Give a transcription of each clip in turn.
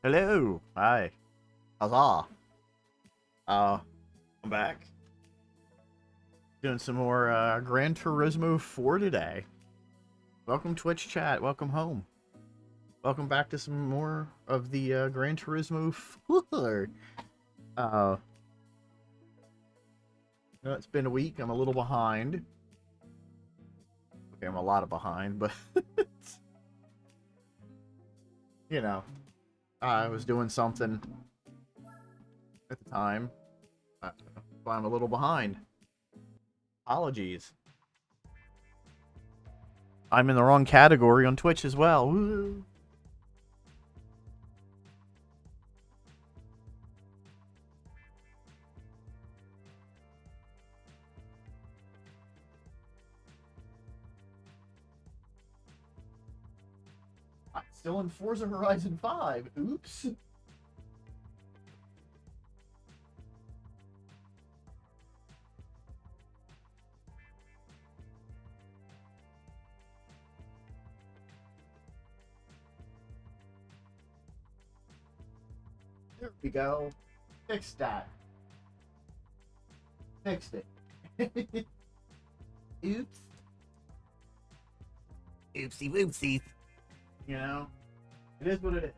Hello. Hi. Huzzah. I'm back. Doing some more Gran Turismo 4 today. Welcome Twitch chat. Welcome home. Welcome back to some more of the Gran Turismo 4. It's been a week. I'm a little behind. Okay, I'm a lot of behind, but you know, I was doing something at the time. So I'm a little behind. Apologies. I'm in the wrong category on Twitch as well. Woo. I'm still in Forza Horizon 5. Oops. There we go. Fixed that. Fixed it. Oops. Oopsie whoopsies. You know? It is what it is.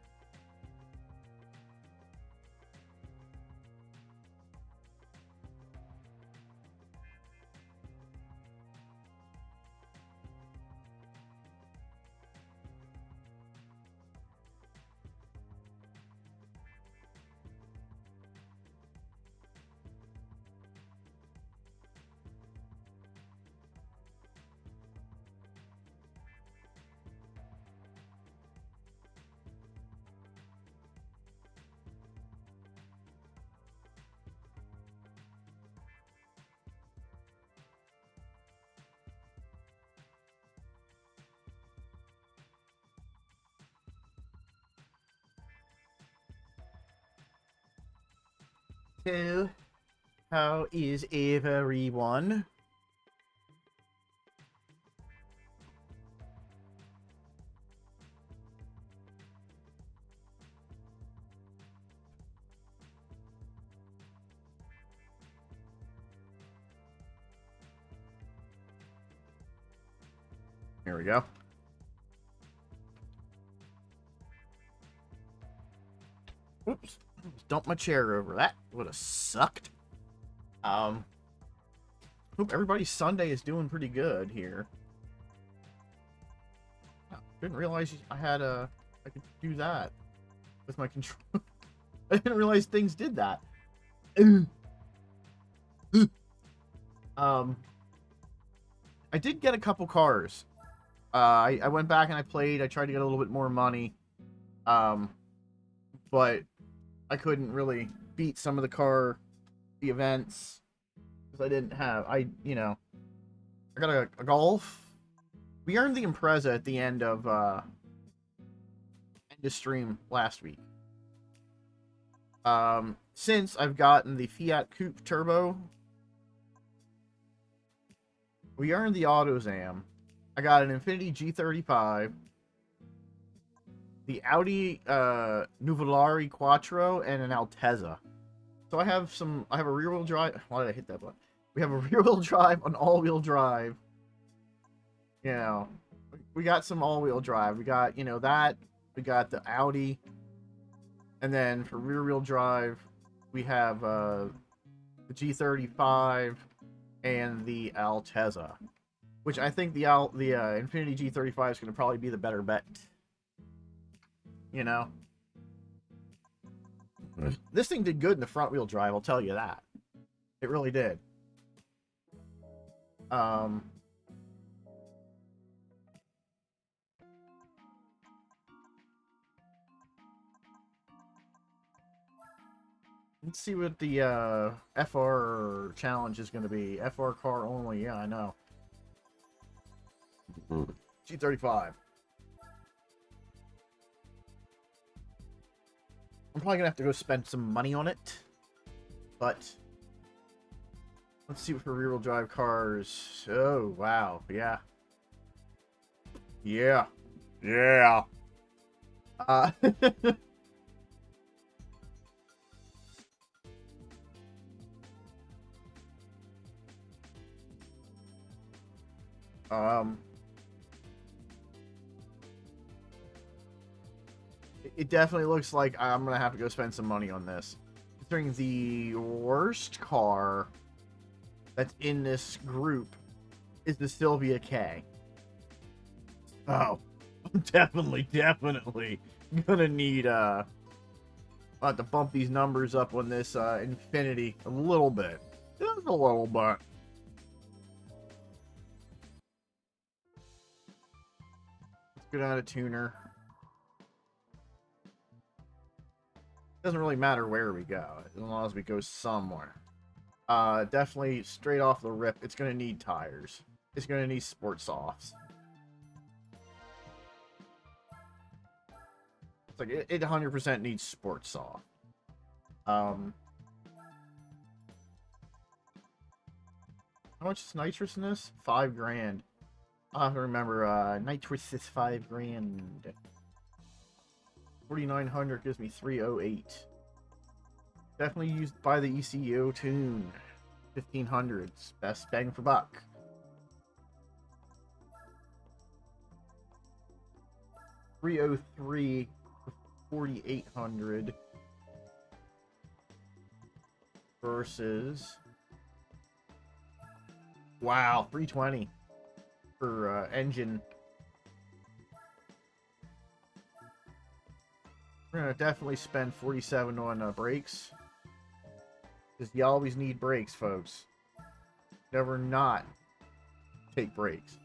So, how is everyone? Here we go. Oops. Dumped my chair over. That would have sucked. Hope everybody's Sunday is doing pretty good here. Didn't realize I had I could do that with my control. I didn't realize things did that. I did get a couple cars. I went back and I played. I tried to get a little bit more money. But I couldn't really beat some of the events because I didn't have. I got a Golf. We earned the Impreza at the end of stream last week. Since I've gotten the Fiat Coupe Turbo, we earned the AutoZam. I got an Infiniti G35, the Audi Nuvolari Quattro, and an Altezza. So I have a rear-wheel drive. Why did I hit that button? We have a rear-wheel drive, an all-wheel drive. You know, we got some all-wheel drive. We got, that. We got the Audi. And then for rear-wheel drive, we have the G35 and the Altezza. Which I think the Infiniti G35 is going to probably be the better bet. You know? This thing did good in the front-wheel drive, I'll tell you that. It really did. Let's see what the FR challenge is going to be. FR car only, yeah, I know. G35. I'm probably going to have to go spend some money on it. But let's see what for rear-wheel drive cars. Oh, wow. Yeah. Yeah. Yeah. Um, it definitely looks like I'm gonna have to go spend some money on this. Considering the worst car that's in this group is the Sylvia K. Oh, I'm definitely gonna need I'll have to bump these numbers up on this Infinity a little bit. Just a little bit. Let's go down to tuner. Doesn't really matter where we go, as long as we go somewhere. Definitely straight off the rip, it's gonna need tires. It's gonna need sport softs. It's like it 100% needs sport soft. How much is nitrous in this? 5 grand. I'll have to remember, nitrous is 5 grand. 4,900 gives me 308. Definitely used by the ECO tune. 1,500's best bang for buck. $303 for 4,800 versus wow, 320 for engine. We're gonna definitely spend 47 on brakes, because you always need brakes, folks. Never not take brakes.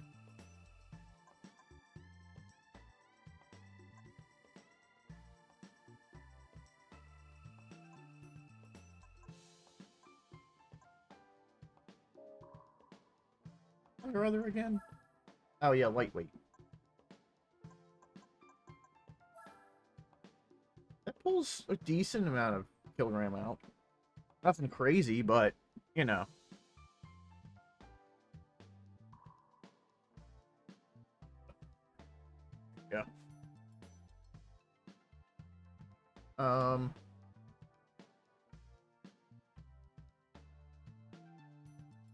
Or other again? Oh yeah, lightweight. That pulls a decent amount of kilogram out. Nothing crazy, but you know. Yeah.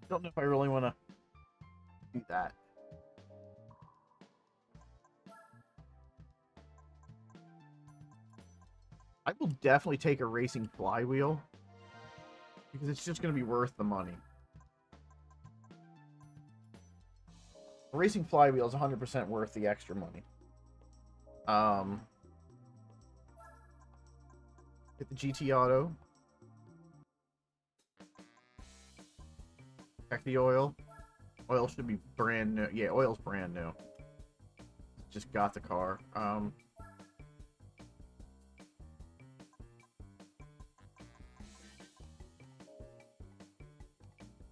Don't know if I really want to do that. I will definitely take a racing flywheel, because it's just going to be worth the money. A racing flywheel is 100% worth the extra money. Get the GT Auto. Check the oil. Oil should be brand new. Yeah, oil's brand new. Just got the car.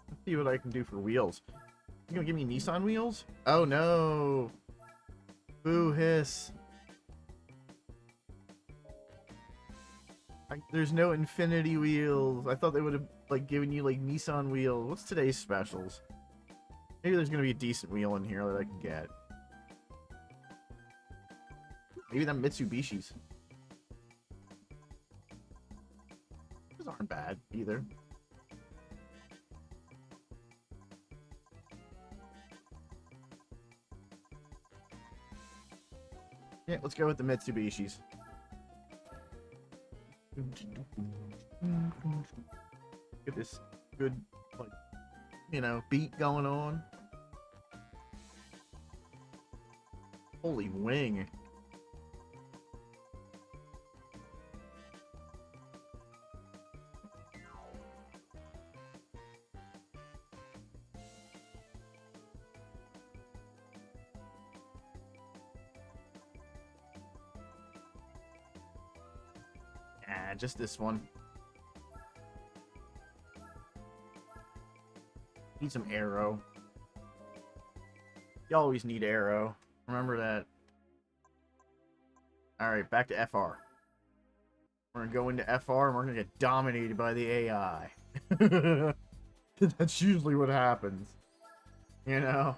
Let's see what I can do for wheels. You gonna give me Nissan wheels? Oh no! Boo hiss. There's no Infinity wheels. I thought they would have like given you like Nissan wheels. What's today's specials? Maybe there's gonna be a decent wheel in here that I can get. Maybe them Mitsubishis. Those aren't bad either. Yeah, let's go with the Mitsubishis. Get this good, like, you know, beat going on. Holy wing. Ah, just this one. Need some aero. You always need aero. Remember that. Alright, back to FR. We're gonna go into FR and we're gonna get dominated by the AI. That's usually what happens. You know?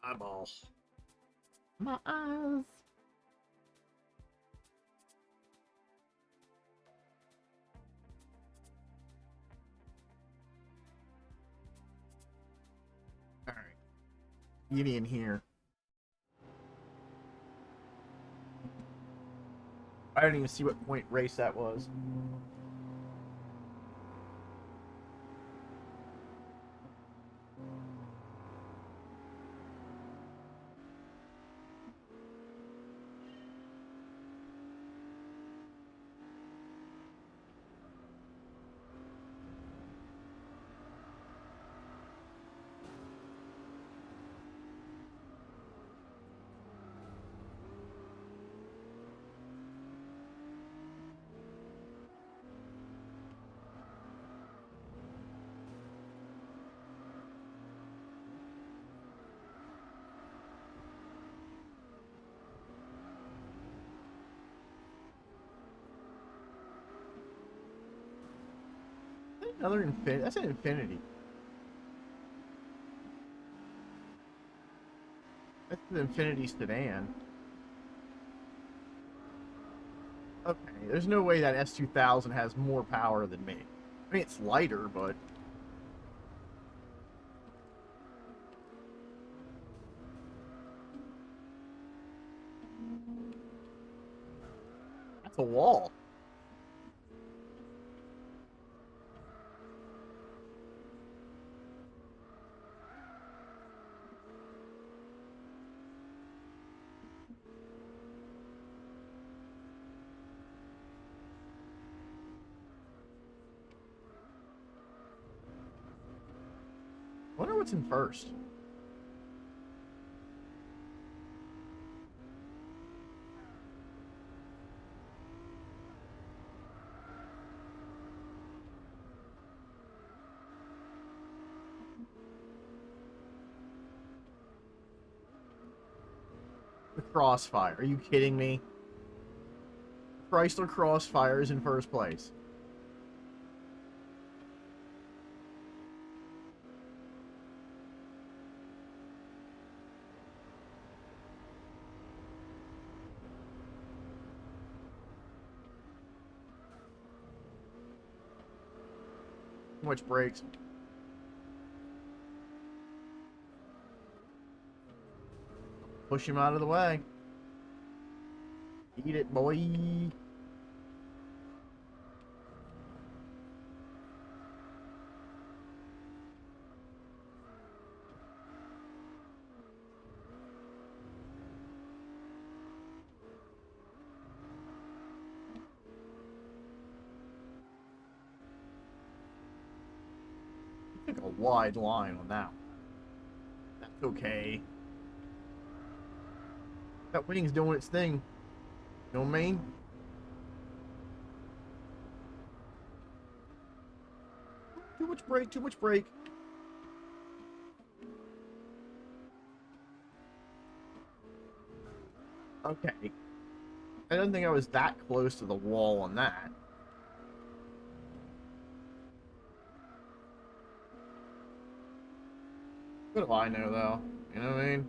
Eyeball. My eyes. All right. Get in here. I didn't even see what point race that was. Another infinity. That's an infinity. That's an infinity sedan. Okay, there's no way that S2000 has more power than me. I mean, it's lighter, but that's a wall. I wonder what's in first. The Crossfire. Are you kidding me? Chrysler Crossfire is in first place. Too much brakes. Push him out of the way. Eat it, boy. Took a wide line on that. That's okay. That wing's doing its thing. You know what I mean? Too much brake, too much brake. Okay. I don't think I was that close to the wall on that. What do I know, though? You know what I mean?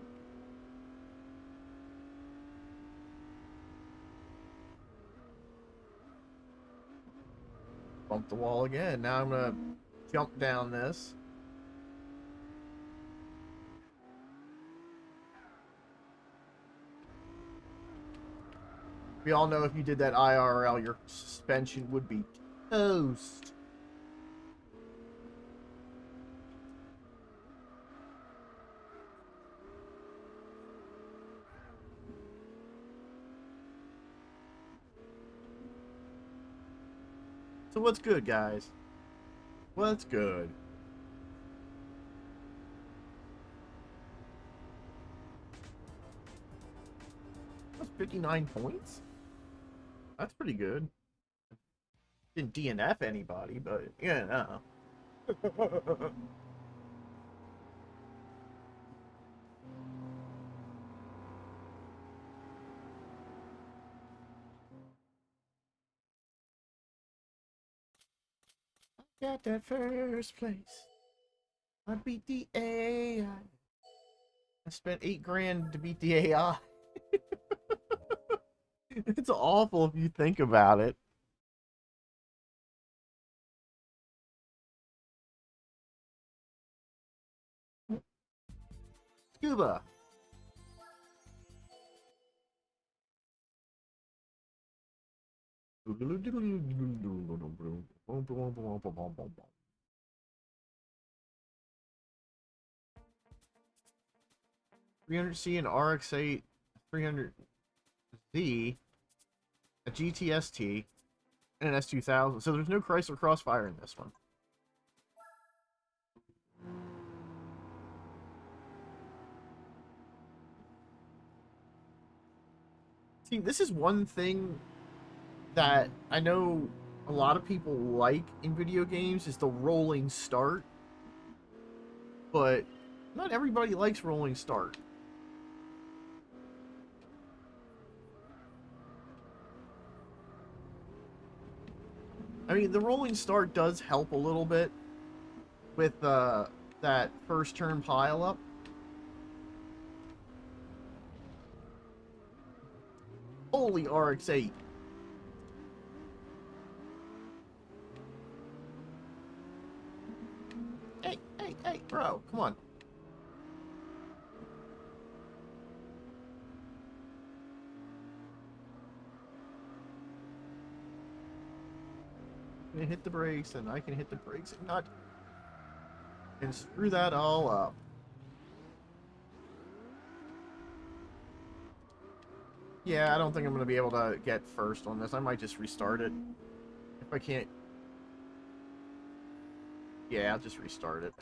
Bump the wall again. Now I'm gonna jump down this. We all know if you did that IRL, your suspension would be toast. So what's good, guys? What's good? That's 59 points? That's pretty good. Didn't DNF anybody, but, you know. Got that first place. I beat the AI. I spent 8 grand to beat the AI. It's awful if you think about it. Scuba. $300C and RX-8, 300Z, a GTST, and an S2000. So there's no Chrysler Crossfire in this one. See, this is one thing that I know a lot of people like in video games is the rolling start, but not everybody likes rolling start. I mean, the rolling start does help a little bit with that first turn pile up. Holy RX-8. Hey, bro, come on. You can hit the brakes, and I can hit the brakes and not... and screw that all up. Yeah, I don't think I'm going to be able to get first on this. I might just restart it. If I can't... yeah, I'll just restart it.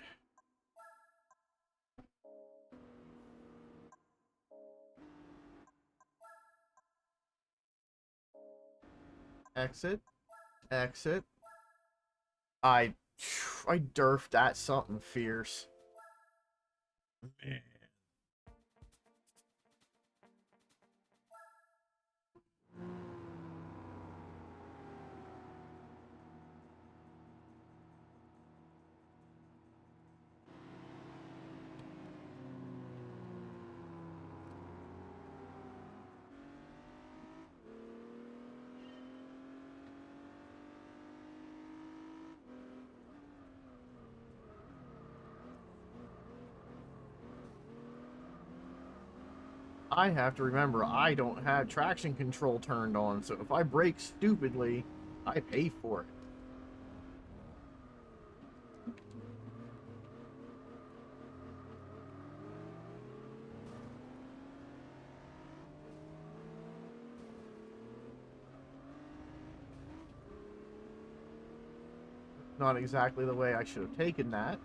Exit. Exit. I derfed that something fierce. Man. I have to remember I don't have traction control turned on, so if I brake stupidly, I pay for it. Not exactly the way I should have taken that.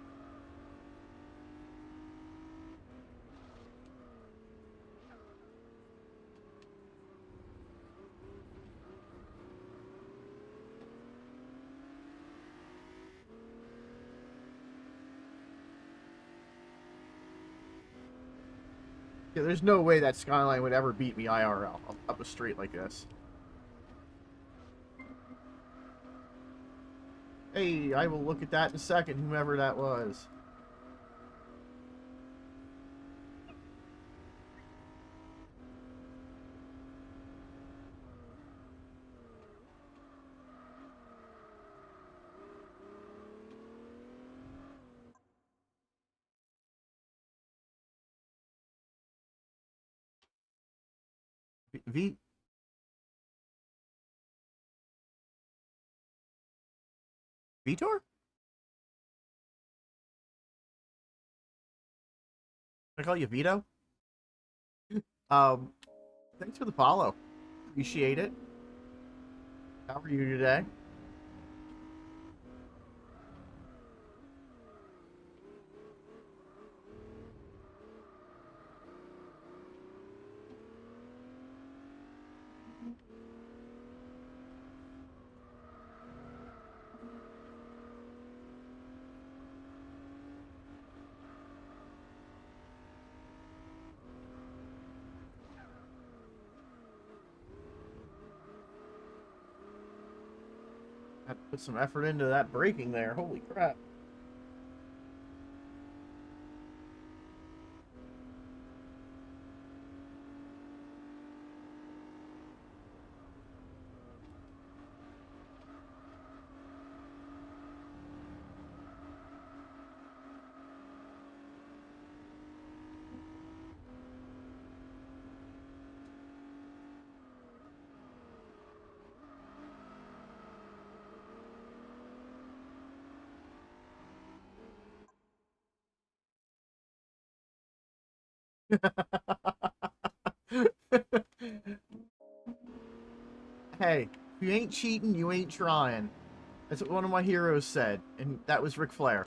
Yeah, there's no way that Skyline would ever beat me IRL up a street like this. Hey, I will look at that in a second, whomever that was. V... Vitor? Can I call you Vito? Um, thanks for the follow. Appreciate it. How are you today? I had to put some effort into that braking there. Holy crap. Hey, if you ain't cheating, you ain't trying. That's what one of my heroes said, and that was Ric Flair.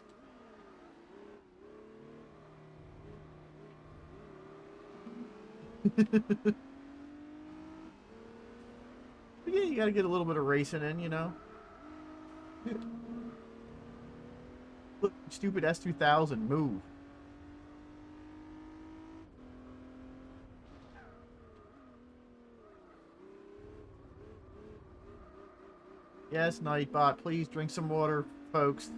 Yeah, you gotta get a little bit of racing in, you know? Look, stupid S2000, move. Yes, Nightbot, please drink some water, folks.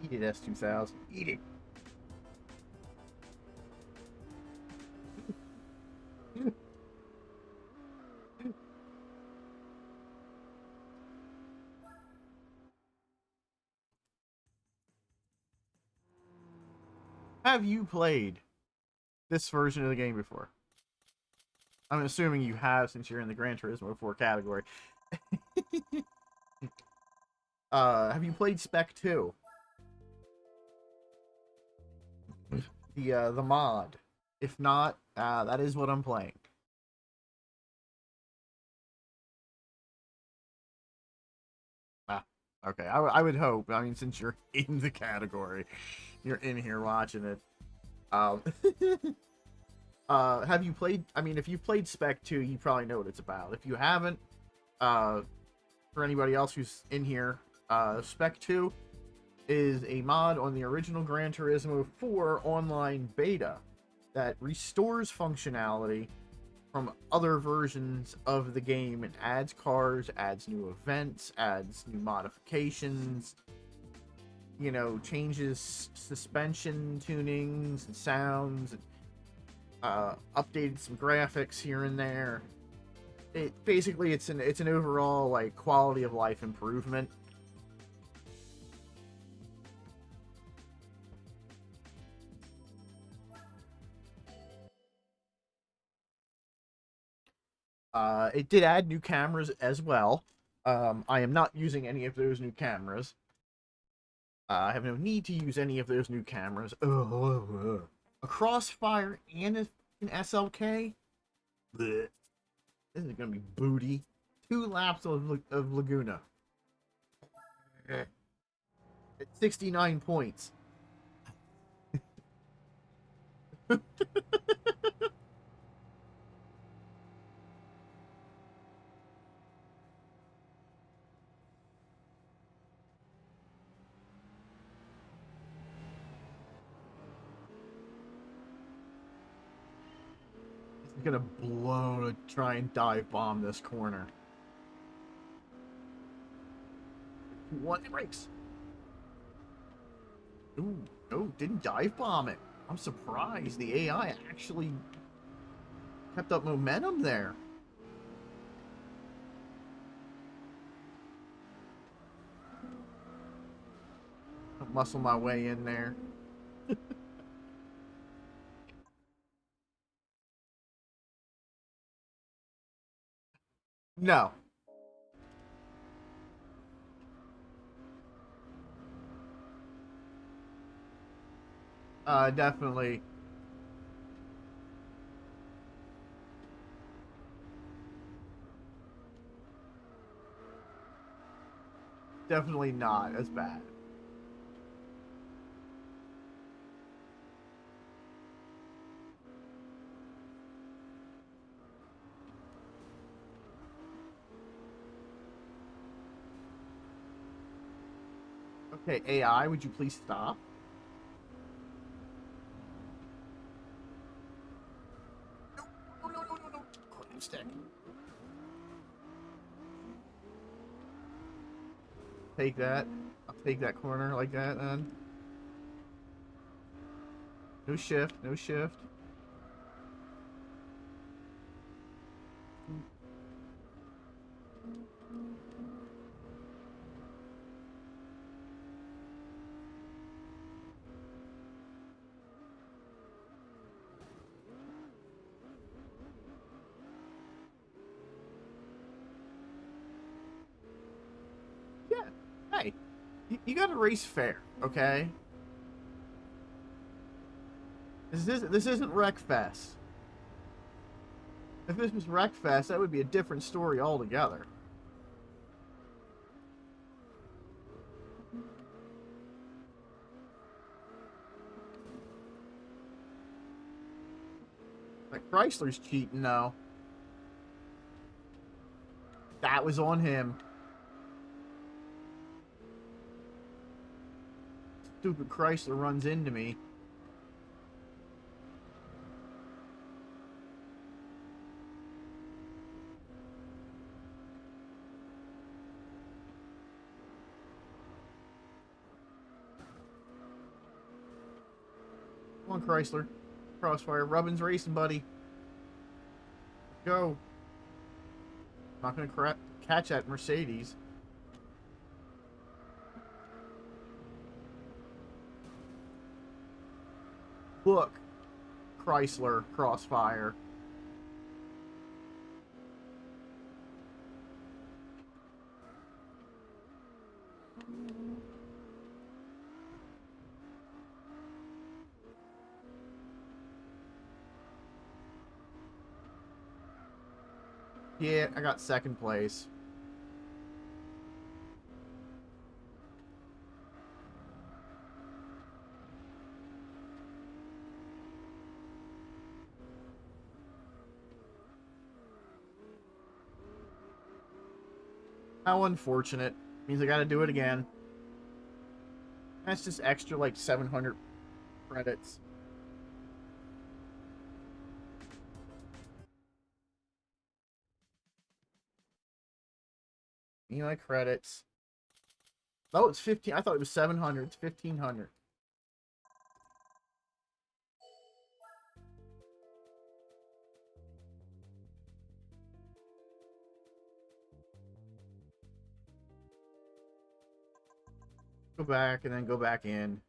Eat it, S2000. Eat it. Have you played this version of the game before? I'm assuming you have since you're in the Gran Turismo 4 category. Have you played Spec 2? The mod. If not, that is what I'm playing. Ah, okay. I would hope. I mean, since you're in the category, you're in here watching it. Um, have you played? I mean, if you've played Spec 2, you probably know what it's about. If you haven't, uh, for anybody else who's in here, Spec 2 is a mod on the original Gran Turismo 4 online beta that restores functionality from other versions of the game and adds cars, adds new events, adds new modifications, you know, changes suspension tunings and sounds, updated some graphics here and there. It basically it's an overall like quality of life improvement. It did add new cameras as well. I am not using any of those new cameras. I have no need to use any of those new cameras. A crossfire and an SLK? Blech. This is gonna be booty. 2 laps of Laguna. At 69 points. This is gonna blow to try and dive bomb this corner. What brakes? Ooh, no, didn't dive bomb it. I'm surprised the AI actually kept up momentum there. I'll muscle my way in there. No. Definitely. Definitely not as bad. Okay, AI, would you please stop? No, no, no, no, no. Crap stick. Take that. I'll take that corner like that then. No shift, no shift. You gotta race fair, okay? This isn't Wreckfest. If this was Wreckfest, that would be a different story altogether. Like Chrysler's cheating now. That was on him. Stupid Chrysler runs into me. Come on, Chrysler. Crossfire. Rubbin's racing, buddy. Go. I'm not going to catch that Mercedes. Look. Chrysler. Crossfire. Yeah, I got second place. How unfortunate. Means I gotta do it again. That's just extra, like, 700 credits. My credits. Oh, it's 15. I thought it was 700. It's 1,500. Go back and then go back in.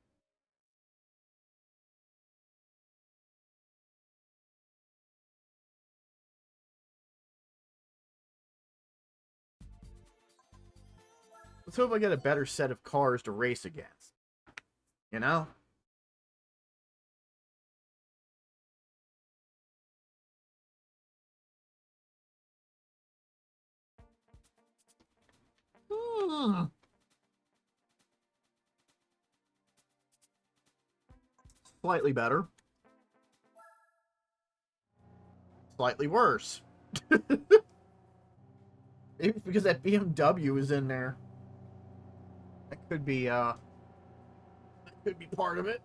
Let's hope I get a better set of cars to race against. You know? Slightly better. Slightly worse. Maybe it's because that BMW is in there. That could be part of it.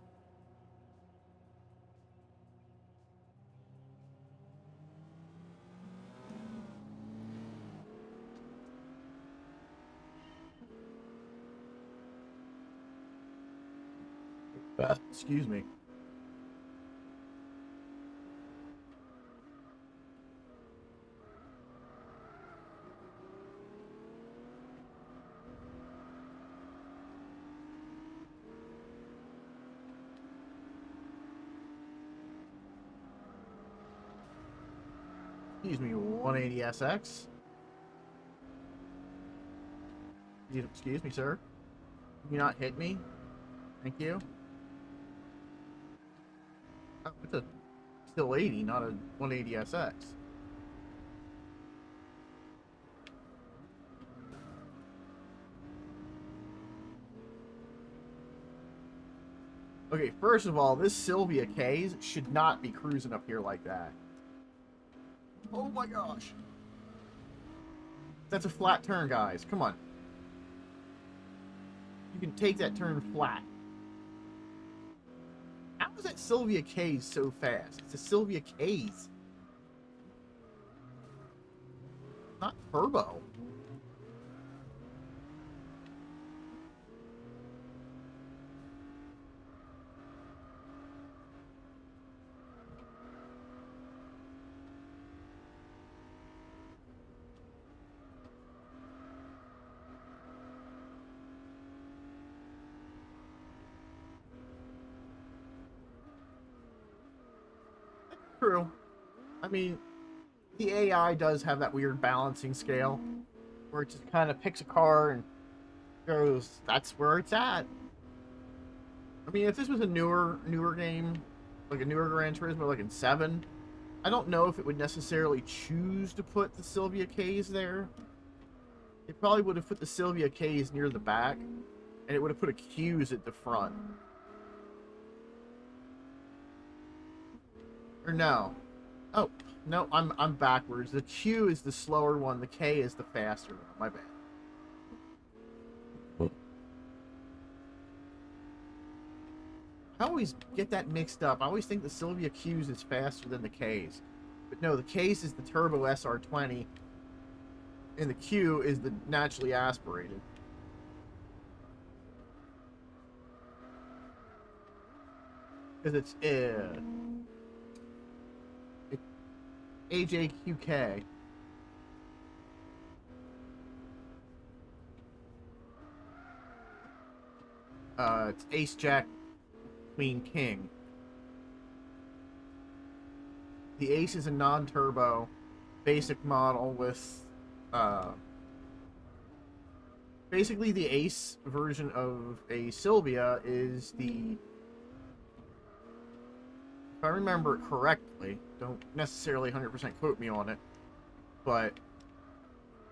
Excuse me. Excuse me, 180SX. Excuse me, sir. Can you not hit me? Thank you. Oh, it's a still 80, not a 180SX. Okay, first of all, this Sylvia K's should not be cruising up here like that. Oh my gosh. That's a flat turn, guys. Come on. You can take that turn flat. How is that Sylvia K's so fast? It's a Sylvia K's. Not turbo. True. I mean, the AI does have that weird balancing scale where it just kind of picks a car and goes, that's where it's at. I mean, if this was a newer game, like a newer Gran Turismo, like in 7, I don't know if it would necessarily choose to put the Sylvia K's there. It probably would have put the Sylvia K's near the back, and it would have put a Q's at the front. Or no. Oh, no, I'm backwards. The Q is the slower one, the K is the faster one. My bad. I always get that mixed up. I always think the Sylvia Q's is faster than the K's. But no, the K's is the Turbo SR20, and the Q is the naturally aspirated. Because it's AJQK. It's Ace Jack Queen King. The Ace is a non-turbo basic model with basically the Ace version of a Sylvia is the, if I remember it correctly, don't necessarily 100% quote me on it, but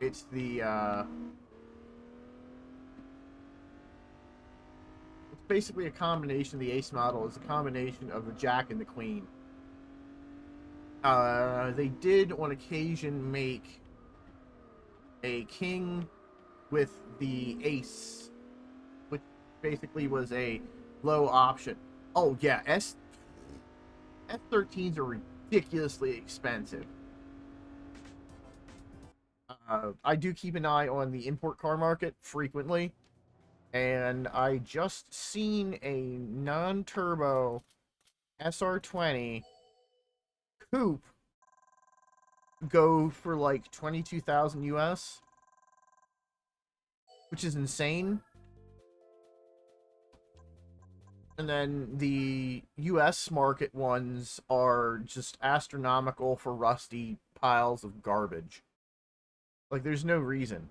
it's the it's basically a combination. The Ace model is a combination of the Jack and the Queen. They did on occasion make a King with the Ace, which basically was a low option. Oh yeah, F13s are ridiculously expensive. I do keep an eye on the import car market frequently, and I just seen a non-turbo SR20 coupe go for like 22,000 US, which is insane. And then the US market ones are just astronomical for rusty piles of garbage. Like, there's no reason.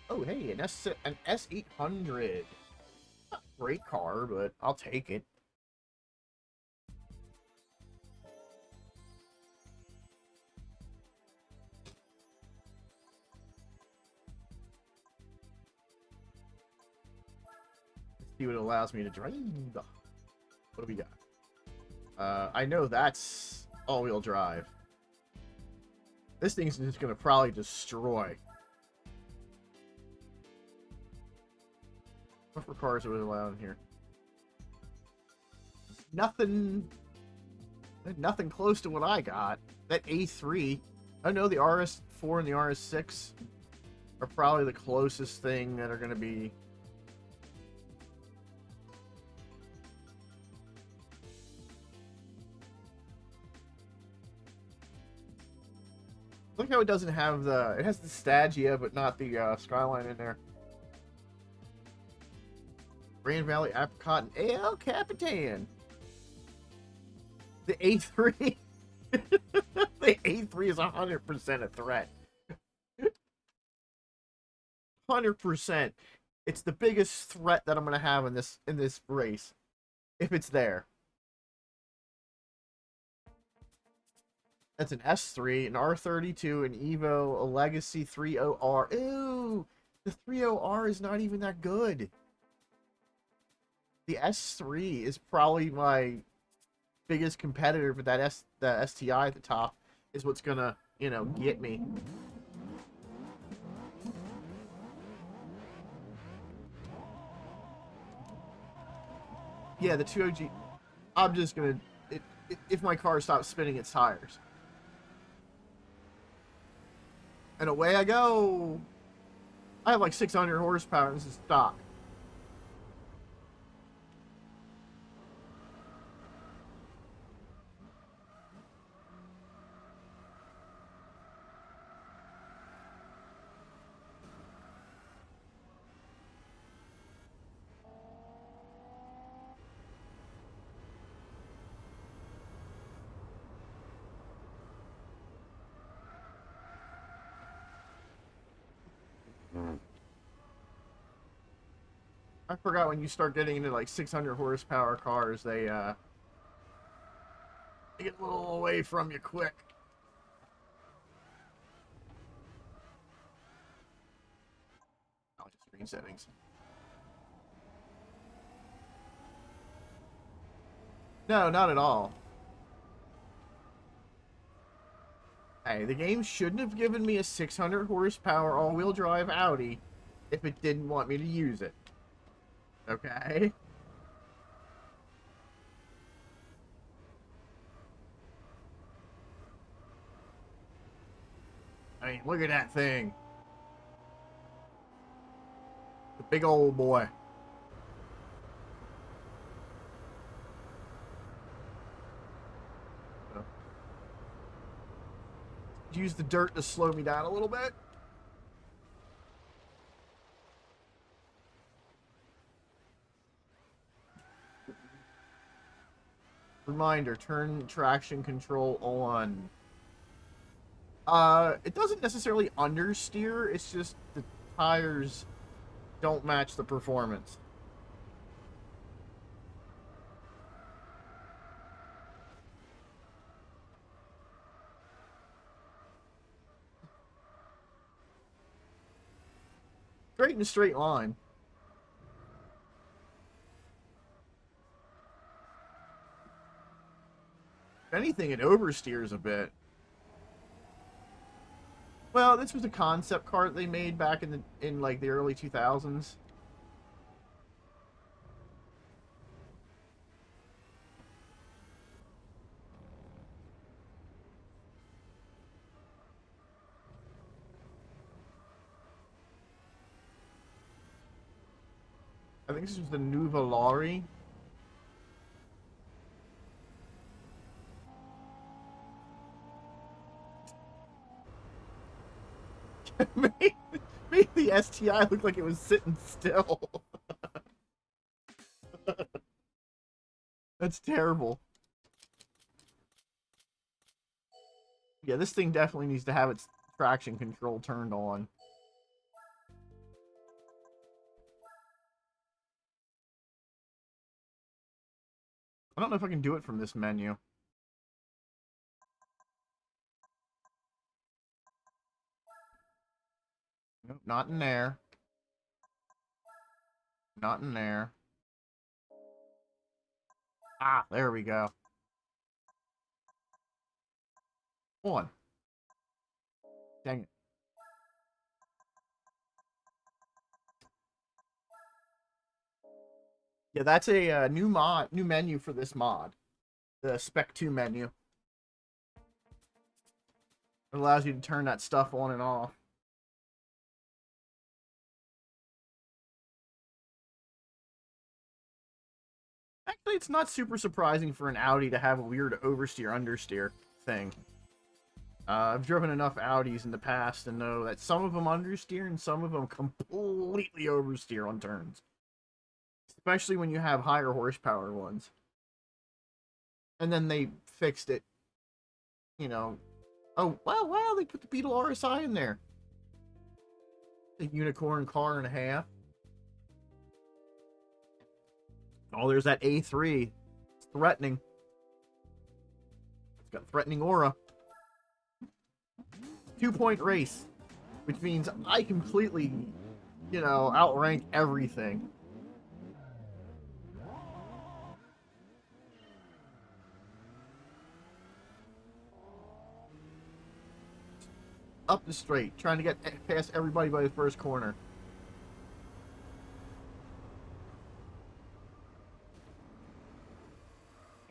Oh, hey, an S800. Not a great car, but I'll take it. Let's see what it allows me to drive. What do we got? I know that's all-wheel drive. This thing's just gonna probably destroy. What for cars are we allowed in here? Nothing close to what I got. That A3. I know the RS4 and the RS6 are probably the closest thing that are going to be. Look how it doesn't have the. It has the Stagia, but not the Skyline in there. Grand Valley Apricot and El Capitan. The A3. The A3 is 100% a threat. 100%. It's the biggest threat that I'm gonna have in this race, if it's there. That's an S3, an R32, an Evo, a Legacy 30R. Ew, the 30R is not even that good. The S3 is probably my biggest competitor, but the STI at the top is what's gonna, get me. Yeah, the 2OG. I'm just gonna, if my car stops spinning its tires. And away I go. I have like 600 horsepower, and this is stock. I forgot when you start getting into like 600 horsepower cars, they get a little away from you quick. Oh, just screen settings. No, not at all. Hey, the game shouldn't have given me a 600 horsepower all-wheel drive Audi if it didn't want me to use it. Okay? I mean, look at that thing. The big old boy. Use the dirt to slow me down a little bit. Reminder, turn traction control on. It doesn't necessarily understeer, it's just the tires don't match the performance. Straight in a straight line. If anything, it oversteers a bit. Well, this was a concept car they made back in like the early 2000s. I think this was the Nuvolari. made the STI look like it was sitting still. That's terrible. Yeah, this thing definitely needs to have its traction control turned on. I don't know if I can do it from this menu. Nope, not in there. Not in there. Ah, there we go. On. Dang it. Yeah, that's a new menu for this mod. The Spec 2 menu. It allows you to turn that stuff on and off. Actually, it's not super surprising for an Audi to have a weird oversteer, understeer thing. I've driven enough Audis in the past to know that some of them understeer and some of them completely oversteer on turns. Especially when you have higher horsepower ones. And then they fixed it. You know. Oh, wow, they put the Beetle RSI in there. A unicorn car and a half. Oh, there's that A3. It's threatening. It's got threatening aura. 2-point race. Which means I completely, outrank everything. Up the straight, trying to get past everybody by the first corner.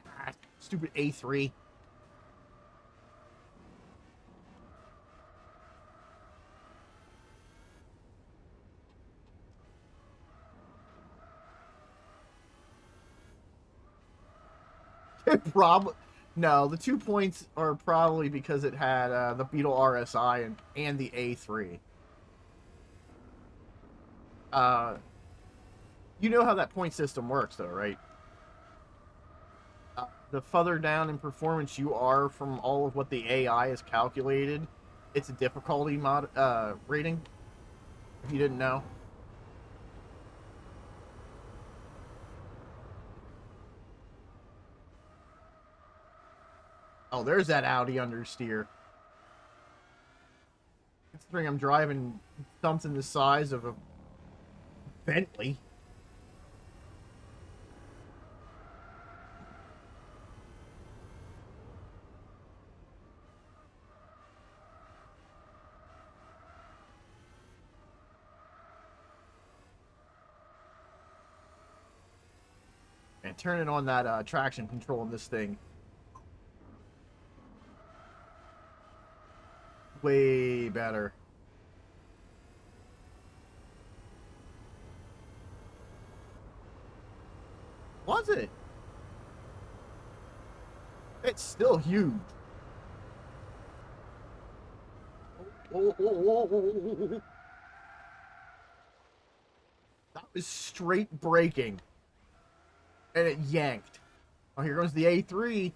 Ah, stupid A3. Probably. No, the 2 points are probably because it had the Beetle RSI and the A3. You know how that point system works, though, right? The further down in performance you are from all of what the AI has calculated, it's a difficulty rating. If you didn't know. Oh, there's that Audi understeer. Considering I'm driving something the size of a Bentley. And turning on that traction control in this thing. Way better. Was it? It's still huge. Oh. That was straight braking. And it yanked. Oh, here goes the A3.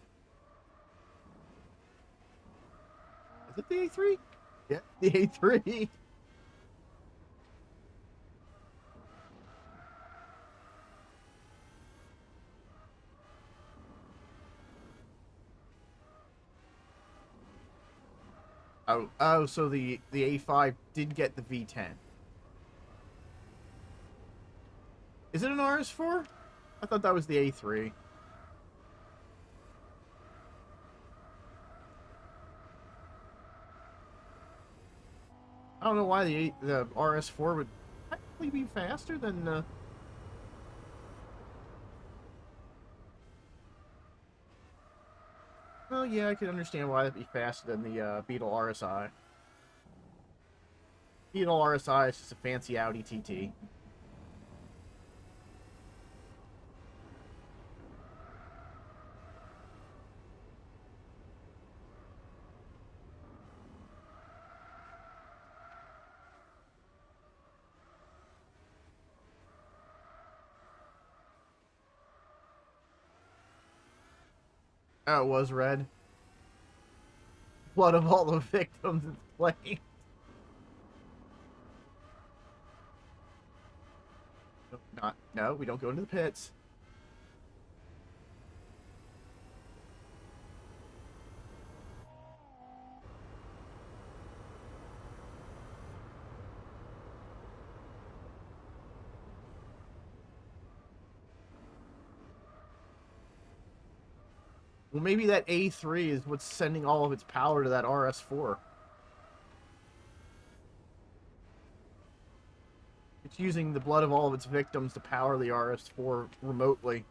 Is it the A3? Yeah, the A3. Oh, so the A5 did get the V10. Is it an RS4? I thought that was the A3. I don't know why the RS4 would technically be faster than the... Well, yeah, I can understand why that'd be faster than the Beetle RSI. Beetle RSI is just a fancy Audi TT. Oh, it was red. Blood of all the victims it's playing. No, we don't go into the pits. Well, maybe that A3 is what's sending all of its power to that RS4. It's using the blood of all of its victims to power the RS4 remotely.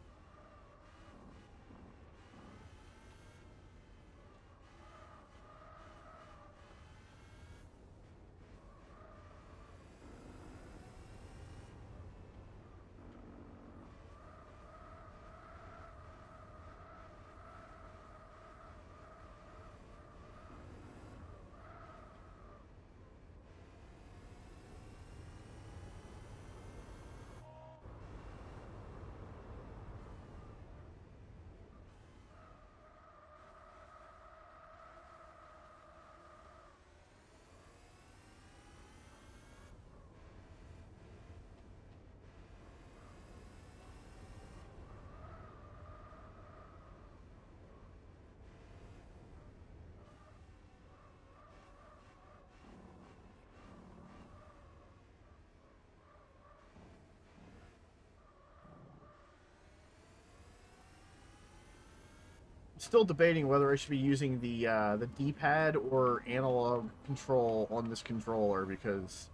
Still debating whether I should be using the D-pad or analog control on this controller, because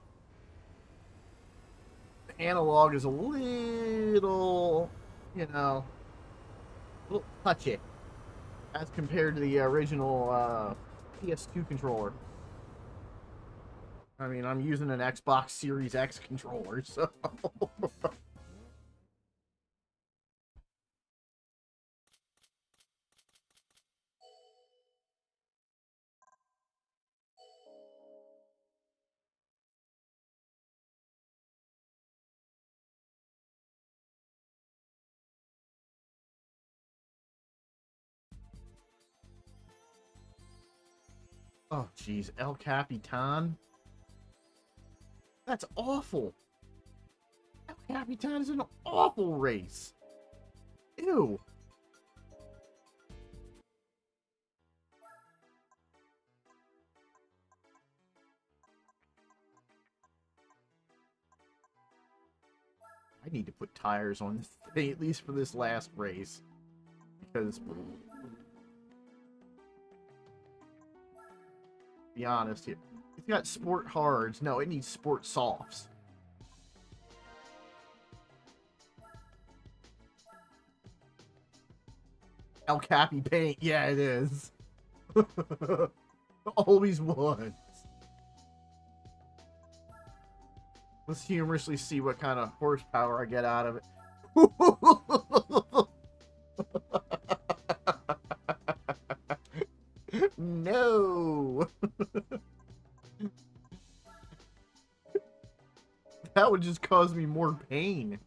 the analog is a little, a little touchy as compared to the original PS2 controller. I mean, I'm using an Xbox Series X controller, so... Oh, jeez. El Capitan? That's awful. El Capitan is an awful race. Ew. need to put tires on this thing, at least for this last race. Because, to be honest here, it's got sport hards. No, it needs sport softs. El Capi paint, yeah, it is. Always was. Let's humorously see what kind of horsepower I get out of it. No. That would just cause me more pain.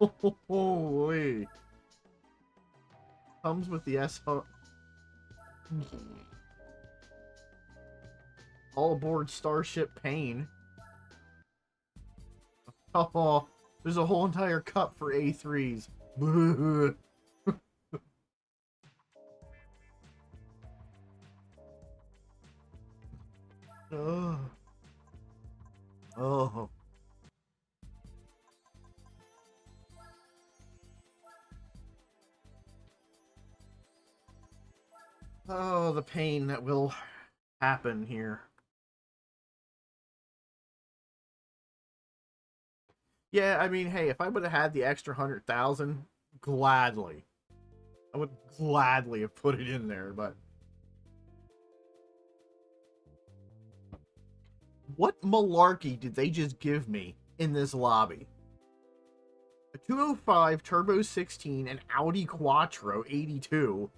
Holy. Comes with the SR. All aboard Starship Pain. Oh, there's a whole entire cup for A3s. Oh. Oh. Oh, the pain that will happen here. Yeah, I mean, hey, if I would have had the extra 100,000, gladly. I would gladly have put it in there, but... What malarkey did they just give me in this lobby? A 205 Turbo 16, an Audi Quattro 82,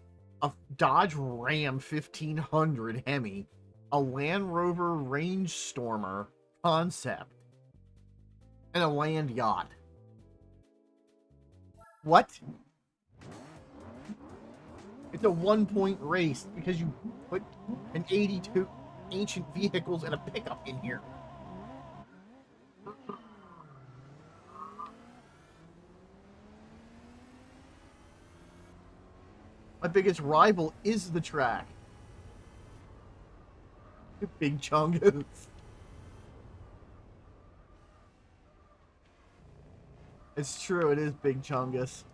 a Dodge Ram 1500 Hemi, a Land Rover Range Stormer Concept, and a land yacht. What? It's a 1-point race because you put an 82 ancient vehicles and a pickup in here. My biggest rival is the track. Big Chungus. It's true, it is Big Chungus.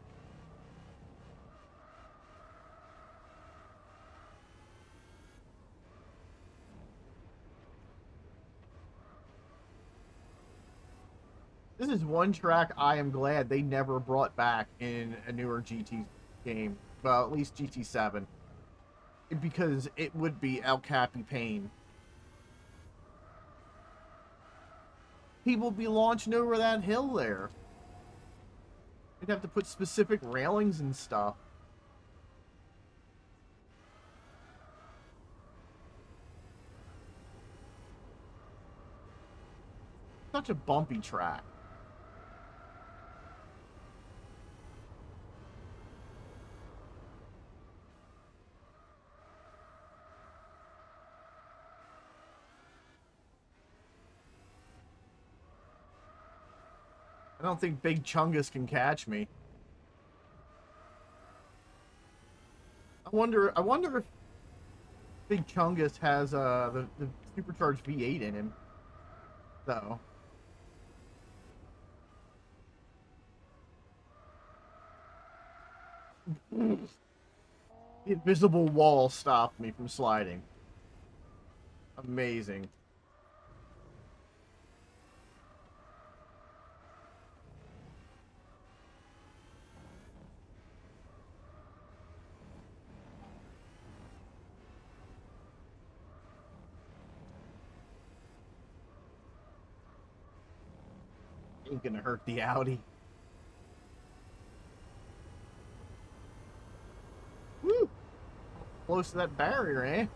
This is one track I am glad they never brought back in a newer GT game. Well, at least GT7. Because it would be El Capi pain. People would be launching over that hill there. They'd have to put specific railings and stuff. Such a bumpy track. I don't think Big Chungus can catch me. I wonder if Big Chungus has the supercharged V8 in him. So. The invisible wall stopped me from sliding. Amazing. Ain't gonna hurt the Audi. Woo! Close to that barrier, eh?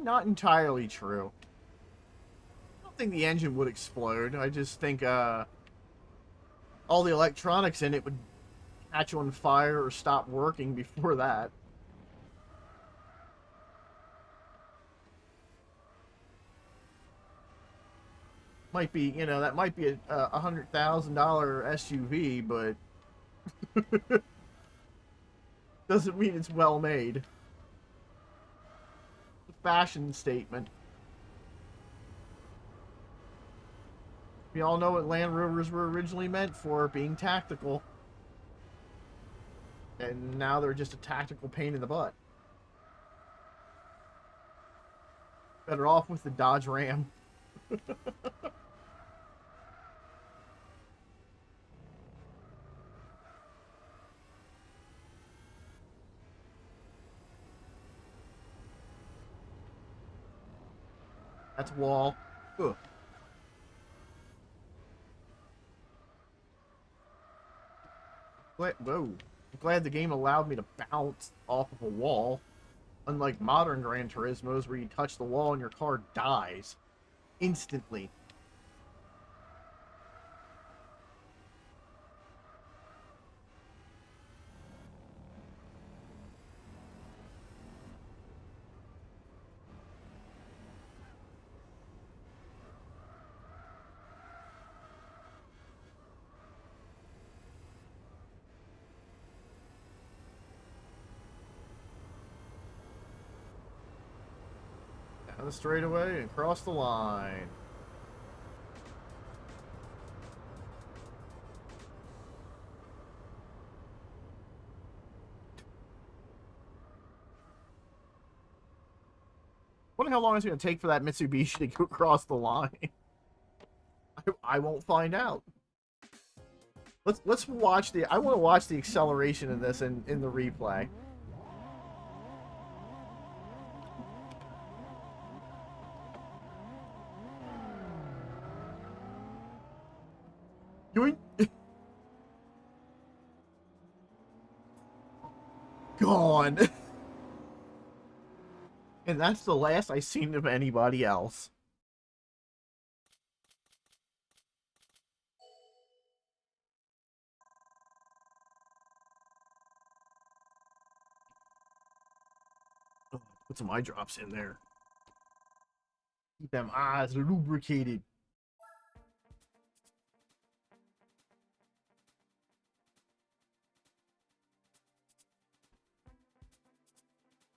Not entirely true. I don't think the engine would explode. I just think all the electronics in it would catch on fire or stop working before that. Might be, you know, that might be a $100,000 SUV, but doesn't mean it's well made. It's a fashion statement. We all know what Land Rovers were originally meant for, being tactical. And now they're just a tactical pain in the butt. Better off with the Dodge Ram. That's a wall. Ugh. Whoa. I'm glad the game allowed me to bounce off of a wall. Unlike modern Gran Turismos, where you touch the wall and your car dies instantly. Down the straightaway and cross the line. Wonder how long it's going to take for that Mitsubishi to go across the line. I won't find out. Let's watch the. I want to watch the acceleration of this in the replay. Yoink. Gone. And that's the last I seen of anybody else. Put some eye drops in there. Keep them eyes lubricated.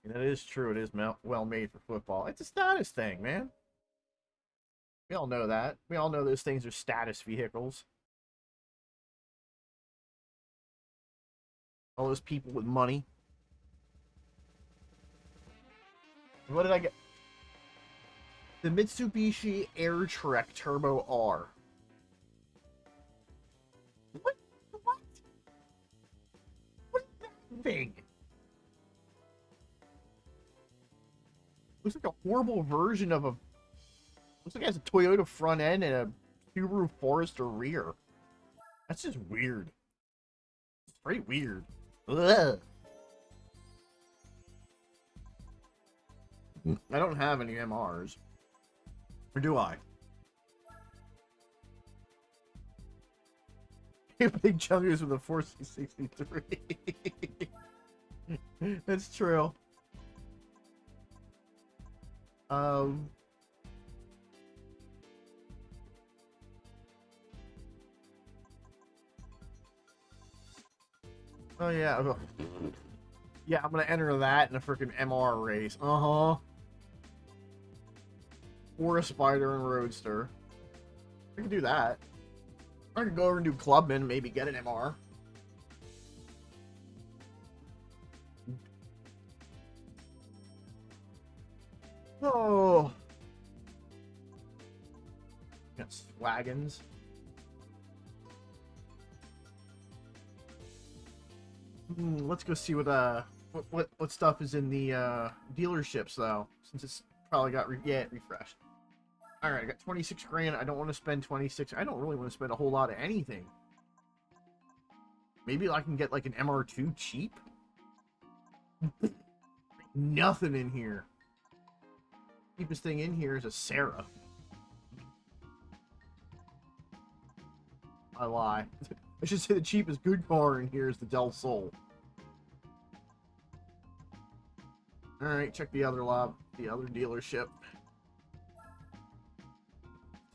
And that is true. It is well made for football. It's a status thing, man. We all know that. We all know those things are status vehicles. All those people with money. What did I get? The Mitsubishi Airtrek Turbo R. What? What? What is that thing? Looks like a horrible version of a... Looks like it has a Toyota front end and a Subaru Forester rear. That's just weird. It's pretty weird. Ugh. I don't have any MRs. Or do I? Big chunkers with a 463. That's true. Oh yeah. Yeah, I'm gonna enter that in a freaking MR race. Uh-huh. Or a Spider and Roadster. I can do that. I could go over and do Clubman, maybe get an MR. Oh. Got Swagons. Let's go see what stuff is in the dealerships though, since it's probably got refreshed. All right, I got 26 grand. I don't want to spend 26. I don't really want to spend a whole lot of anything. Maybe I can get like an MR2 cheap. Nothing in here. Cheapest thing in here is a Sarah. I lie. I should say the cheapest good car in here is the Del Sol. Alright, check the other dealership.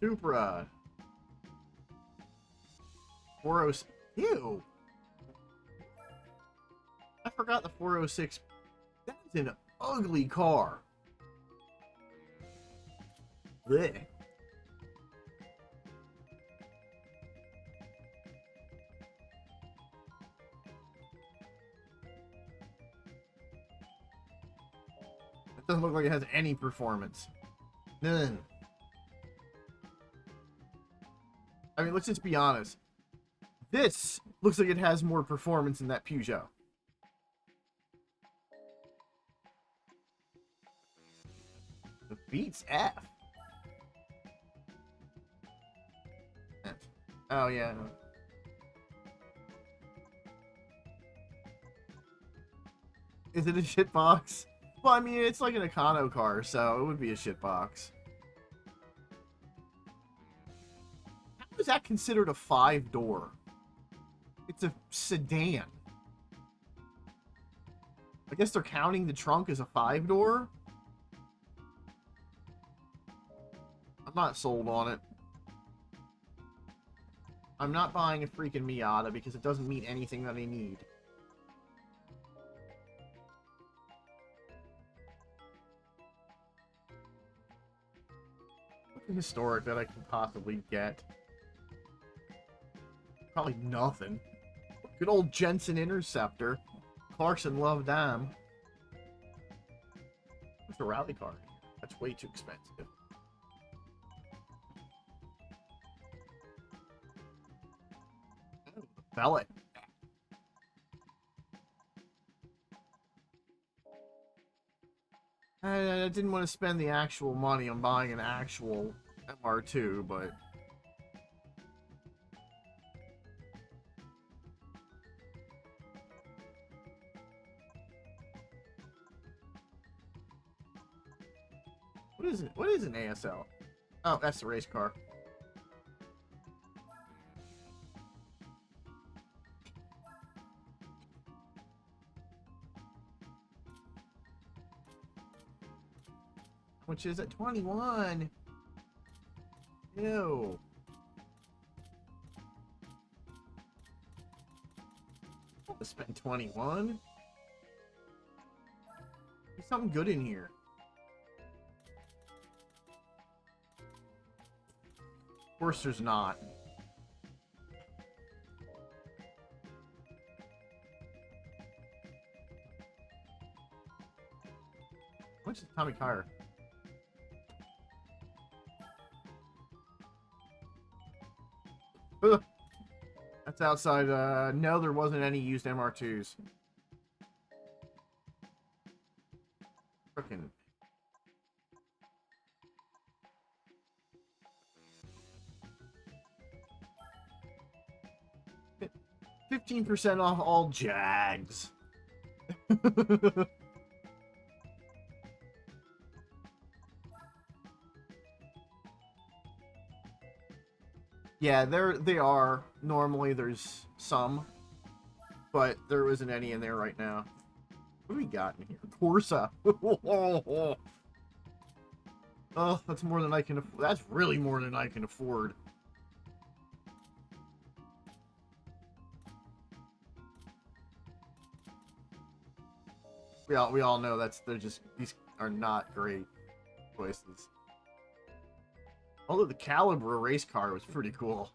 Supra. 406. Ew. I forgot the 406. That's an ugly car. Blech. It doesn't look like it has any performance. None. I mean, let's just be honest. This looks like it has more performance than that Peugeot. It beats F. Oh, yeah. Is it a shitbox? Well, I mean, it's like an Econo car, so it would be a shitbox. How is that considered a 5-door? It's a sedan. I guess they're counting the trunk as a 5-door? I'm not sold on it. I'm not buying a freaking Miata because it doesn't meet anything that I need. What's historic that I can possibly get? Probably nothing. Good old Jensen Interceptor. Clarkson loved them. What's a rally car? That's way too expensive. Sell it. I didn't want to spend the actual money on buying an actual MR2, but... What is it? What is an ASL? Oh, that's the race car. Which is at 21. Ew. I want to spend 21. There's something good in here. Of course there's not. How much is Tommy Kyer? Ugh. That's outside. No, there wasn't any used MR2s. Frickin'. 15% off all Jags. Yeah, they are. Normally there's some, but there isn't any in there right now. What do we got in here? Corsa. Oh, that's more than I can afford. That's really more than I can afford. We all know these are not great choices. Although the Caliber race car was pretty cool.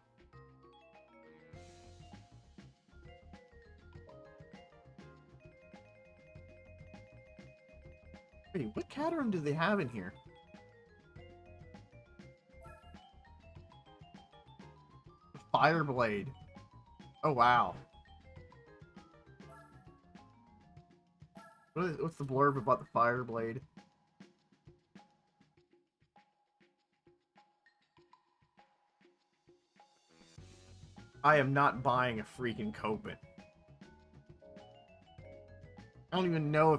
Wait, what Caterham do they have in here? Fireblade. Oh, wow. What's the blurb about the Fireblade? I am not buying a freaking Copen. I don't even know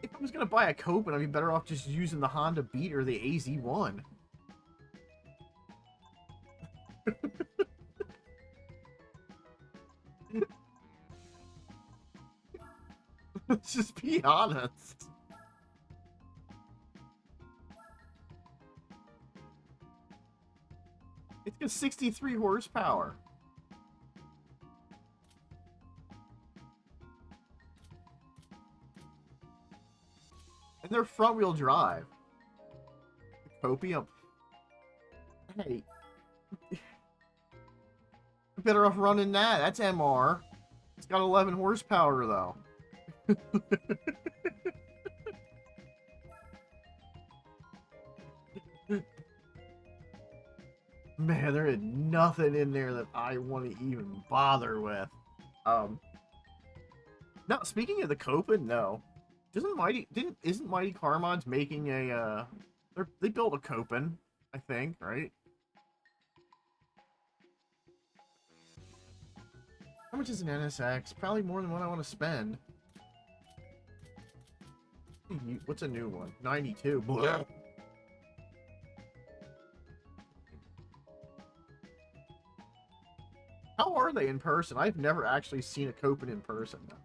if I was gonna buy a Copen, I'd be better off just using the Honda Beat or the AZ1. Let's just be honest. It's got 63 horsepower. And they're front-wheel drive. Copium. Hey. Better off running that. That's MR. It's got 11 horsepower, though. Man, there is nothing in there that I want to even bother with. No, speaking of the Copen, no. Isn't Mighty Car Mods making a, they built a Copen, I think, right? How much is an NSX? Probably more than what I want to spend. What's a new one? 92. Blah. How are they in person? I've never actually seen a Copen in person. I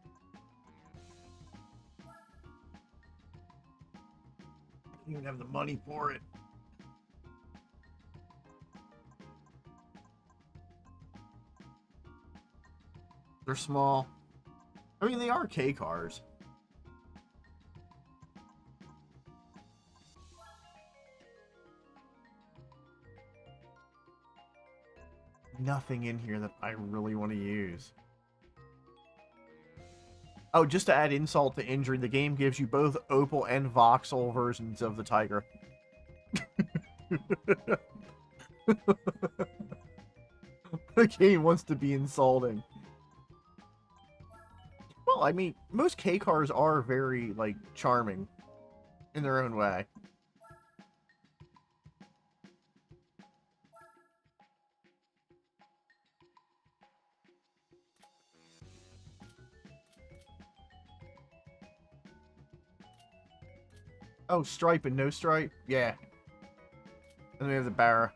don't even have the money for it. They're small. I mean, they are K cars. Nothing in here that I really want to use. Oh, just to add insult to injury, the game gives you both Opal and Vauxhall versions of the Tiger. The game wants to be insulting. Well, I mean, most K cars are very, like, charming in their own way. Oh, stripe and no stripe? Yeah. And then we have the Barra.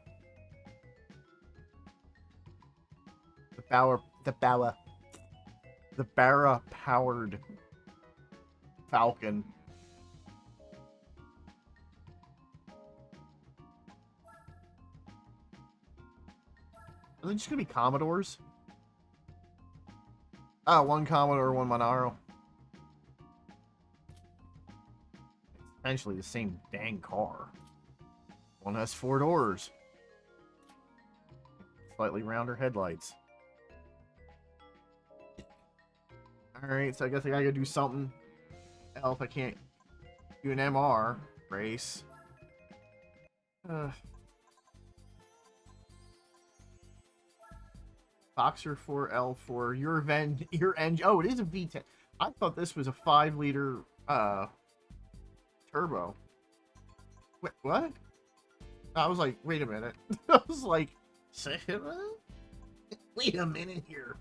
The Barra powered Falcon. Are they just gonna be Commodores? Oh, one Commodore, one Monaro. Essentially the same dang car. One has 4 doors. Slightly rounder headlights. Alright, so I guess I gotta go do something else. I can't do an MR race. Boxer 4L4, your engine. Oh, it is a V10. I thought this was a 5-liter turbo. Wait, what? I was like, wait a minute. I was like, wait a minute here.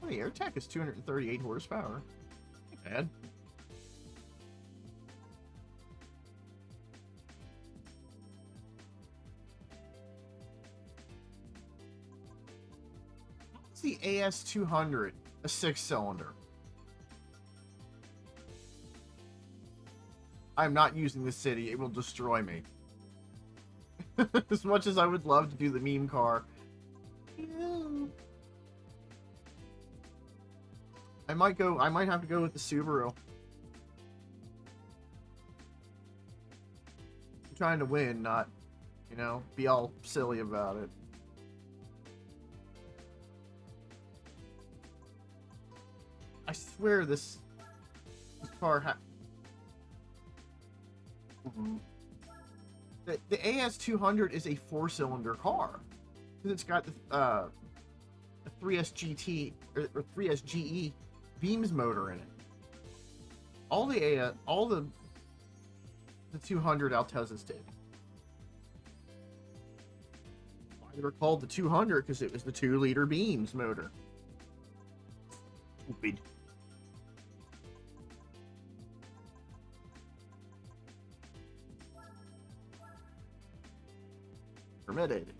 Oh, the AirTech is 238 horsepower. Not bad. What's the AS200? A 6-cylinder. I'm not using the city. It will destroy me. As much as I would love to do the meme car. I might have to go with the Subaru. I'm trying to win, not, you know, be all silly about it. I swear this car the AS200 is a 4-cylinder car. Because it's got the 3S GT or 3S GE beams motor in it. All the 200 Altezas did. Why they were called the 200? Because it was the 2-liter beams motor. Stupid. Permitted.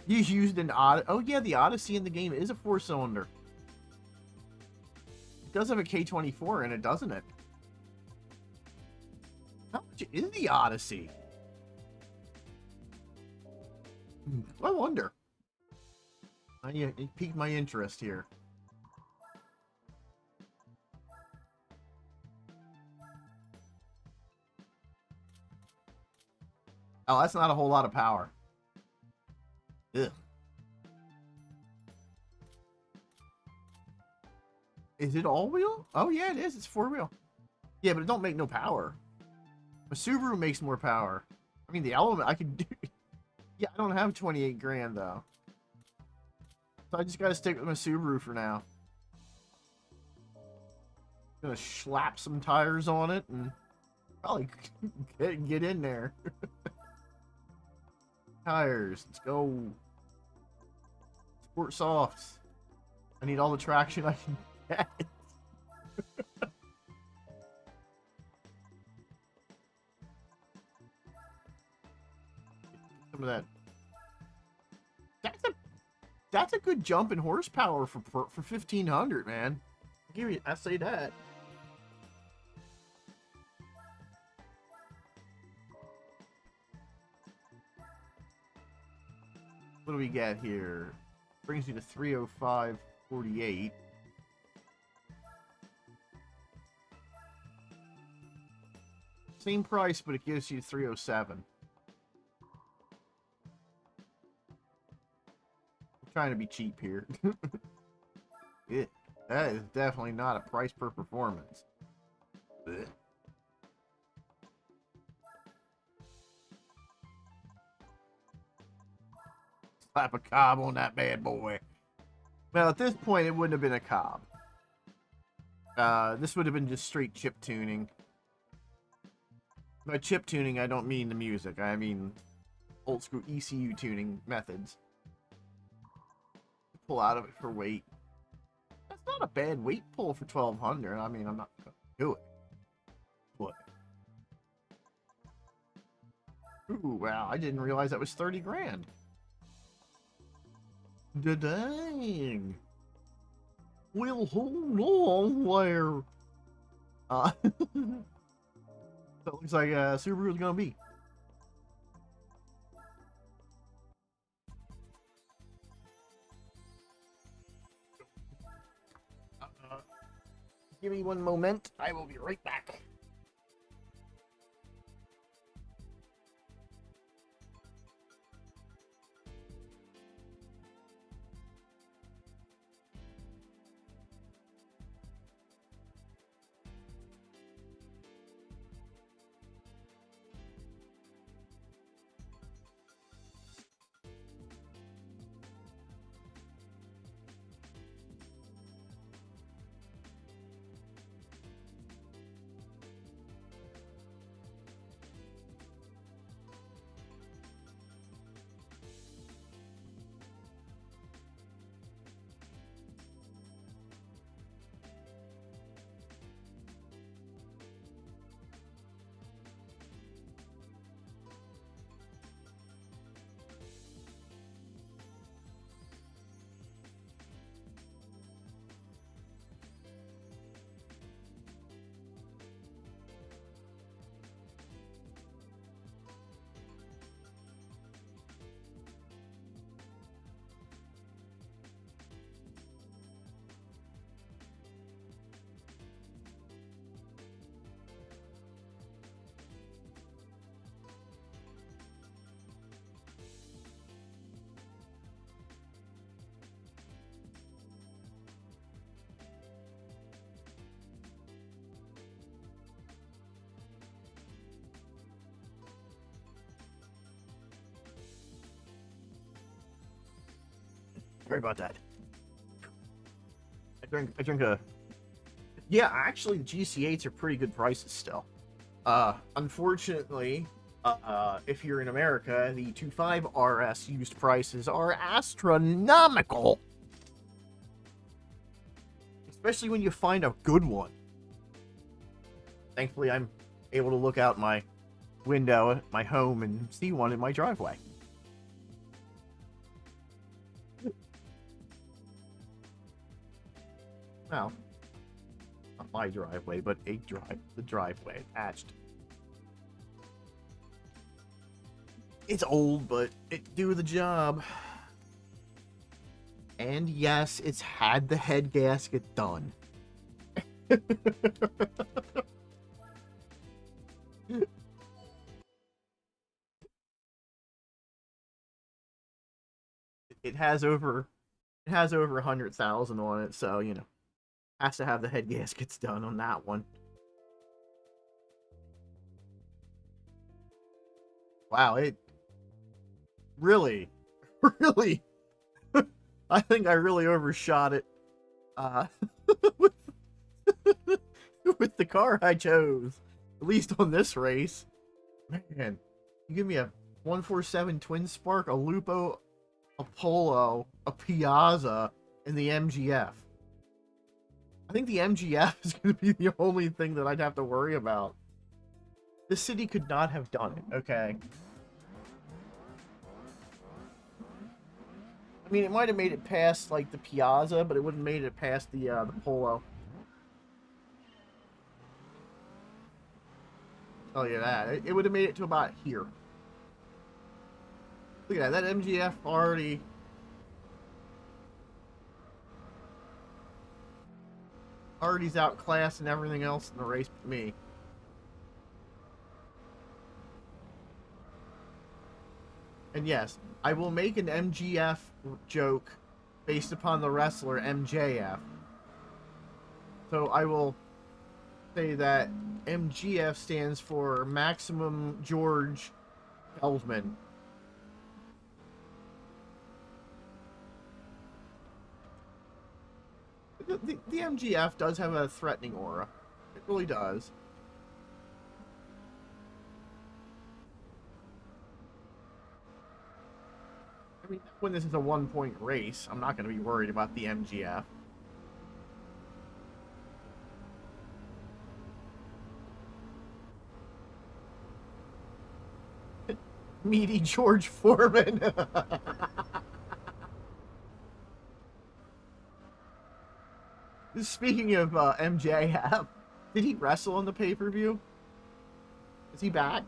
You used an Odyssey. Oh yeah, the Odyssey in the game is a 4-cylinder. It does have a K24 in it, doesn't it? How much is the Odyssey? I wonder. It piqued my interest here. Oh, that's not a whole lot of power. Ugh. Is it all-wheel? Oh, yeah, it is. It's 4-wheel. Yeah, but it don't make no power. A Subaru makes more power. I mean, the Element, I could do... Yeah, I don't have 28 grand, though. So I just gotta stick with my Subaru for now. Gonna slap some tires on it and probably get in there. Tires, let's go. Sport Softs. I need all the traction I can get. Some of that. That's a good jump in horsepower for 1500, man. I say that. What do we get here? Brings you to 305.48. Same price, but it gives you 307. I'm trying to be cheap here. That is definitely not a price per performance. Ugh. Slap a cob on that bad boy. Well, at this point, it wouldn't have been a cob. This would have been just straight chip tuning. By chip tuning, I don't mean the music. I mean old school ECU tuning methods. Pull out of it for weight. That's not a bad weight pull for 1200. I mean, I'm not gonna do it. But ooh, wow! I didn't realize that was 30 grand. Dang. Well, hold on there. So it looks like Subaru is gonna be. Give me one moment. I will be right back. Sorry about that. I drink a... Yeah, actually, the GC8s are pretty good prices still. Unfortunately, if you're in America, the 2.5 RS used prices are astronomical. Especially when you find a good one. Thankfully, I'm able to look out my window at my home and see one in my driveway. Well, not my driveway, but the driveway attached. It's old, but it do the job. And yes, it's had the head gasket done. It has over 100,000 on it, so you know, has to have the head gaskets done on that one. Wow, it really, really, I think I really overshot it. Uh, with, with the car I chose, at least on this race. Man, you give me a 147 twin spark, a Lupo, a Polo, a Piazza, and the MGF. I think the MGF is going to be the only thing that I'd have to worry about. The city could not have done it, okay? I mean, it might have made it past, like, the Piazza, but it wouldn't have made it past the Polo. Oh, yeah, that. It would have made it to about here. Look at that. That MGF already's outclassed and everything else in the race with me. And yes, I will make an MGF joke based upon the wrestler MJF. So I will say that MGF stands for Maximum George Feldman. The MGF does have a threatening aura. It really does. I mean, when this is a 1-point race, I'm not going to be worried about the MGF. Meaty George Foreman. Speaking of MJF, did he wrestle on the pay-per-view? Is he back?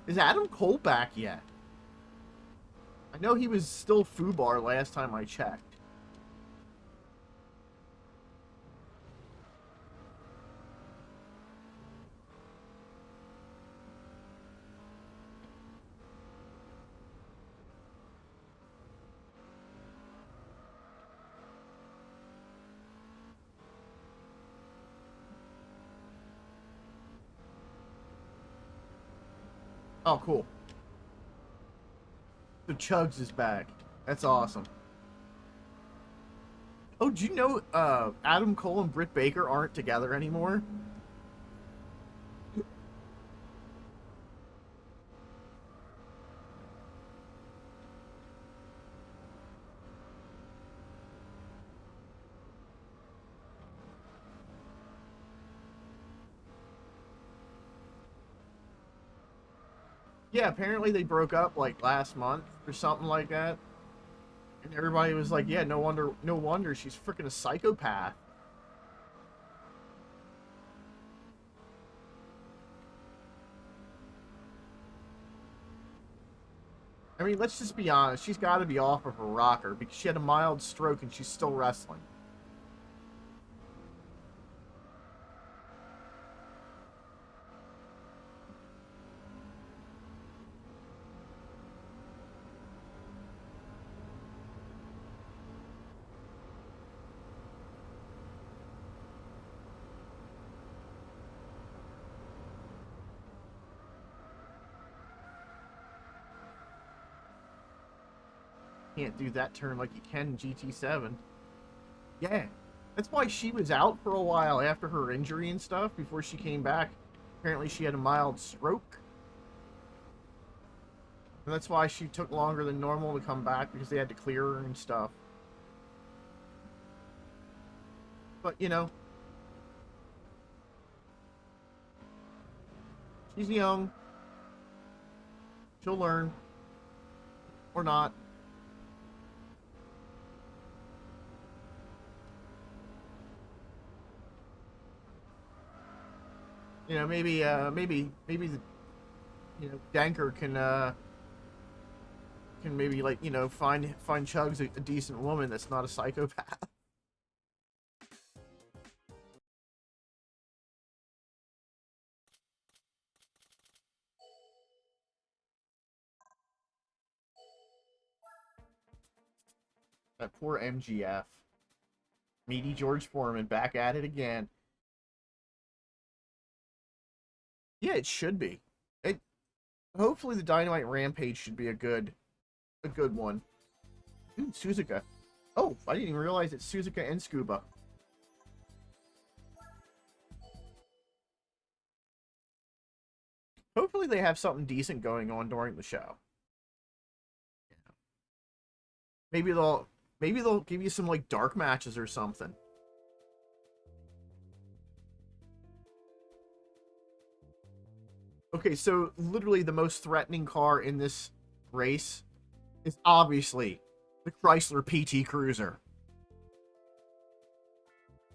Is Adam Cole back yet? I know he was still FUBAR last time I checked. Oh, cool. So Chugs is back. That's awesome. Oh, do you know Adam Cole and Britt Baker aren't together anymore? Yeah, apparently they broke up like last month or something like that. And everybody was like, yeah, no wonder she's freaking a psychopath. I mean, let's just be honest. She's got to be off of her rocker because she had a mild stroke and she's still wrestling. Can't do that turn like you can in GT7. Yeah, that's why she was out for a while after her injury and stuff before she came back. Apparently she had a mild stroke. And that's why she took longer than normal to come back because they had to clear her and stuff. But, you know, she's young. She'll learn. Or not. You know, maybe the, you know, Danker can maybe, like, you know, find Chugs a decent woman that's not a psychopath. That poor MGF. Meaty George Foreman back at it again. Yeah, it should be. It hopefully the Dynamite Rampage should be a good one. Ooh, Suzuka. Oh, I didn't even realize it's Suzuka and Scuba. Hopefully they have something decent going on during the show. Yeah. Maybe they'll give you some, like, dark matches or something. Okay, so literally the most threatening car in this race is obviously the Chrysler PT Cruiser.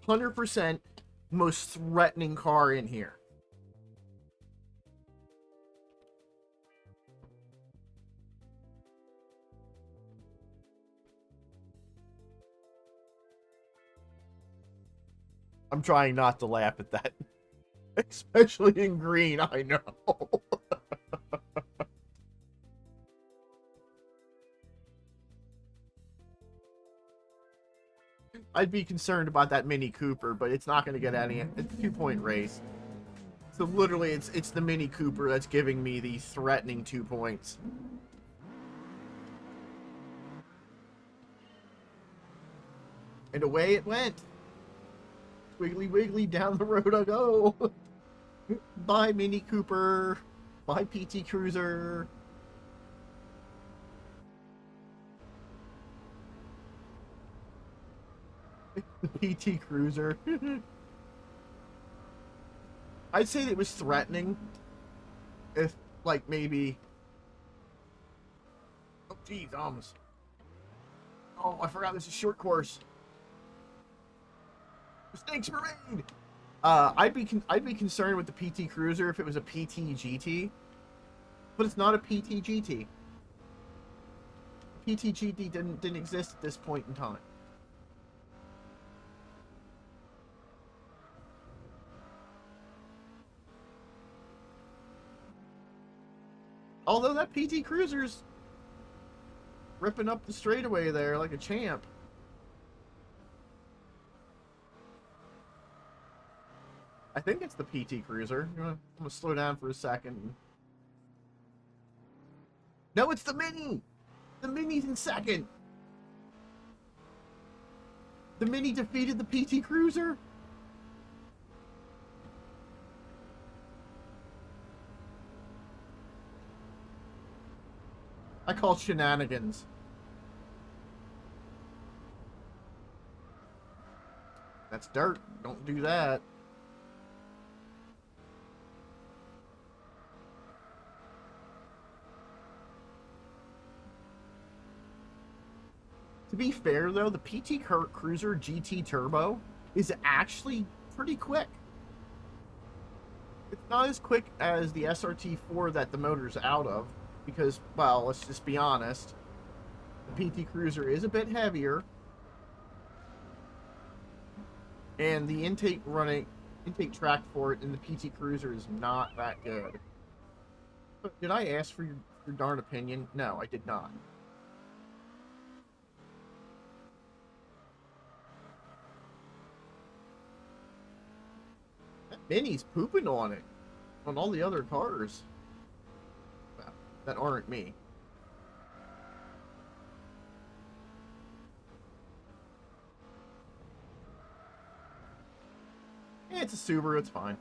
100% most threatening car in here. I'm trying not to laugh at that. Especially in green, I know. I'd be concerned about that Mini Cooper, but it's not going to get any. It's a 2-point race. So literally, it's the Mini Cooper that's giving me the threatening 2 points. And away it went. Wiggly wiggly down the road I go. Bye, Mini Cooper. Bye, PT Cruiser. The PT Cruiser. I'd say it was threatening. If, like, maybe... Oh, geez, Oh, I forgot this is short course. Mistakes were made! I'd be concerned with the PT Cruiser if it was a PT GT. But it's not a PT GT. PT GT didn't exist at this point in time. Although that PT Cruiser's ripping up the straightaway there like a champ. I think it's the PT Cruiser. I'm gonna slow down for a second. No, it's the Mini! The Mini's in second! The Mini defeated the PT Cruiser? I call shenanigans. That's dirt. Don't do that. To be fair, though, the PT Cruiser GT Turbo is actually pretty quick. It's not as quick as the SRT4 that the motor's out of, because, well, let's just be honest, the PT Cruiser is a bit heavier, and the intake track for it in the PT Cruiser is not that good. But did I ask for your darn opinion? No, I did not. That Mini's pooping on it, on all the other cars that aren't me. Yeah, it's a Subaru, it's fine.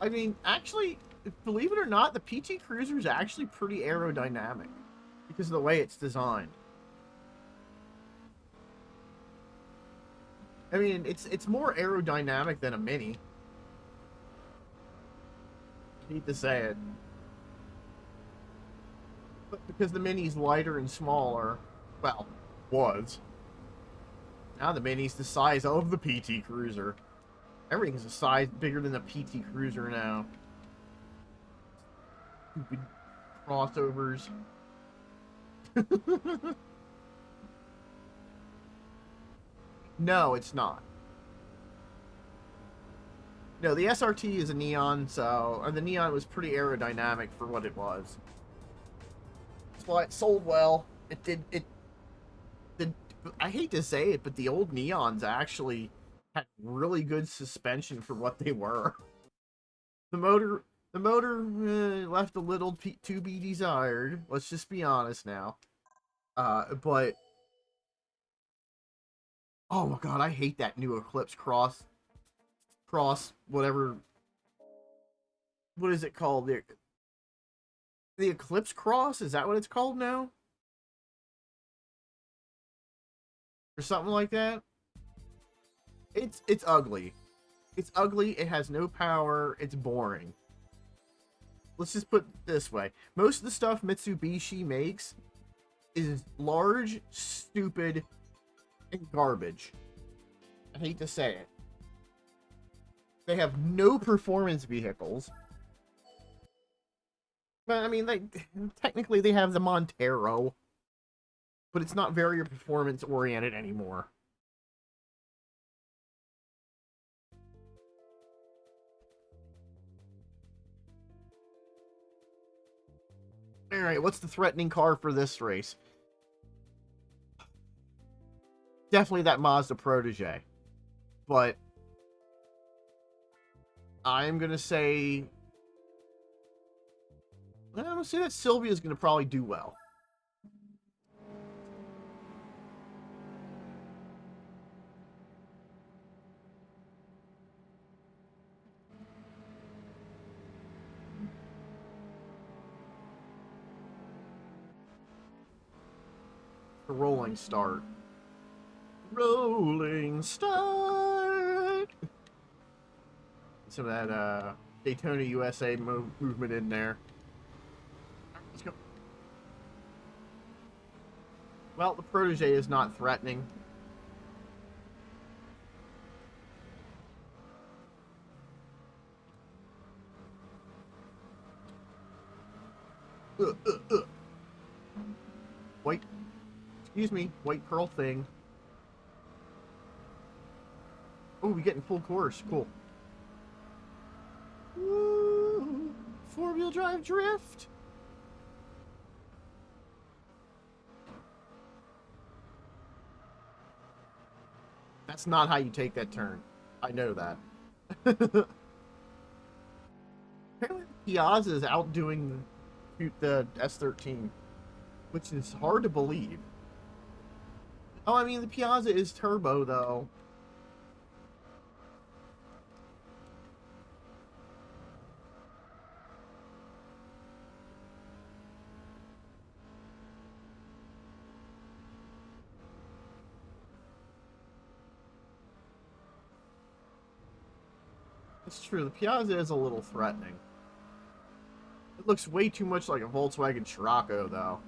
I mean, actually, believe it or not, the PT Cruiser is actually pretty aerodynamic because of the way it's designed. I mean, it's more aerodynamic than a Mini. I hate to say it, but because the Mini's lighter and smaller, well, was. Now the Mini's the size of the PT Cruiser. Everything's a size bigger than the PT Cruiser now. Stupid crossovers. No, it's not. No, the SRT is a neon, so the neon was pretty aerodynamic for what it was. That's why it sold well. It did. It did. I hate to say it, but the old neons actually had really good suspension for what they were. The motor, left a little to be desired. Let's just be honest now. But oh my god, I hate that new Eclipse cross whatever. What is it called? The Eclipse Cross? Is that what it's called now? Or something like that? It's ugly. It's ugly, it has no power, it's boring. Let's just put it this way. Most of the stuff Mitsubishi makes is large, stupid, and garbage. I hate to say it. They have no performance vehicles. But I mean, technically they have the Montero, but it's not very performance oriented anymore. All right, what's the threatening car for this race? Definitely that Mazda Protege, but I'm gonna say that Sylvia's gonna probably do well. A rolling start. Rolling start. Some of that Daytona USA movement in there. Let's go. Well, the Protege is not threatening. White, excuse me, white pearl thing. Oh, we getting full course. Cool. Woo! Four-wheel drive drift. That's not how you take that turn. I know that. Apparently, the Piazza is outdoing the S13, which is hard to believe. Oh, I mean, the Piazza is turbo, though. It's true, the Piazza is a little threatening. It looks way too much like a Volkswagen Scirocco, though.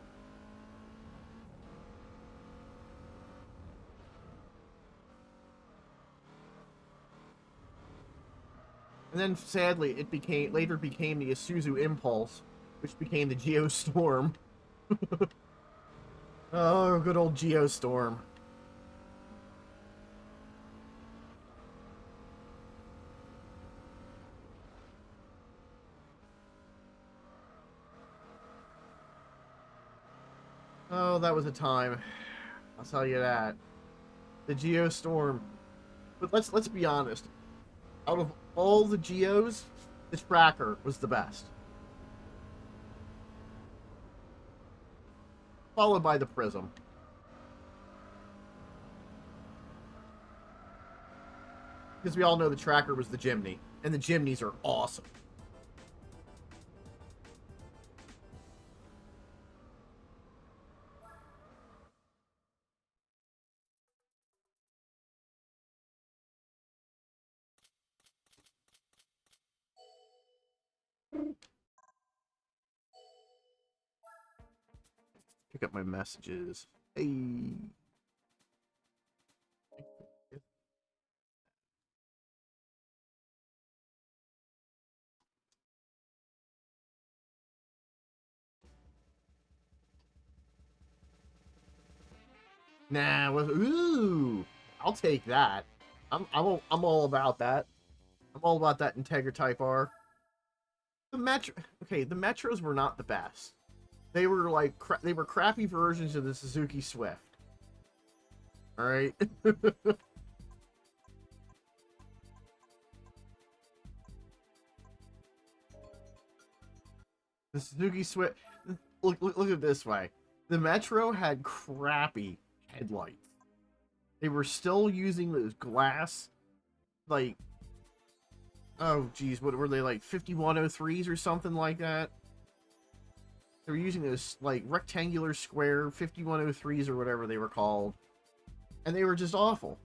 And then, sadly, it later became the Isuzu Impulse, which became the Geostorm. Oh, good old Geostorm. Oh, that was a time. I'll tell you that. The Geostorm. But let's be honest. Out of all the Geos, the Tracker was the best. Followed by the Prism. Because we all know the Tracker was the Jimny. And the Jimneys are awesome. Pick up my messages. Hey. Nah, ooh, I'll take that. I'm all about that. I'm all about that Integra Type R. The Metro, okay, the Metros were not the best. They were like they were crappy versions of the Suzuki Swift. All right. The Suzuki Swift. Look at it this way. The Metro had crappy headlights. They were still using those glass, like, oh geez, what were they, like 5103s or something like that? They were using those like rectangular square 5103s or whatever they were called, and they were just awful.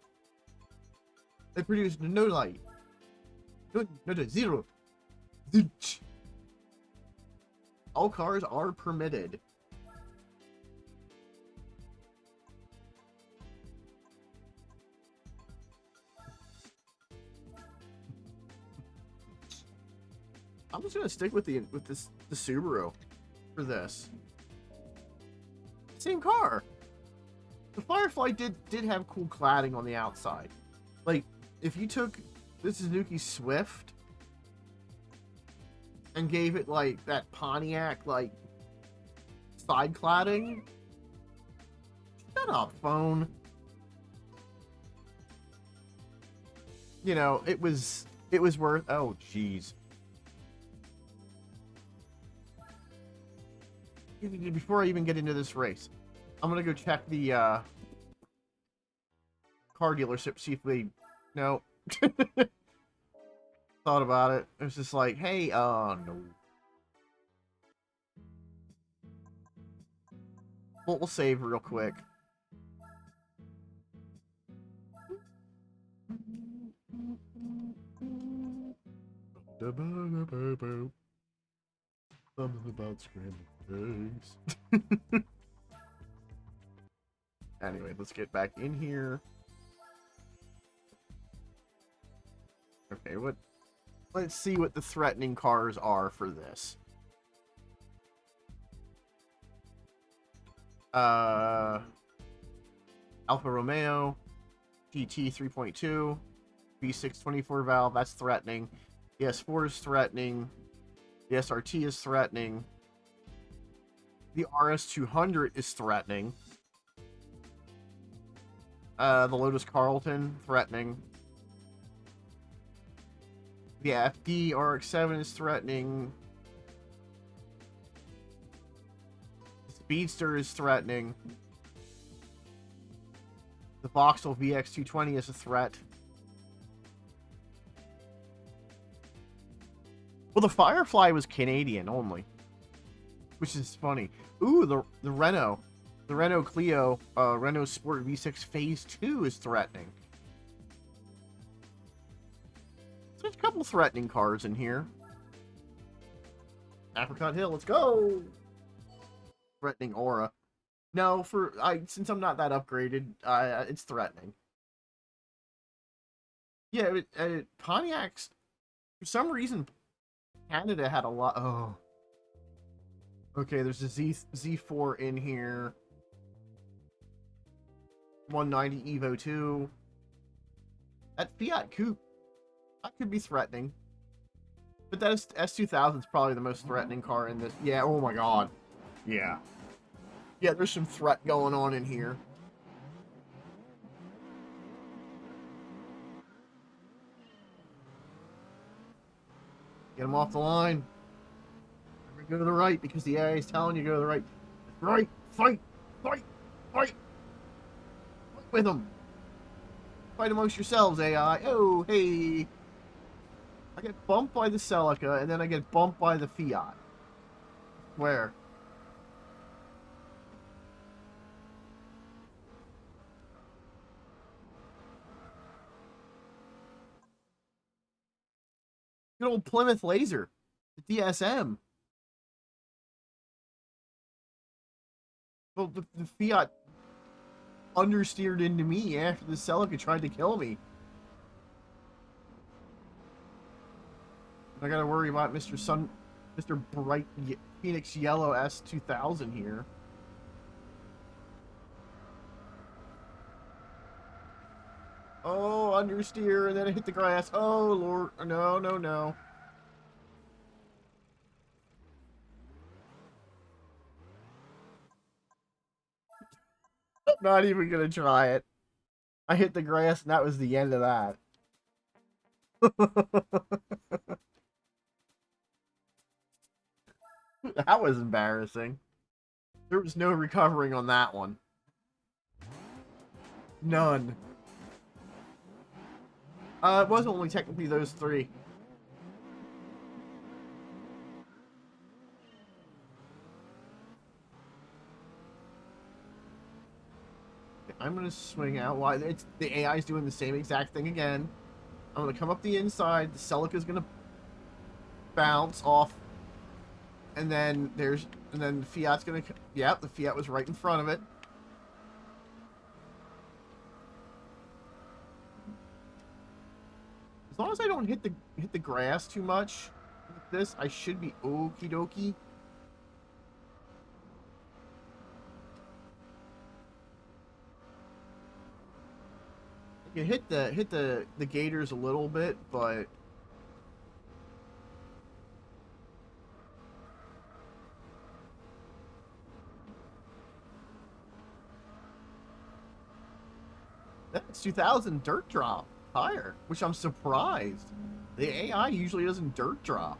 They produced no light, no zero. All cars are permitted. I'm just gonna stick with the Subaru for this. Same car. The Firefly did have cool cladding on the outside. Like, if you took the Suzuki Swift and gave it like that Pontiac like side cladding, shut up, phone. You know, it was worth. Oh, jeez. Before I even get into this race, I'm gonna go check the car dealership, see if they. No. Thought about it. It was just like, hey, no. We'll save real quick. Something about scrambled eggs. Anyway, let's get back in here. Okay, let's see what the threatening cars are for this. Alfa Romeo, GT 3.2, V6 24 valve, that's threatening. The S4 is threatening. The SRT is threatening. The RS200 is threatening. The Lotus Carlton, threatening. The FD RX-7 is threatening. The Speedster is threatening. The Vauxhall VX220 is a threat. Well, the Firefly was Canadian only, which is funny. Ooh, the Renault. The Renault Clio, Renault Sport V6 Phase 2 is threatening. So there's a couple threatening cars in here. Apricot Hill, let's go! Threatening Aura. No, since I'm not that upgraded, it's threatening. Yeah, Pontiac's, for some reason, Canada had a lot. Oh. Okay, there's a Z4 in here. 190 Evo 2. That Fiat Coupe, that could be threatening. But that S2000 is probably the most threatening car in this. Yeah, oh my god. Yeah. Yeah, there's some threat going on in here. Get him off the line. Go to the right because the AI is telling you to go to the right. Right, fight, fight, fight. Fight with them. Fight amongst yourselves, AI. Oh, hey. I get bumped by the Celica, and then I get bumped by the Fiat. Where? Good old Plymouth Laser. The DSM. Well, the Fiat understeered into me after the Celica tried to kill me. I gotta worry about Mr. Bright Phoenix Yellow S2000 here. Oh, understeer, and then I hit the grass. Oh, Lord. No, no, no. I'm not even gonna try it. I hit the grass, and that was the end of that. That was embarrassing. There was no recovering on that one. None. It was only technically those three. I'm gonna swing out. Why? It's the AI is doing the same exact thing again. I'm gonna come up the inside. The Celica's gonna bounce off, and then the Fiat's gonna. Yep, the Fiat was right in front of it. As long as I don't hit the grass too much with this, I should be okie dokie. You hit the gators a little bit, but that's 2000 dirt drop higher, which I'm surprised. The AI usually doesn't dirt drop.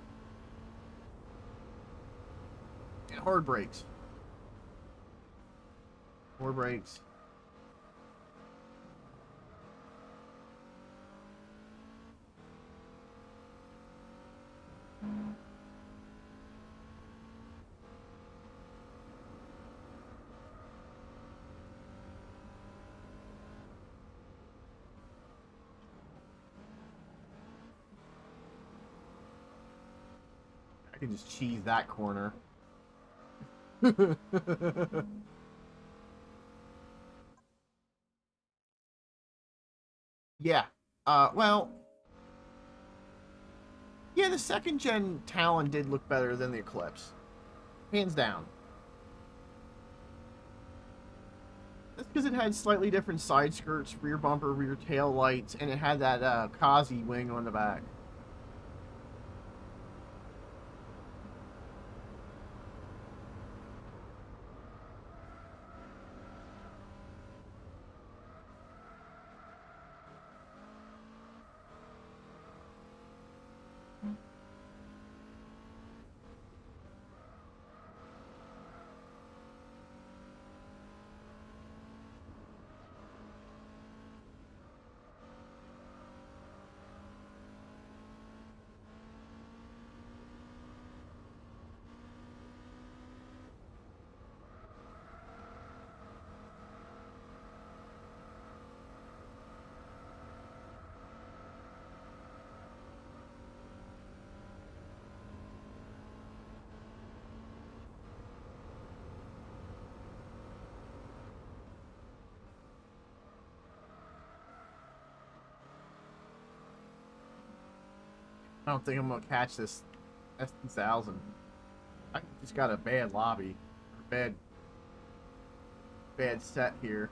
And hard brakes. More brakes. I can just cheese that corner. Yeah. Well, yeah, the second gen Talon did look better than the Eclipse. Hands down. That's because it had slightly different side skirts, rear bumper, rear tail lights, and it had that Kazi wing on the back. I don't think I'm gonna catch this S2000. I just got a bad lobby, bad set here.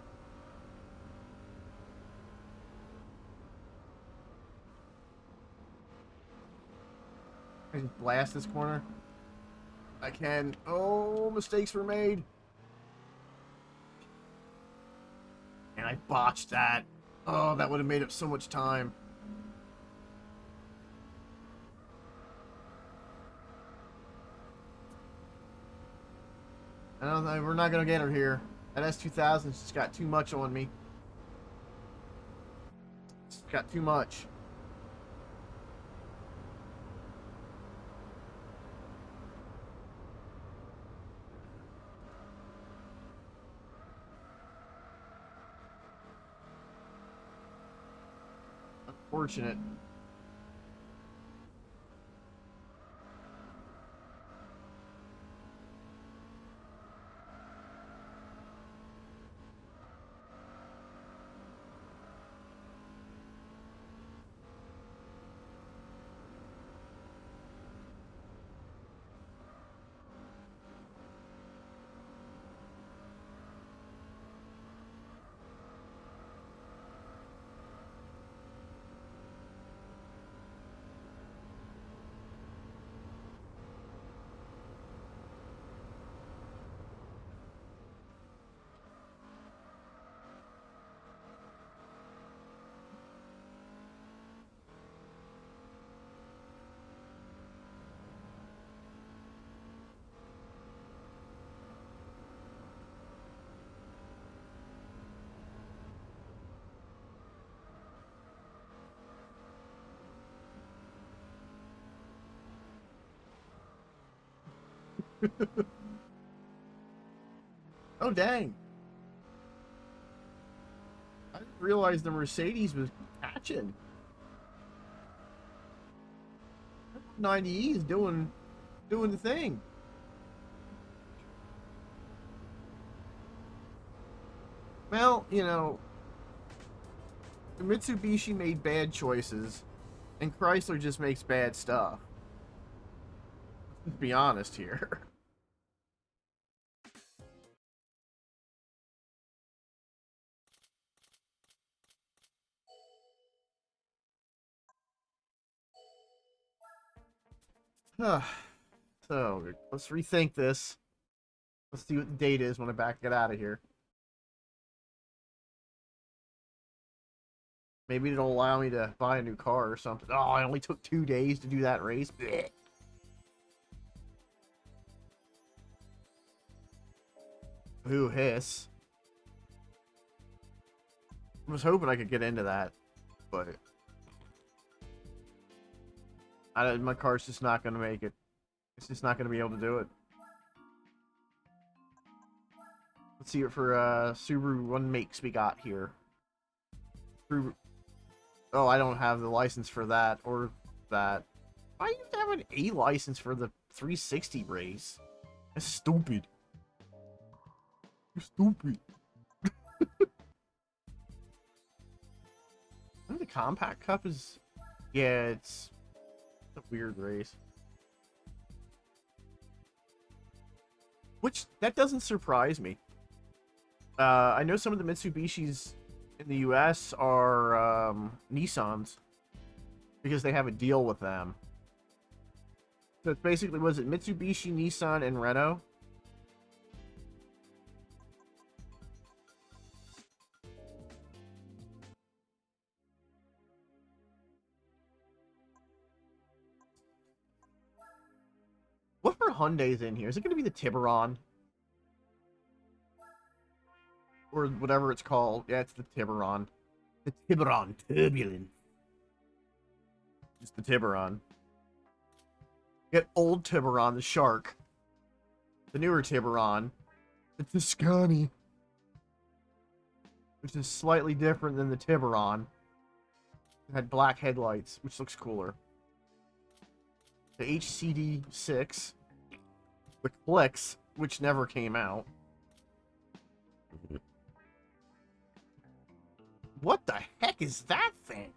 I just blast this corner. I can. Oh, mistakes were made. And I botched that. Oh, that would have made up so much time. I don't know. We're not going to get her here. That S2000's just got too much on me. It's got too much. Unfortunate. Oh, dang. I didn't realize the Mercedes was catching. 90E is doing the thing. Well, you know, Mitsubishi made bad choices, and Chrysler just makes bad stuff. Let's be honest here. So, let's rethink this. Let's see what the date is when I get out of here. Maybe it'll allow me to buy a new car or something. Oh, I only took 2 days to do that race. Blech. Ooh, hiss. I was hoping I could get into that, but my car's just not going to make it. It's just not going to be able to do it. Let's see what for Subaru one makes we got here. Oh, I don't have the license for that or that. Why do you have an A license for the 360 race? That's stupid. You're stupid. I think the Compact Cup is... Yeah, it's a weird race. Which, that doesn't surprise me. I know some of the Mitsubishis in the US are Nissans because they have a deal with them. So it's basically, was it Mitsubishi, Nissan, and Renault? What for Hyundai's in here? Is it going to be the Tiburon? Or whatever it's called. Yeah, it's the Tiburon. The Tiburon Turbulence. Just the Tiburon. Get old Tiburon, the Shark. The newer Tiburon. The Tuscany. Which is slightly different than the Tiburon. It had black headlights, which looks cooler. The HCD6. The Clix, which never came out. What the heck is that thing?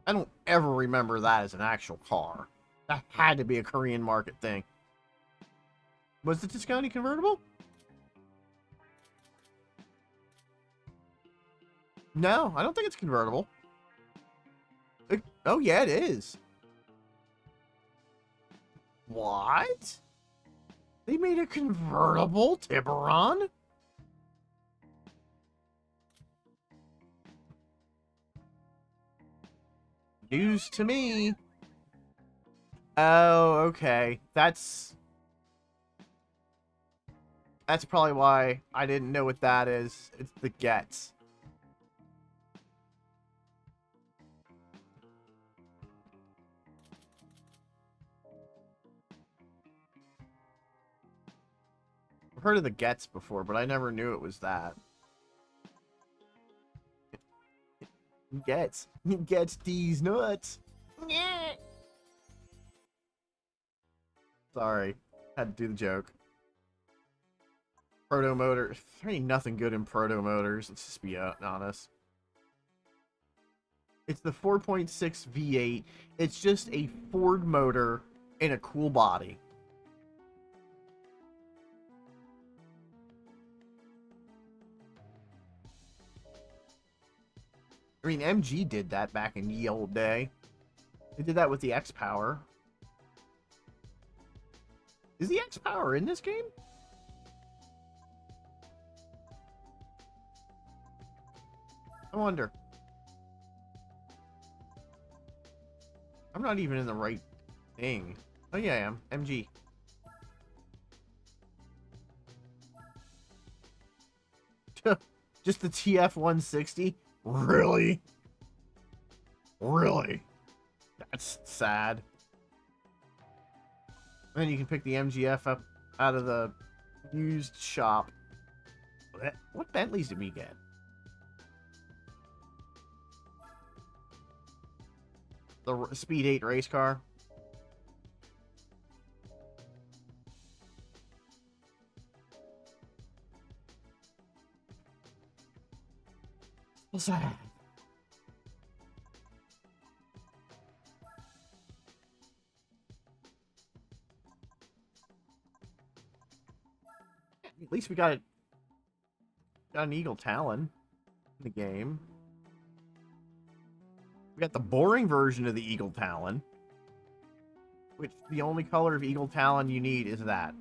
I don't ever remember that as an actual car. That had to be a Korean market thing. Was the Tuscany convertible? No, I don't think it's convertible. Oh, yeah, it is. What? They made a convertible Tiburon? News to me. Oh, okay. That's probably why I didn't know what that is. It's the Getz. I've heard of the Getz before, but I never knew it was that. Getz these nuts. Yeah. Sorry, had to do the joke. Proto motor. There ain't nothing good in proto motors. Let's just be honest. It's the 4.6 V8. It's just a Ford motor in a cool body. I mean, MG did that back in the old day. They did that with the X-Power. Is the X-Power in this game? I wonder. I'm not even in the right thing. Oh yeah, I am. MG. Just the TF-160? Really? Really? That's sad. And then you can pick the MGF up out of the used shop. What Bentleys did we get? The Speed 8 race car. What's that? At least we got an Eagle Talon in the game. We got the boring version of the Eagle Talon, which the only color of Eagle Talon you need is that.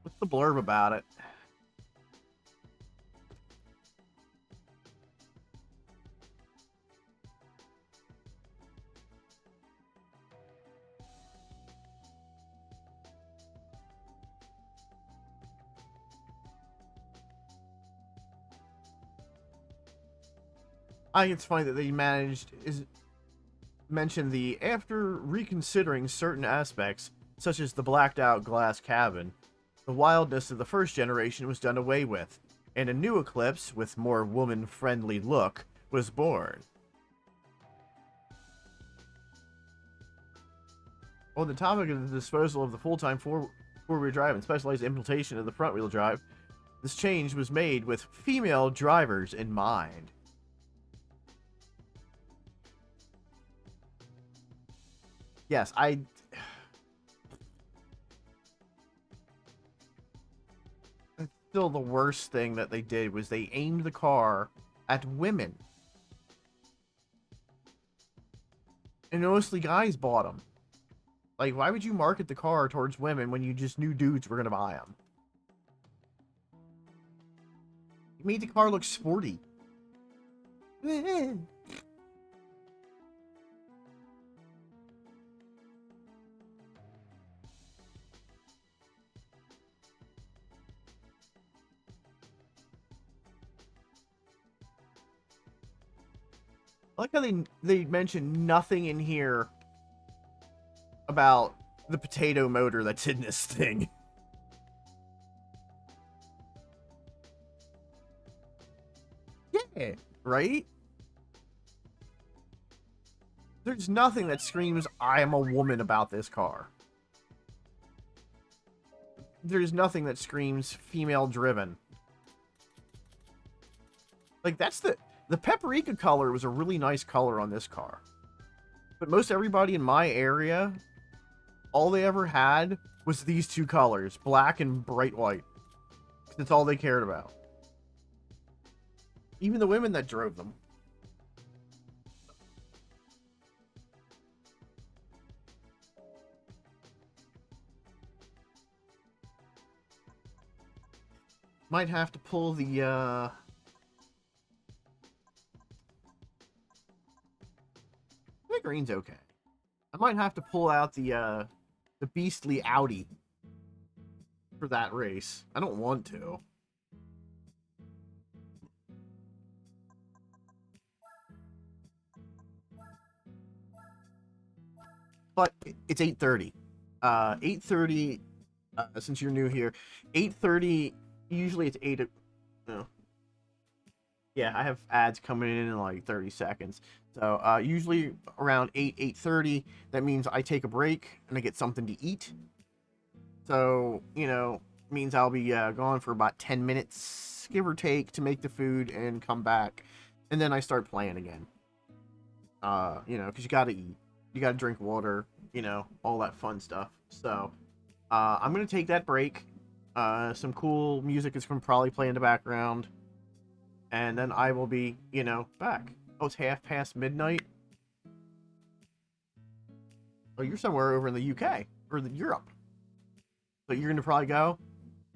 What's the blurb about it? I think it's funny that they mentioned the after reconsidering certain aspects, such as the blacked out glass cabin, the wildness of the first generation was done away with, and a new Eclipse with more woman-friendly look was born. On the topic of the disposal of the full-time four-wheel drive and specialized implementation of the front-wheel drive, this change was made with female drivers in mind. Yes, still the worst thing that they did was they aimed the car at women. And mostly guys bought them. Like, why would you market the car towards women when you just knew dudes were going to buy them? You made the car look sporty. I like how they mentioned nothing in here about the potato motor that's in this thing. Yeah, right? There's nothing that screams, I am a woman about this car. There's nothing that screams female driven. Like, that's the paprika color was a really nice color on this car. But most everybody in my area, all they ever had was these two colors, black and bright white. That's all they cared about. Even the women that drove them. Might have to pull the, the green's okay. I might have to pull out the beastly Audi for that race. I don't want to. But it's 8:30. 8:30, since you're new here, 8:30, usually it's 8, no. Yeah, I have ads coming in like 30 seconds. So usually around 8:30, that means I take a break and I get something to eat. So, you know, means I'll be gone for about 10 minutes, give or take, to make the food and come back. And then I start playing again. You know, because you gotta eat. You gotta drink water, you know, all that fun stuff. So, I'm gonna take that break. Some cool music is gonna probably play in the background. And then I will be, you know, back. Oh, it's midnight. Oh, you're somewhere over in the UK or Europe. So you're gonna probably go.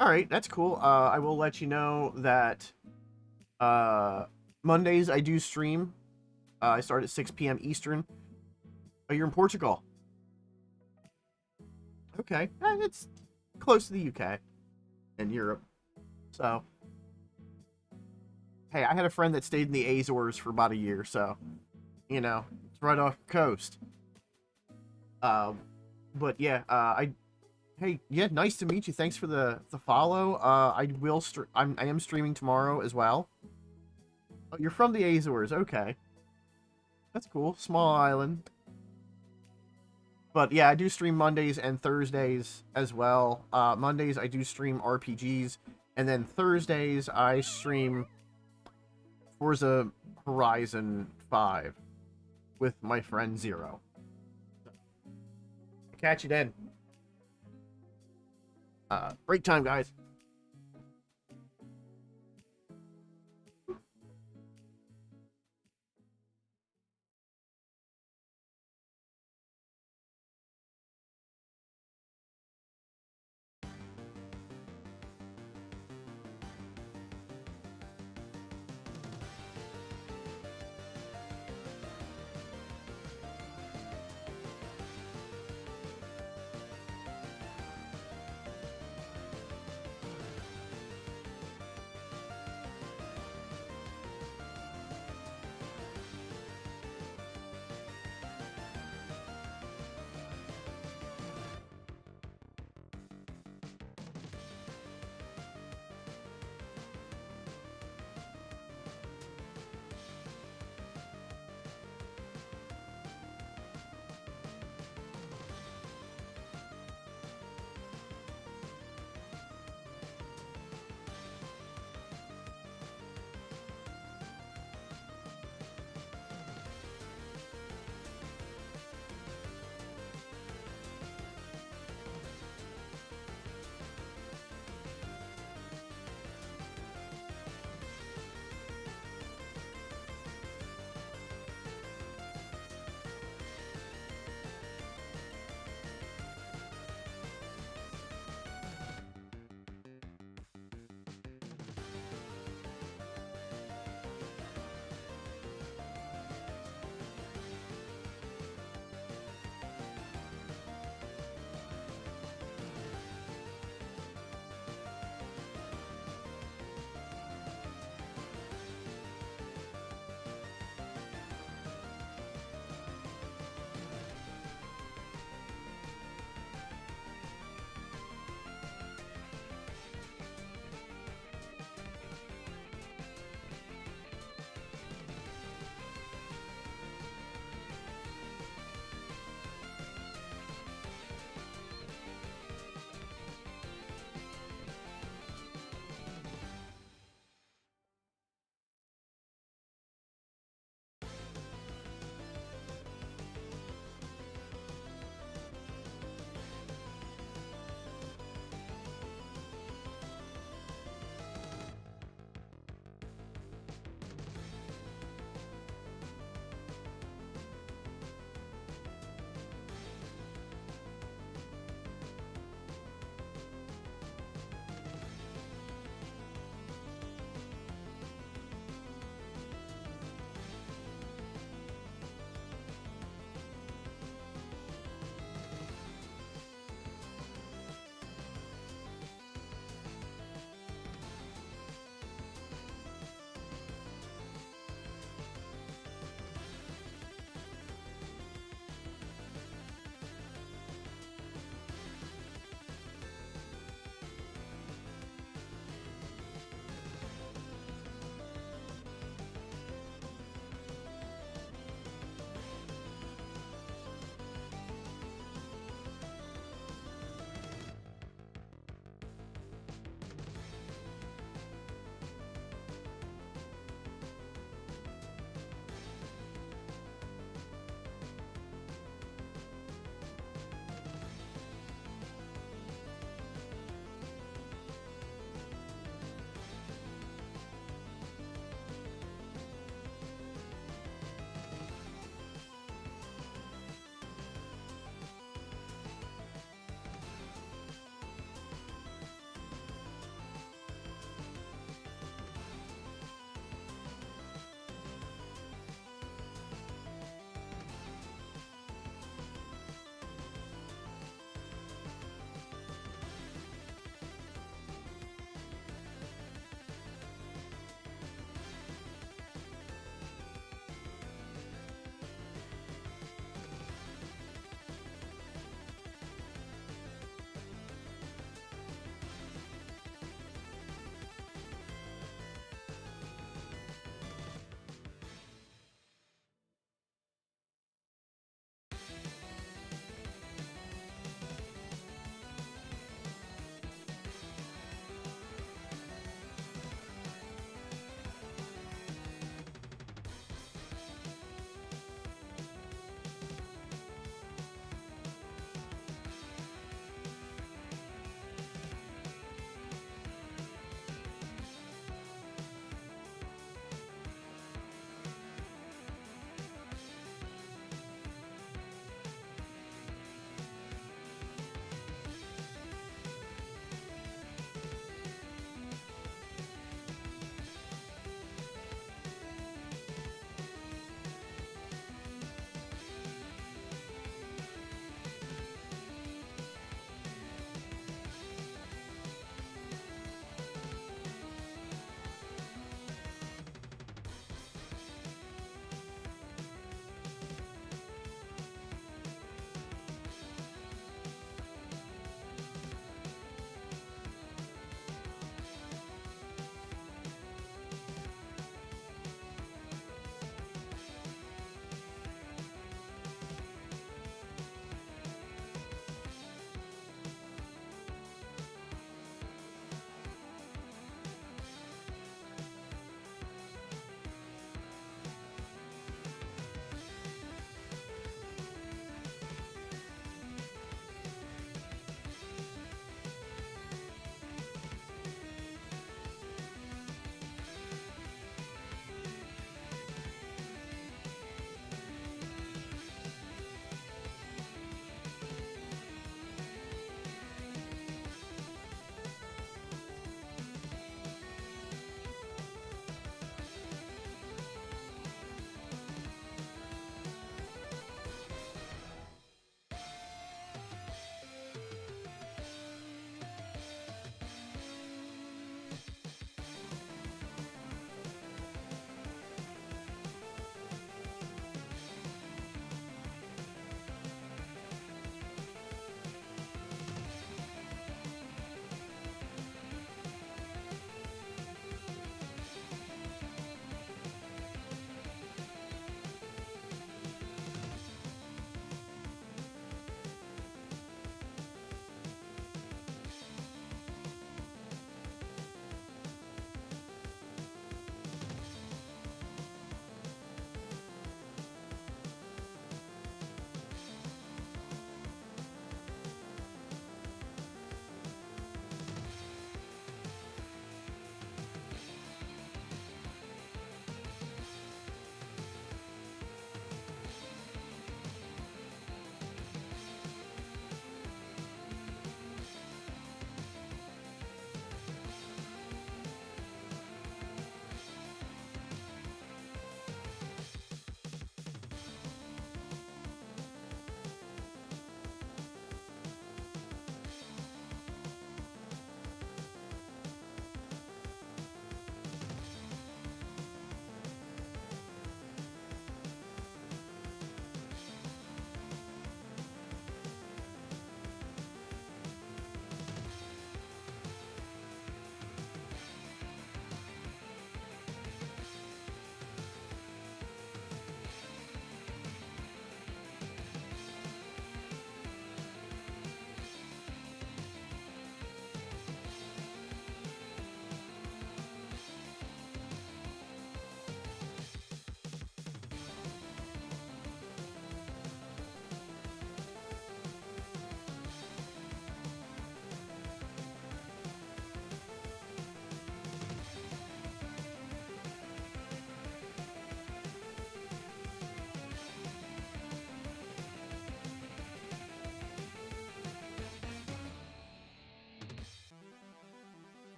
All right, that's cool. I will let you know that Mondays I do stream. I start at 6 p.m. Eastern. Oh, you're in Portugal. Okay, it's close to the UK and Europe. So, hey, I had a friend that stayed in the Azores for about a year, so, you know, it's right off the coast. But yeah, hey, yeah, nice to meet you. Thanks for the follow. I am streaming tomorrow as well. Oh, you're from the Azores, okay. That's cool. Small island. But yeah, I do stream Mondays and Thursdays as well. Mondays I do stream RPGs, and then Thursdays I stream Forza Horizon 5 with my friend Zero. Catch you then. Break time, guys.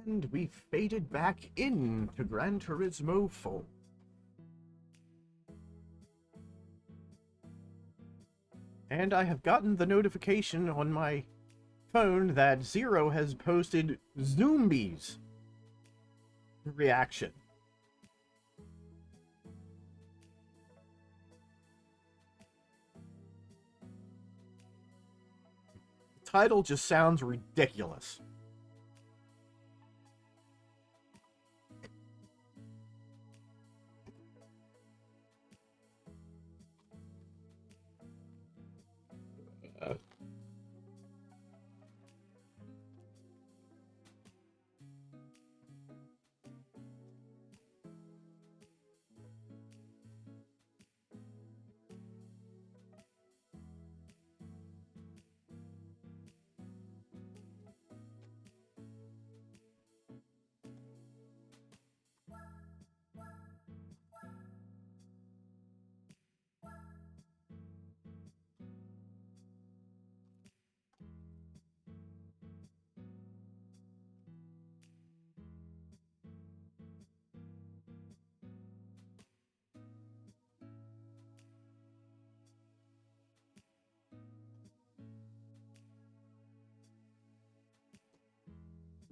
And we faded back into Gran Turismo 4. And I have gotten the notification on my phone that Zero has posted Zombies reaction. The title just sounds ridiculous.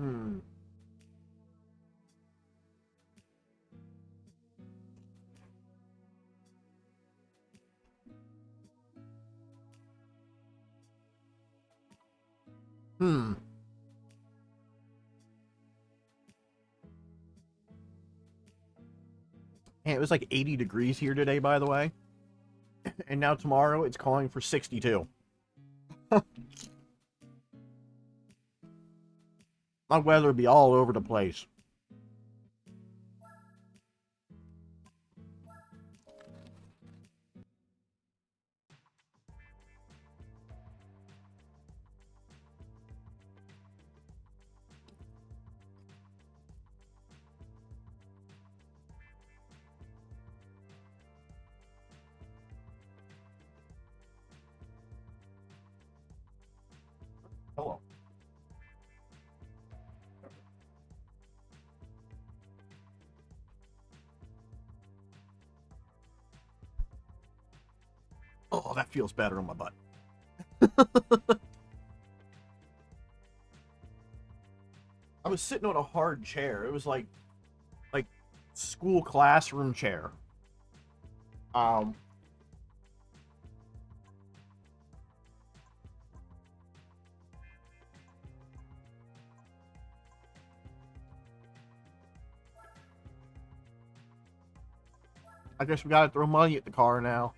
Hmm. Hmm. And it was like 80 degrees here today, by the way. And now tomorrow it's calling for 62. My weather would be all over the place. Hello. Oh, that feels better on my butt. I was sitting on a hard chair. It was like school classroom chair. Um, I guess we gotta throw money at the car now.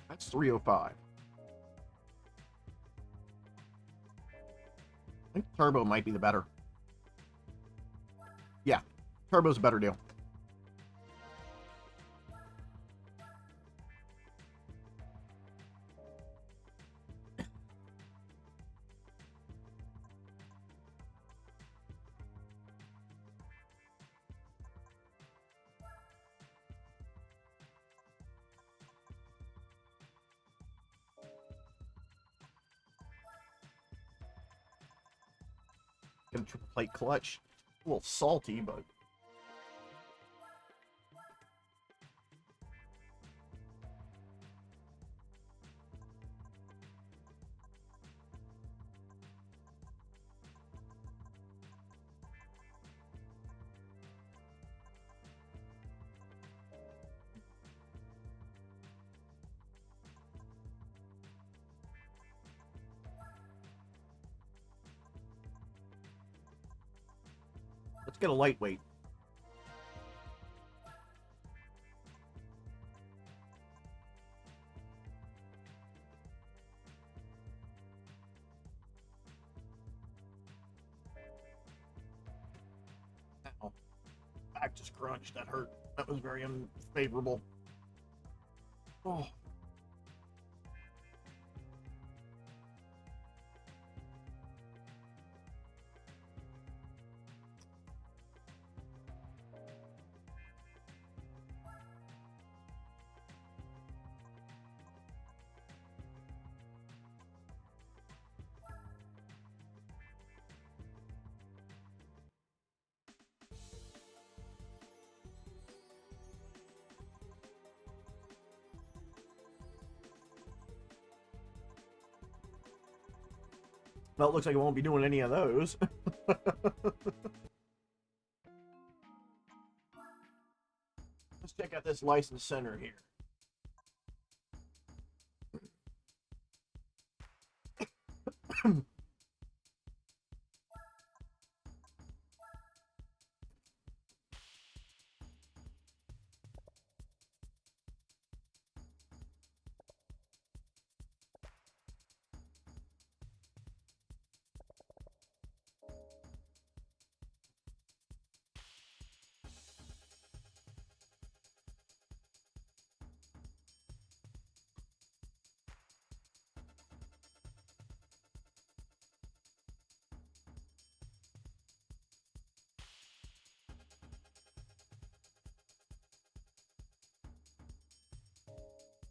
That's 305. I think turbo might be the better. Yeah, turbo's a better deal. Get a triple plate clutch. A little salty, but let's get a lightweight. Ow. Back just crunched. That hurt. That was very unfavorable. Oh. Well, it looks like it won't be doing any of those. Let's check out this license center here.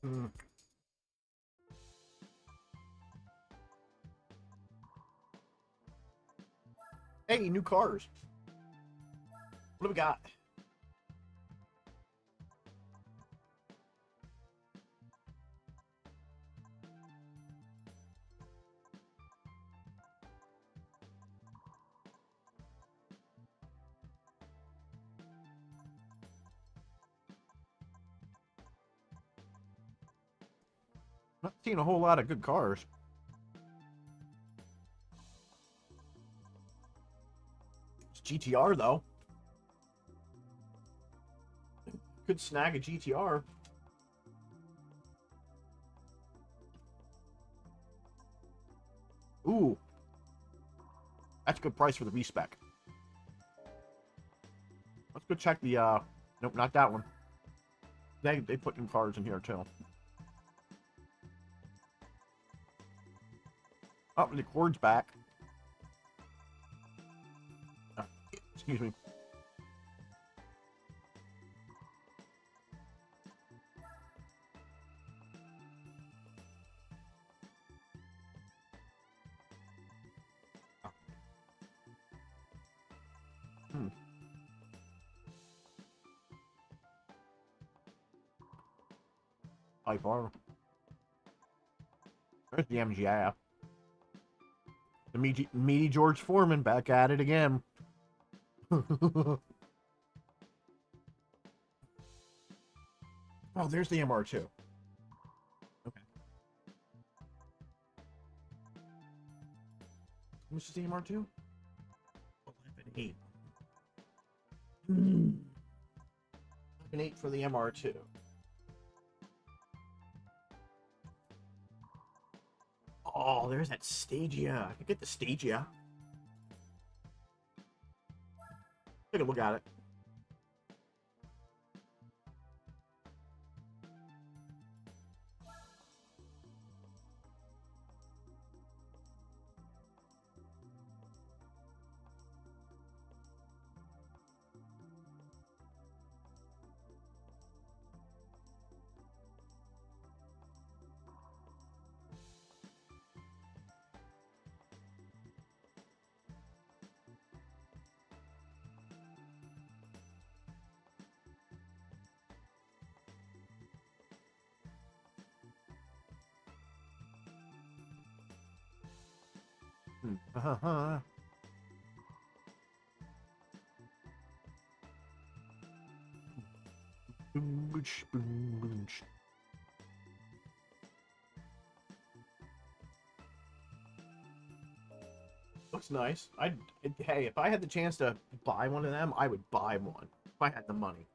Mm. Hey, new cars. What do we got? Not seeing a whole lot of good cars. It's GTR though. Could snag a GTR. Ooh. That's a good price for the V-Spec. Let's go check the, nope, not that one. They put new cars in here, too. Oh, the cord's back. Oh, excuse me. Hmm. Type R. There's the MGF. The meaty George Foreman back at it again. Oh, there's the MR2. Okay. How much is the MR2? 11.8. 11.8 for the MR2. Oh, there's that Stagia. I could get the Stagia. Take a look at it. Looks nice. Hey, if I had the chance to buy one of them, I would buy one if I had the money.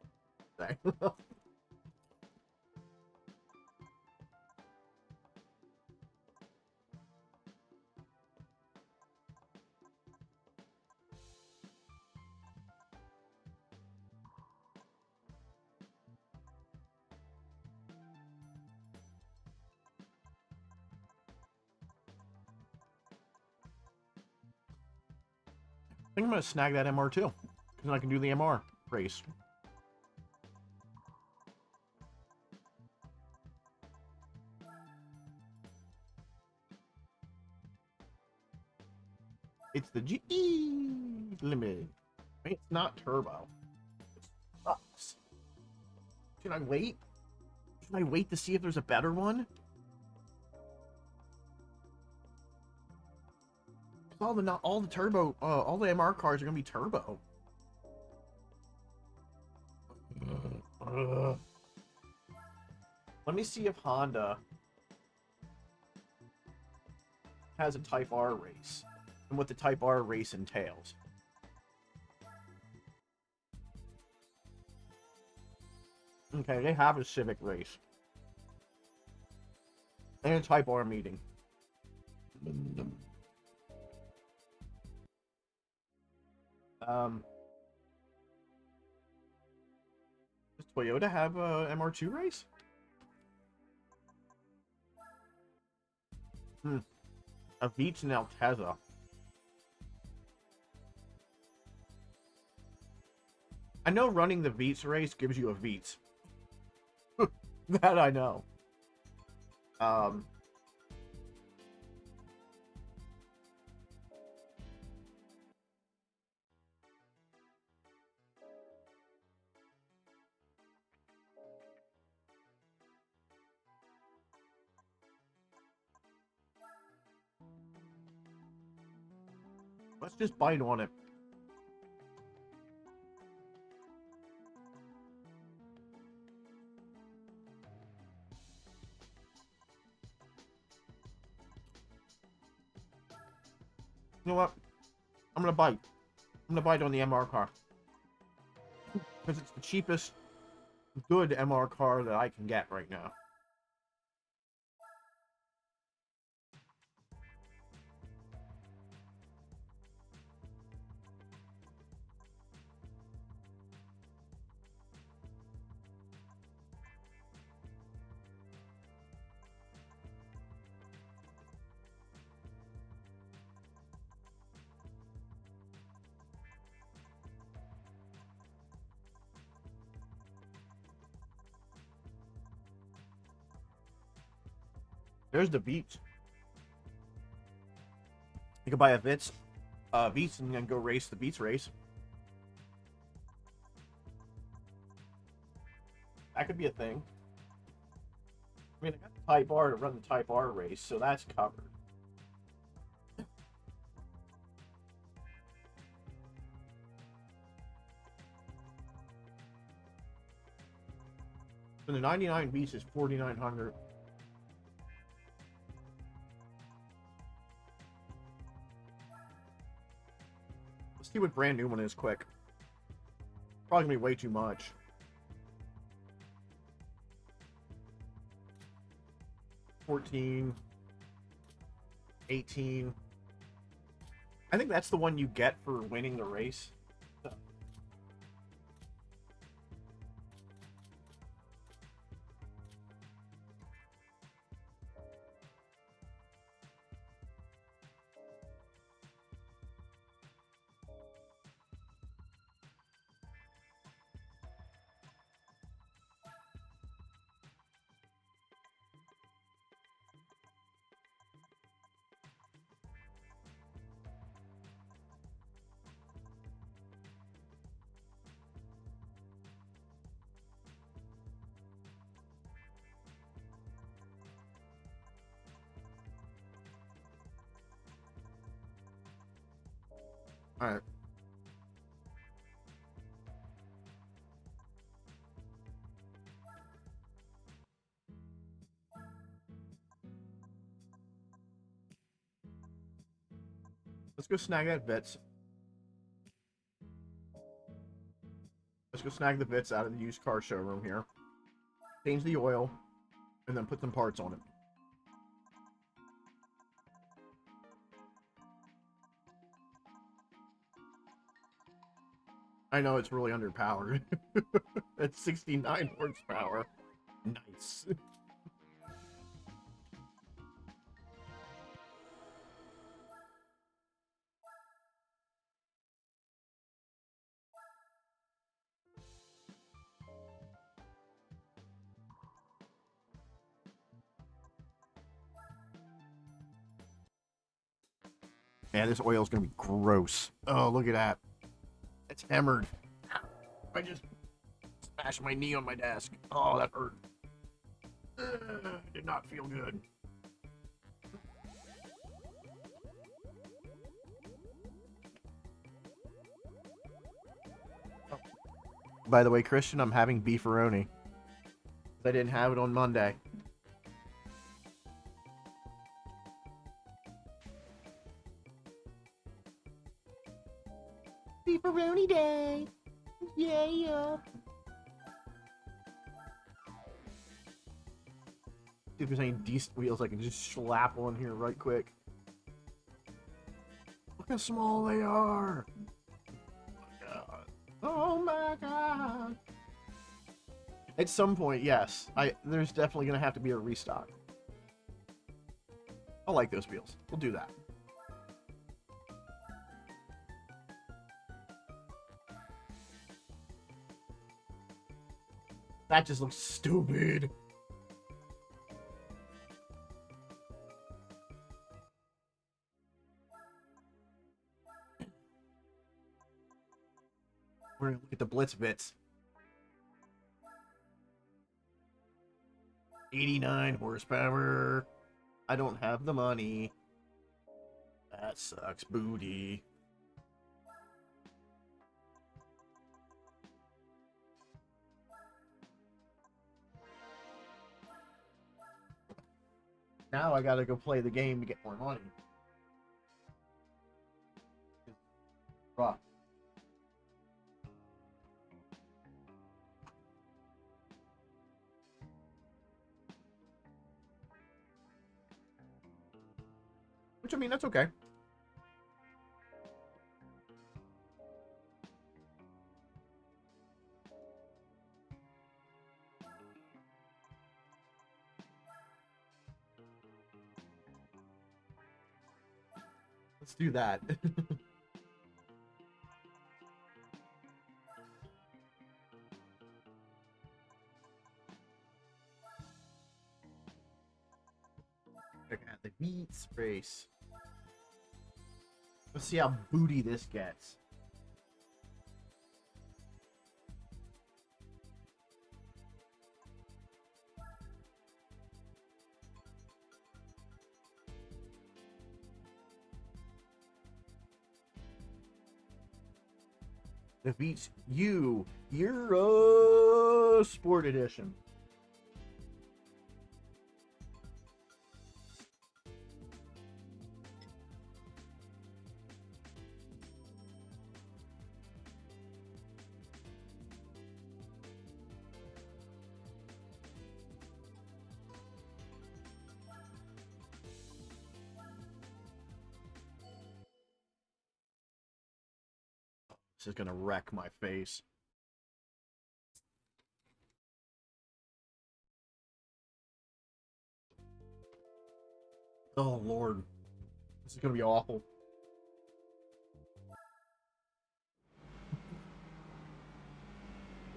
I think I'm gonna snag that MR too, because then I can do the MR race. It's the GE Limited. It's not turbo. It sucks. Should I wait? Should I wait to see if there's a better one? All the turbo, all the MR cars are gonna be turbo. Let me see if Honda has a Type R race and what the Type R race entails. Okay, they have a Civic race and a Type R meeting. Does Toyota have a MR2 race? A Veets and Altezza. I know running the Veets race gives you a Veets. That I know. Let's just bite on it. You know what? I'm gonna bite. I'm gonna bite on the MR car. Because it's the cheapest good MR car that I can get right now. There's the Veets. You can buy a Veets and then go race the Veets race. That could be a thing. I mean, I got the Type R to run the Type R race, so that's covered. And the 99 Veets is $4,900. Let's see what brand new one is quick. Probably gonna be way too much. $14, $18. I think that's the one you get for winning the race. All right. Let's go snag that Vets. Let's go snag the Vets out of the used car showroom here. Change the oil, and then put some parts on it. I know it's really underpowered. That's 69 horsepower. Nice. Man, this oil is gonna be gross. Oh, look at that. It's hammered. I just smashed my knee on my desk. Oh, that hurt. Did not feel good. By the way, Christian, I'm having beefaroni. I didn't have it on Monday. Beefaroni day! Yeah! See if there's any decent wheels I can just slap on here right quick. Look how small they are! Oh my god! At some point, yes. There's definitely gonna have to be a restock. I like those wheels. We'll do that. That just looks stupid. We're gonna look at the Blitz bits. 89 horsepower. I don't have the money. That sucks, booty. Now I gotta go play the game to get more money. Rough. Which, I mean, that's okay. Let's do that. Check out the Beats race. Let's see how booty this gets. Defeats you, Euro Sport Edition. This is gonna wreck my face. Oh Lord, this is gonna be awful.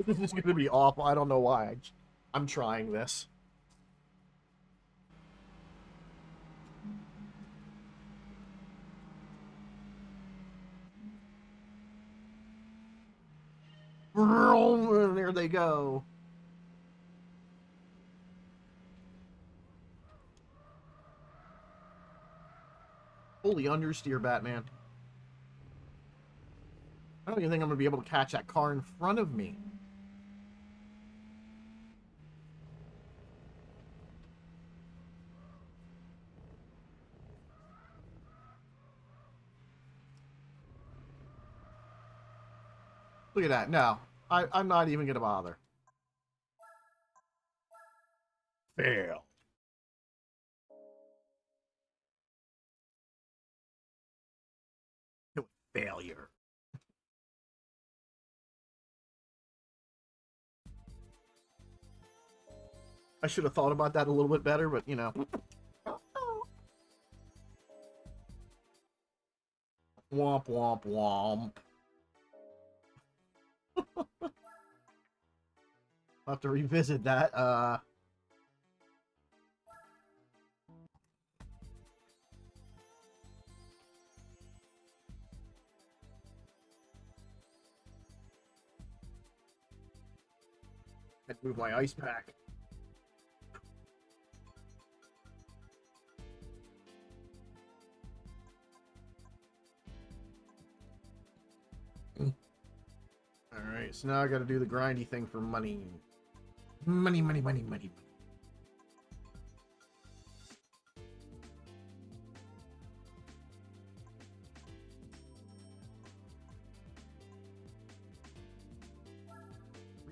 This is gonna be awful. I don't know why. I'm trying this. And there they go. Holy understeer, Batman. I don't even think I'm gonna be able to catch that car in front of me. Look at that. No, I'm not even gonna bother. Fail. Failure. I should have thought about that a little bit better, but you know. Womp womp womp. I'll have to revisit that. I'd move my ice pack. All right. Alright, so now I gotta do the grindy thing for money. Money, money, money, money.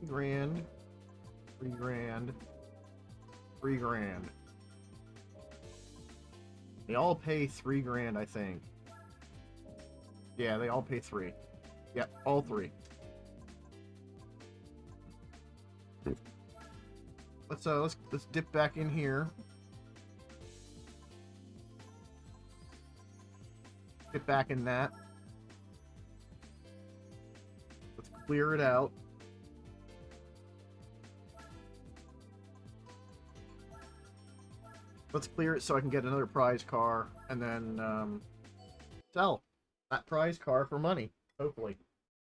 3 grand. 3 grand. 3 grand. They all pay 3 grand, I think. Yeah, they all pay 3. Yep, all 3. Let's dip back in here. Get back in that. Let's clear it out. Let's clear it so I can get another prize car and then sell that prize car for money, hopefully.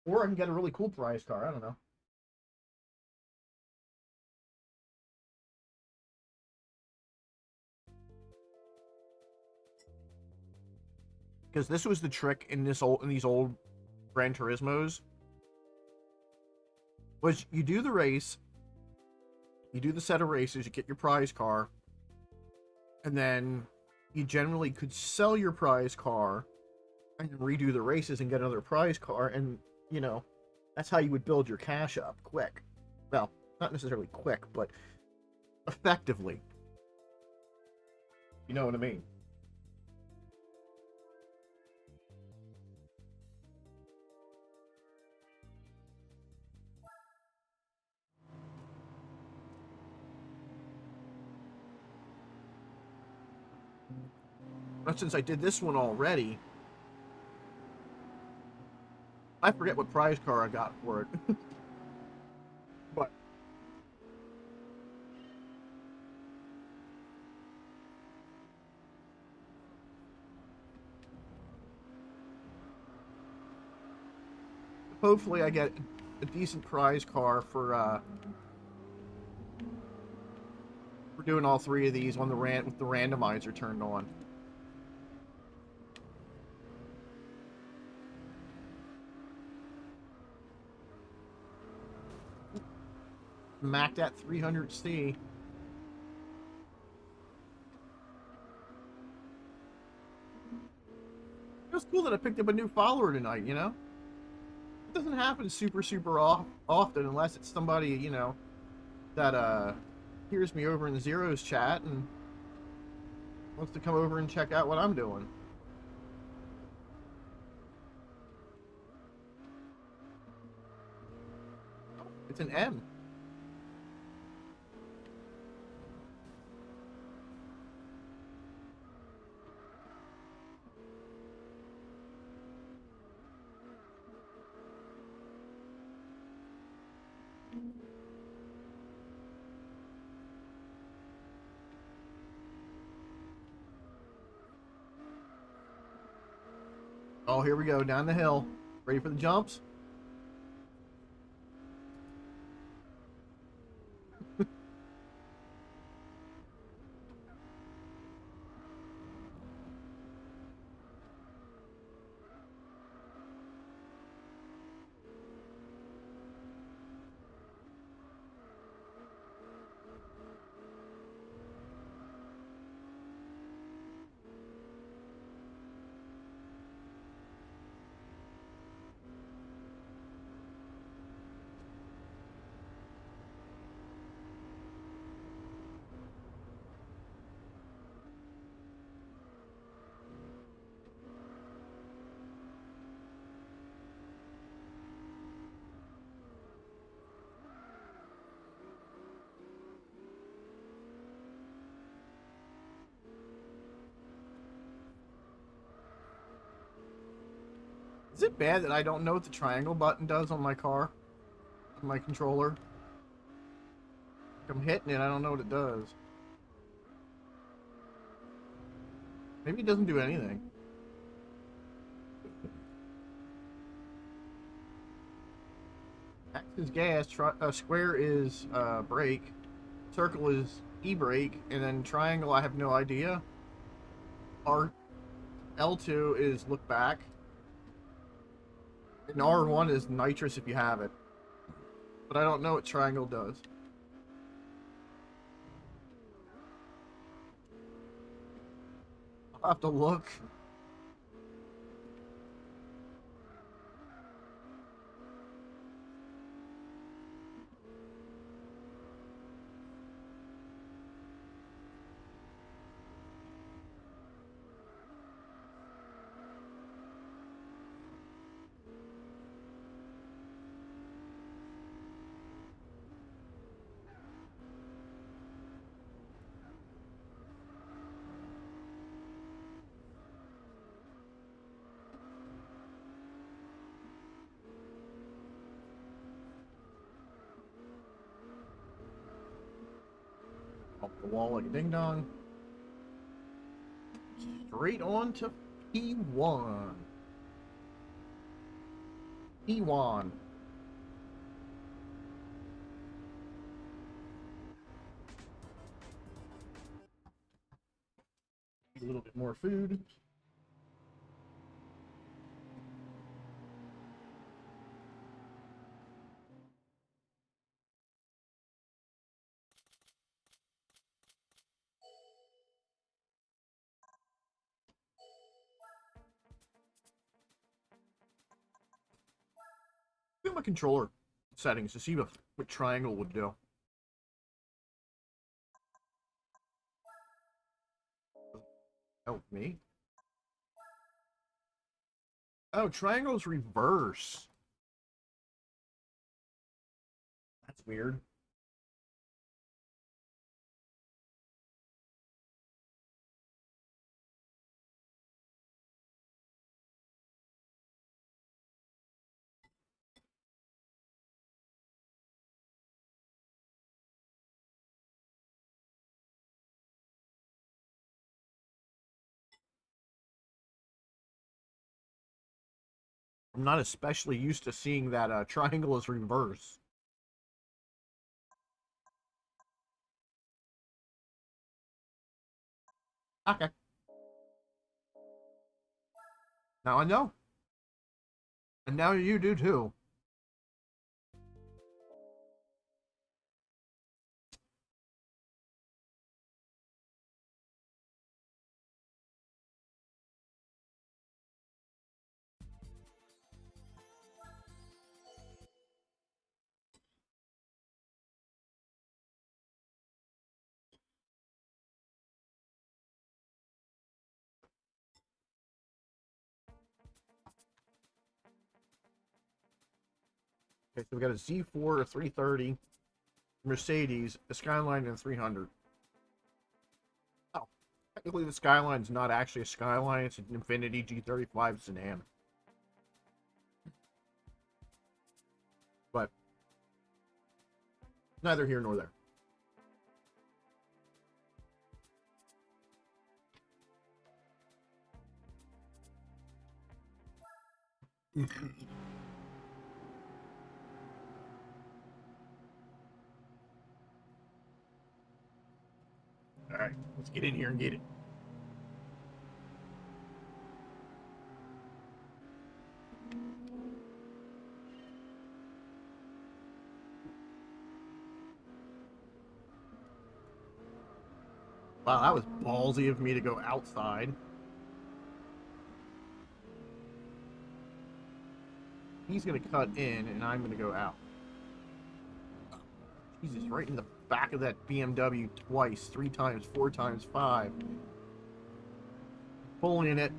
Or I can get a really cool prize car, I don't know. Because this was the trick in these old Gran Turismos. Was you do the race, you do the set of races, you get your prize car, and then you generally could sell your prize car and redo the races and get another prize car, and, you know, that's how you would build your cash up quick. Well, not necessarily quick, but effectively. You know what I mean? But since I did this one already, I forget what prize car I got for it. But hopefully I get a decent prize car for doing all 3 of these when with the randomizer turned on. Macked at 300C. It was cool that I picked up a new follower tonight, you know? It doesn't happen super often unless it's somebody, you know, that hears me over in the Zeros chat and wants to come over and check out what I'm doing. It's an M. Oh, here we go, down the hill. Ready for the jumps? Is it bad that I don't know what the triangle button does on my car? On my controller? I'm hitting it, I don't know what it does. Maybe it doesn't do anything. X is gas, square is brake, circle is e-brake, and then triangle I have no idea. L2 is look back. And R1 is nitrous if you have it. But I don't know what triangle does. I'll have to look. Off the wall like a ding dong. Straight on to P1. P1. A little bit more food. Look at my controller settings to see what triangle would do. Help me. Oh, triangle's reverse. That's weird. I'm not especially used to seeing that triangle is reverse. Okay. Now I know. And now you do too. Okay, so we got a Z4, a 330, Mercedes, a Skyline, and a 300. Oh, technically the Skyline's not actually a Skyline, it's an Infiniti G35 sedan. But neither here nor there. Alright, let's get in here and get it. Wow, that was ballsy of me to go outside. He's gonna cut in, and I'm gonna go out. Jesus, right in the back of that BMW twice, 3 times, 4 times, 5. Pulling it.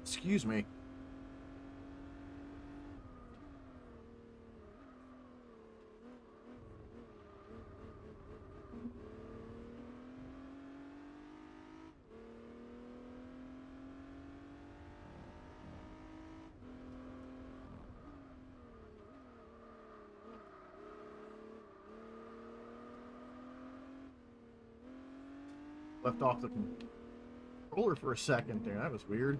Excuse me. Left off the controller for a second there. That was weird.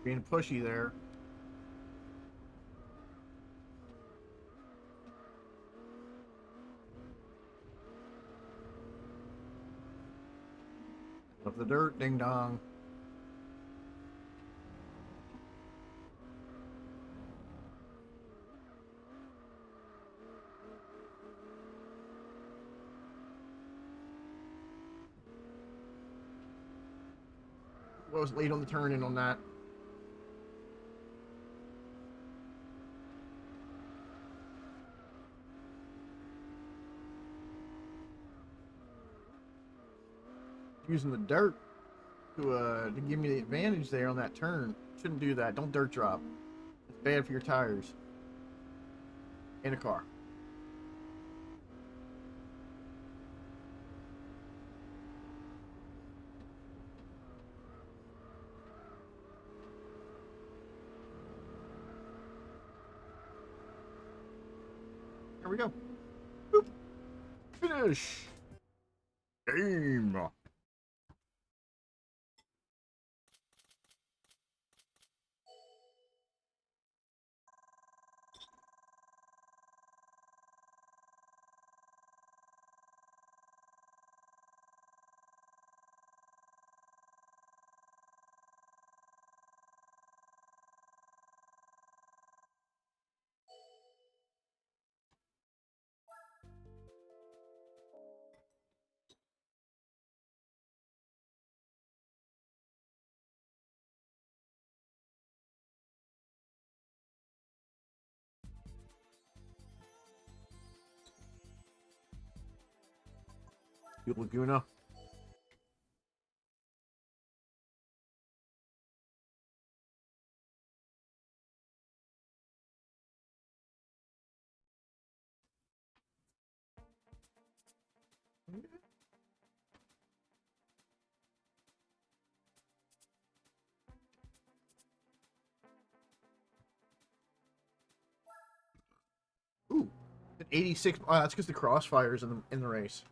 Being pushy there. Of the dirt, ding dong. I was late on the turn in on that. Using the dirt to give me the advantage there on that turn. Shouldn't do that. Don't dirt drop. It's bad for your tires in a car. There we go. Boop. Finish. Game. Laguna. Ooh, 86. That's because the crossfire's in the race.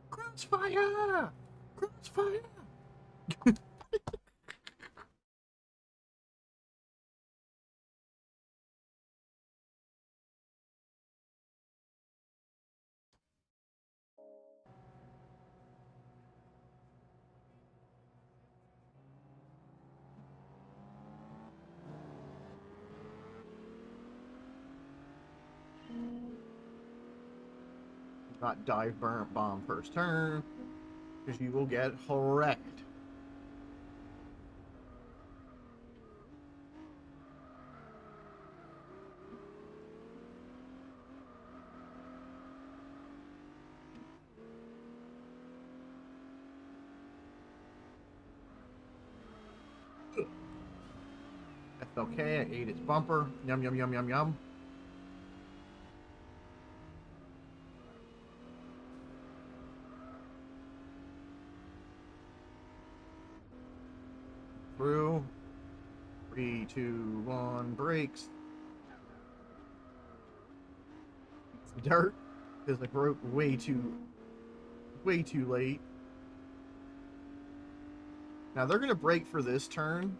Crossfire! Crossfire! Not dive bomb first turn, because you will get wrecked. That's okay. I ate its bumper. Yum yum yum yum yum. Through. 3, 2, 1, brakes. Dirt, because I broke way too late. Now they're gonna brake for this turn.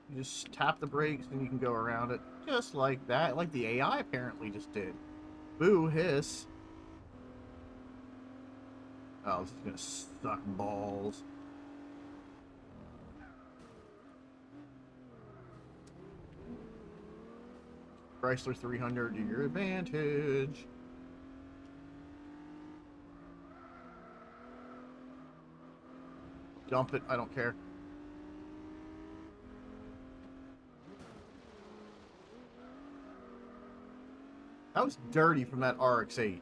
You just tap the brakes and you can go around it, just like that, like the AI apparently just did. Boo hiss. Oh, this is gonna suck balls. Chrysler 300 to your advantage. Dump it, I don't care. That was dirty from that RX-8.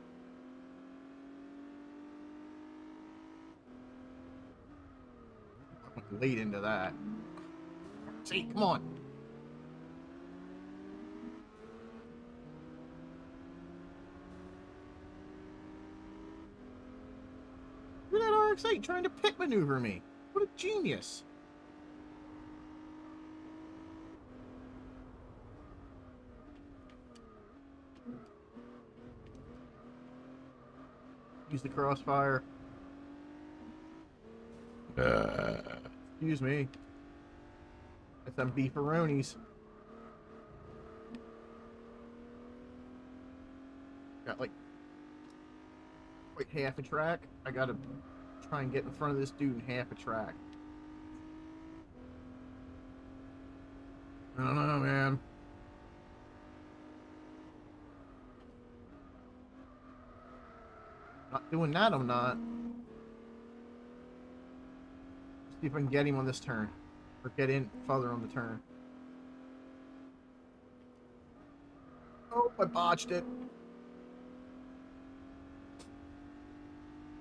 I went late into that. RX-8, come on. Look at that RX-8 trying to pit maneuver me. What a genius. Use the crossfire. Excuse me. That's some beefaronis. Got like half a track. I gotta try and get in front of this dude in half a track. I don't know, man. Not doing that, I'm not. See if I can get him on this turn. Or get in further on the turn. Oh, I botched it.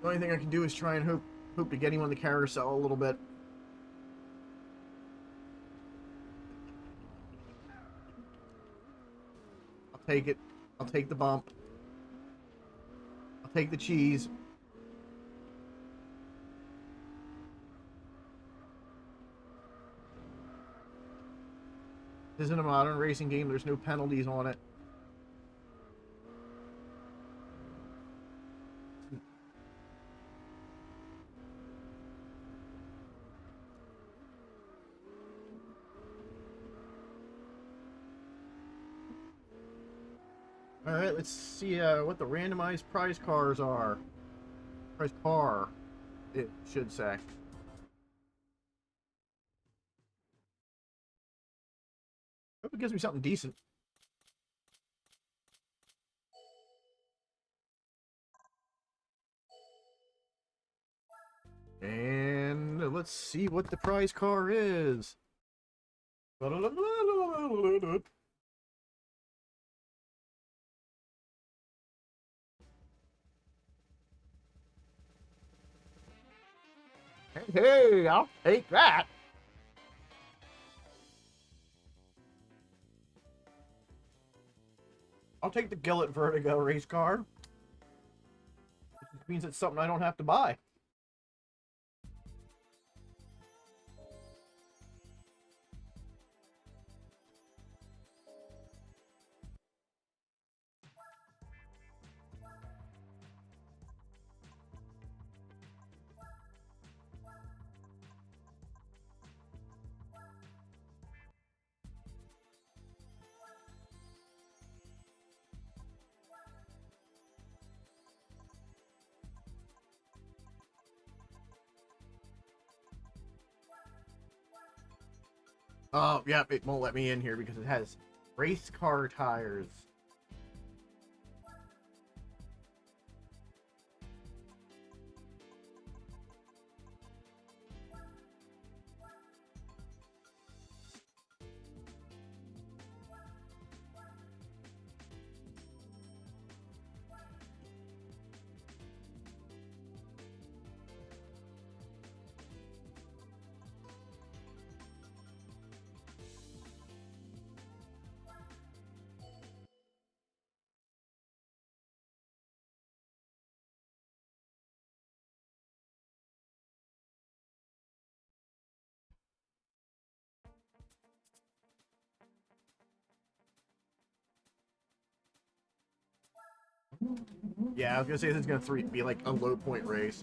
The only thing I can do is try and hope to get him on the carousel a little bit. I'll take it. I'll take the bump. I'll take the cheese. This isn't a modern racing game. There's no penalties on it. Alright, let's see what the randomized prize cars are. Prize car, it should say. Hope it gives me something decent. And let's see what the prize car is. Hey, I'll take that. I'll take the Gillett Vertigo race car. Which means it's something I don't have to buy. Oh, yep, it won't let me in here because it has race car tires. Yeah, I was gonna say this is gonna be like a low point race.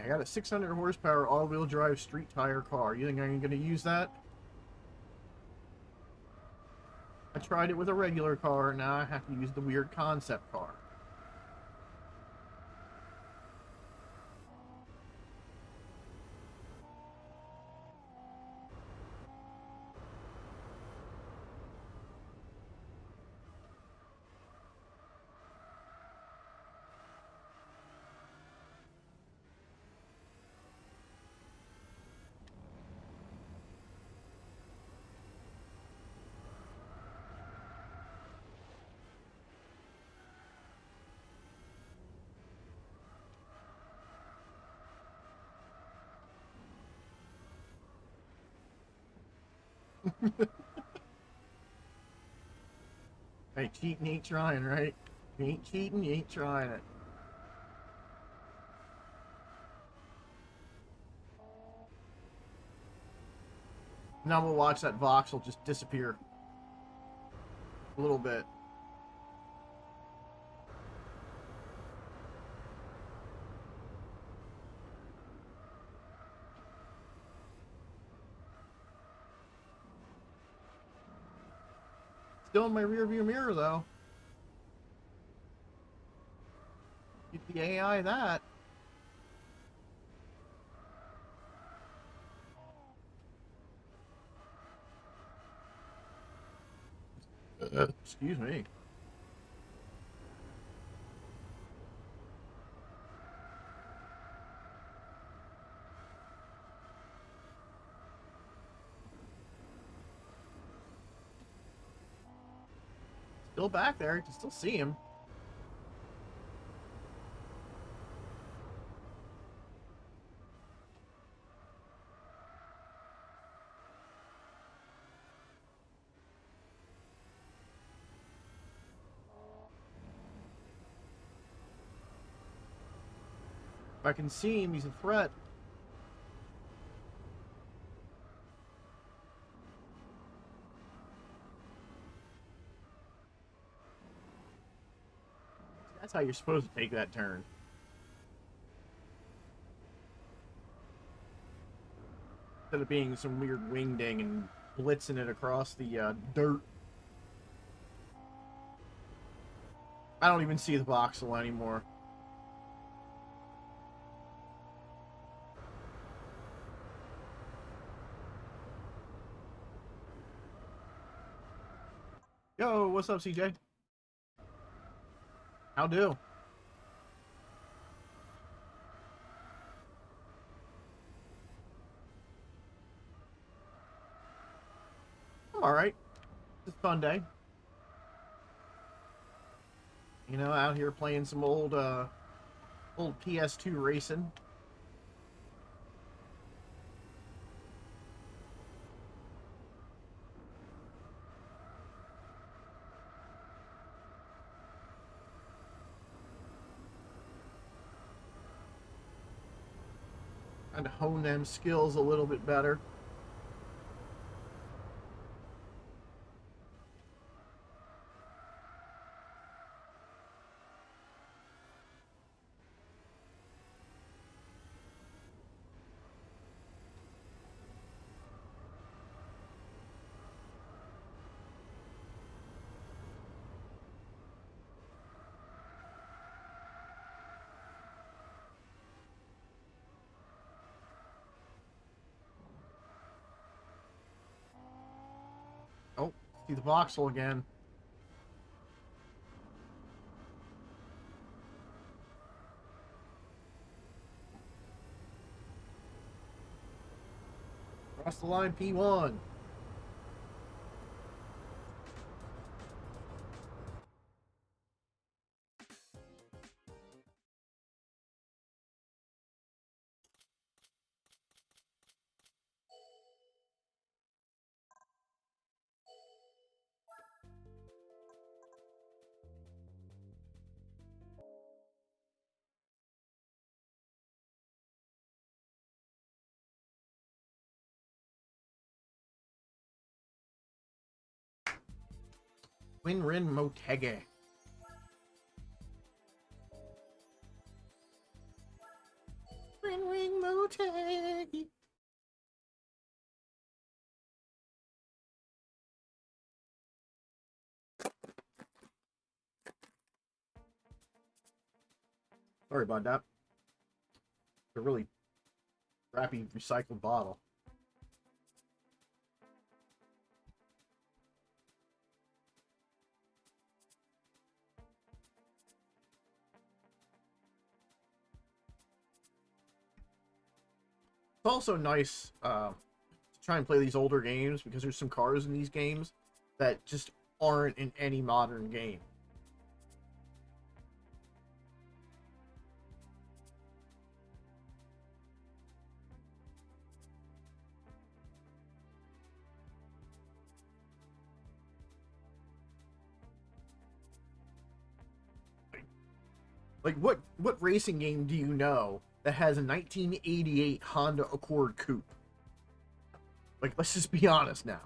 I got a 600 horsepower all-wheel drive street tire car. You think I'm going to use that? I tried it with a regular car, now I have to use the weird concept car. Hey, cheating ain't trying, right? You ain't cheating, you ain't trying it. Now we'll watch that voxel just disappear. A little bit. Still in my rear view mirror, though. Get the AI that. Excuse me. Still back there. You can still see him. If I can see him, he's a threat. That's how you're supposed to take that turn. Instead of being some weird wingding and blitzing it across the dirt. I don't even see the voxel anymore. Yo, what's up, CJ? How do? I'm alright. It's a fun day. You know, out here playing some old PS2 racing. Trying to hone them skills a little bit better. Oh, see the voxel again. Cross the line, P1. Winrin Motege. Winrin. tanky. Sorry about that. It's a really crappy recycled bottle. It's also nice to try and play these older games because there's some cars in these games that just aren't in any modern game. Like what racing game do you know that has a 1988 Honda Accord Coupe? Like, let's just be honest now.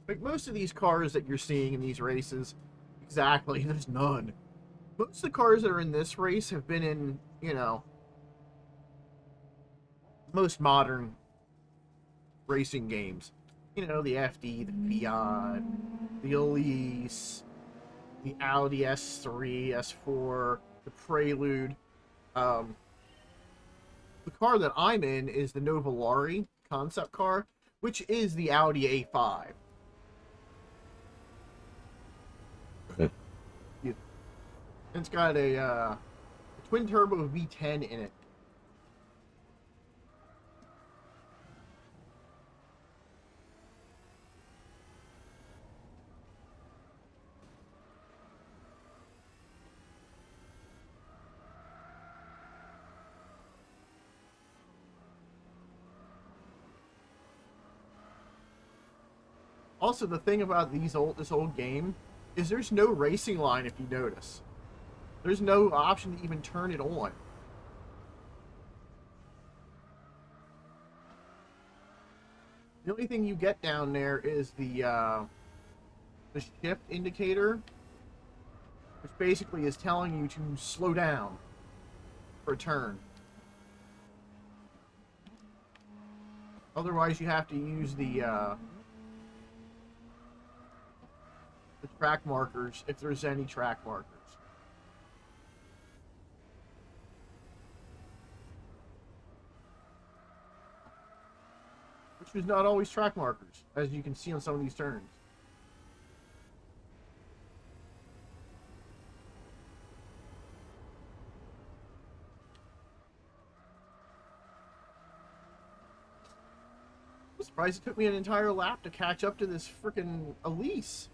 Like, most of these cars that you're seeing in these races, exactly, there's none. Most of the cars that are in this race have been in, you know, most modern racing games. You know, the FD, the Fiat, the Elise, the Audi S3, S4, the Prelude. Um, the car that I'm in is the Novolari concept car, which is the Audi A5. Yeah. It's got a twin turbo V10 in it. Also, the thing about this old game is there's no racing line if you notice. There's no option to even turn it on. The only thing you get down there is the shift indicator, which basically is telling you to slow down for a turn. Otherwise, you have to use the track markers if there's any track markers. Which is not always track markers, as you can see on some of these turns. I'm surprised it took me an entire lap to catch up to this freaking Elise.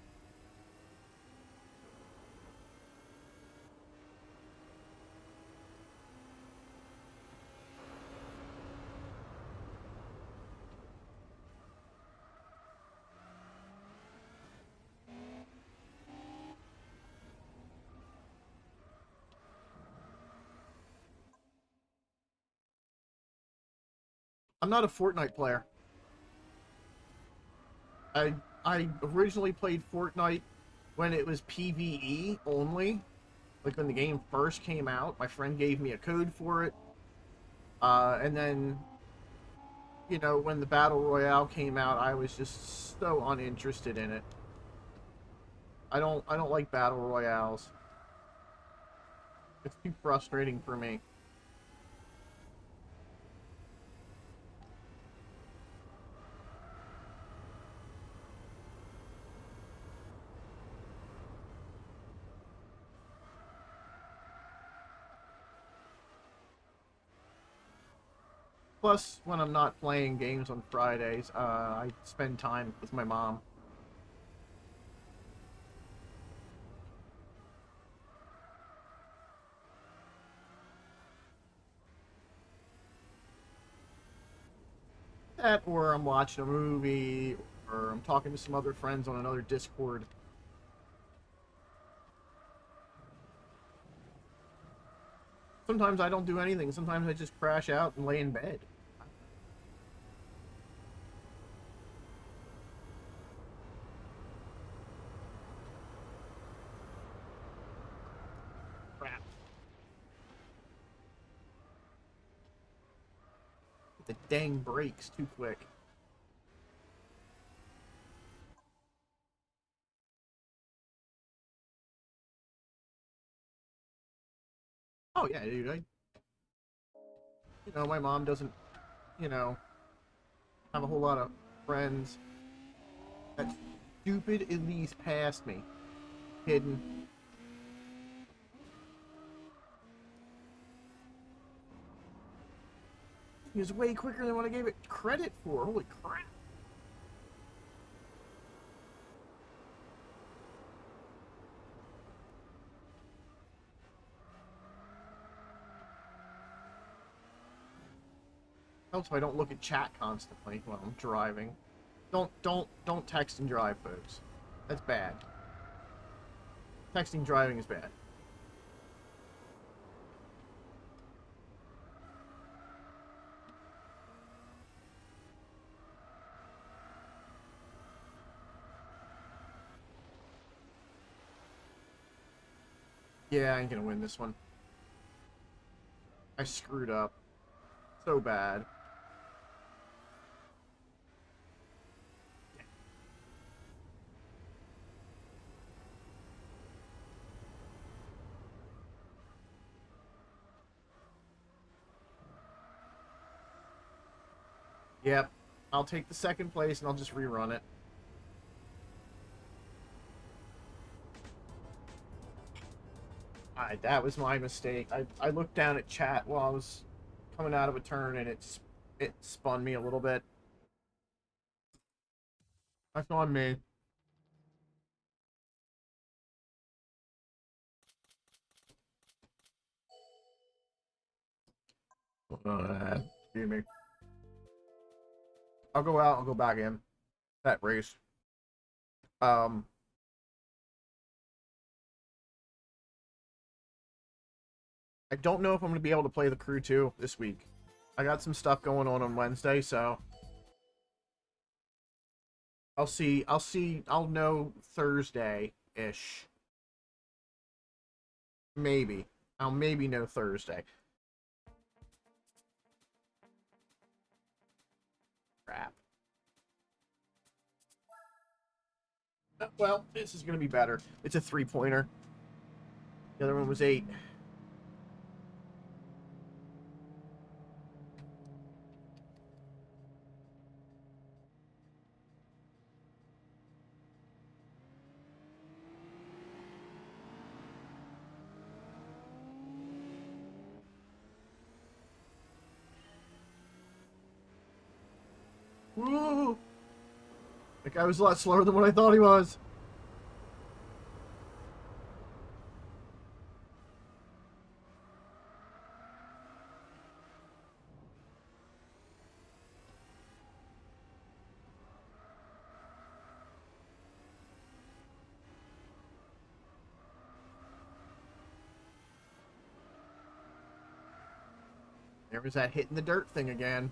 I'm not a Fortnite player. I originally played Fortnite when it was PvE only. Like when the game first came out, my friend gave me a code for it. And then, you know, when the Battle Royale came out, I was just so uninterested in it. I don't like Battle Royales. It's too frustrating for me. Plus, when I'm not playing games on Fridays, I spend time with my mom. That, or I'm watching a movie, or I'm talking to some other friends on another Discord. Sometimes I don't do anything. Sometimes I just crash out and lay in bed. the dang brakes too quick. Oh yeah, dude. My mom doesn't, you know, have a whole lot of friends that stupid at least passed me. Hidden. He was way quicker than what I gave it credit for. Holy crap. Helps if I don't look at chat constantly while I'm driving. Don't text and drive, folks. That's bad. Texting driving is bad. Yeah, I ain't gonna win this one. I screwed up. So bad. Yep. I'll take the second place and I'll just rerun it. Alright, that was my mistake. I looked down at chat while I was coming out of a turn and it spun me a little bit. That's on me. Excuse me. I'll go out and go back in that race. Um, I don't know if I'm going to be able to play the crew 2 this week. I got some stuff going on Wednesday, so I'll see. I'll know Thursday-ish. Maybe. I'll maybe know Thursday. Crap. Well, this is going to be better. It's a 3-pointer. The other one was 8. Woo! That guy was a lot slower than what I thought he was. There was that hitting the dirt thing again.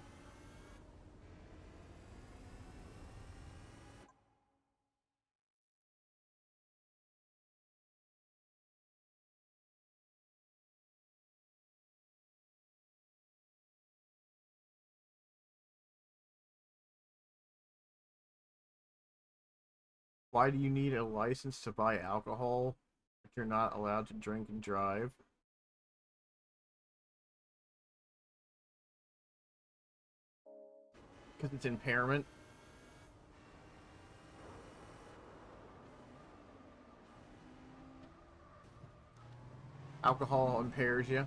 Why do you need a license to buy alcohol if you're not allowed to drink and drive? Because it's impairment. Alcohol impairs you.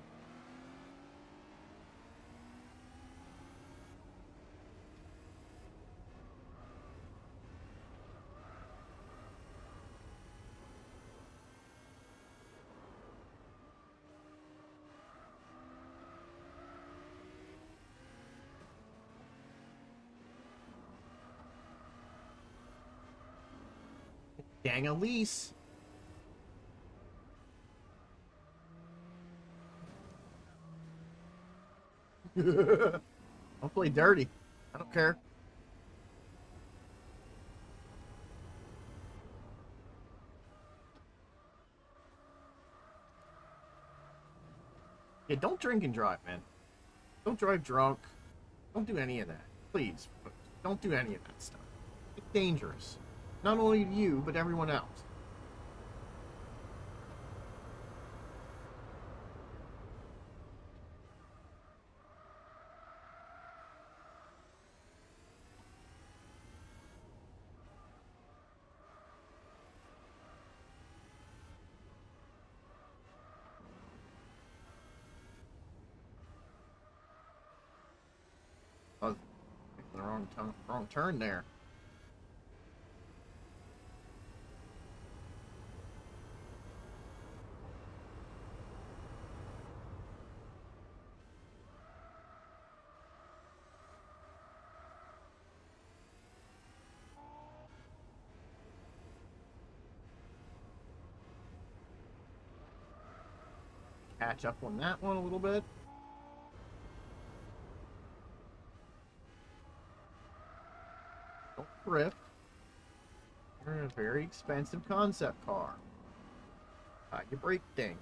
Dang Elise. I'll play dirty. I don't care. Yeah, don't drink and drive, man. Don't drive drunk. Don't do any of that. Please. Don't do any of that stuff. It's dangerous. Not only to you, but everyone else. I was making the wrong turn there. Catch up on that one a little bit. Don't drift. You're in a very expensive concept car. You break things.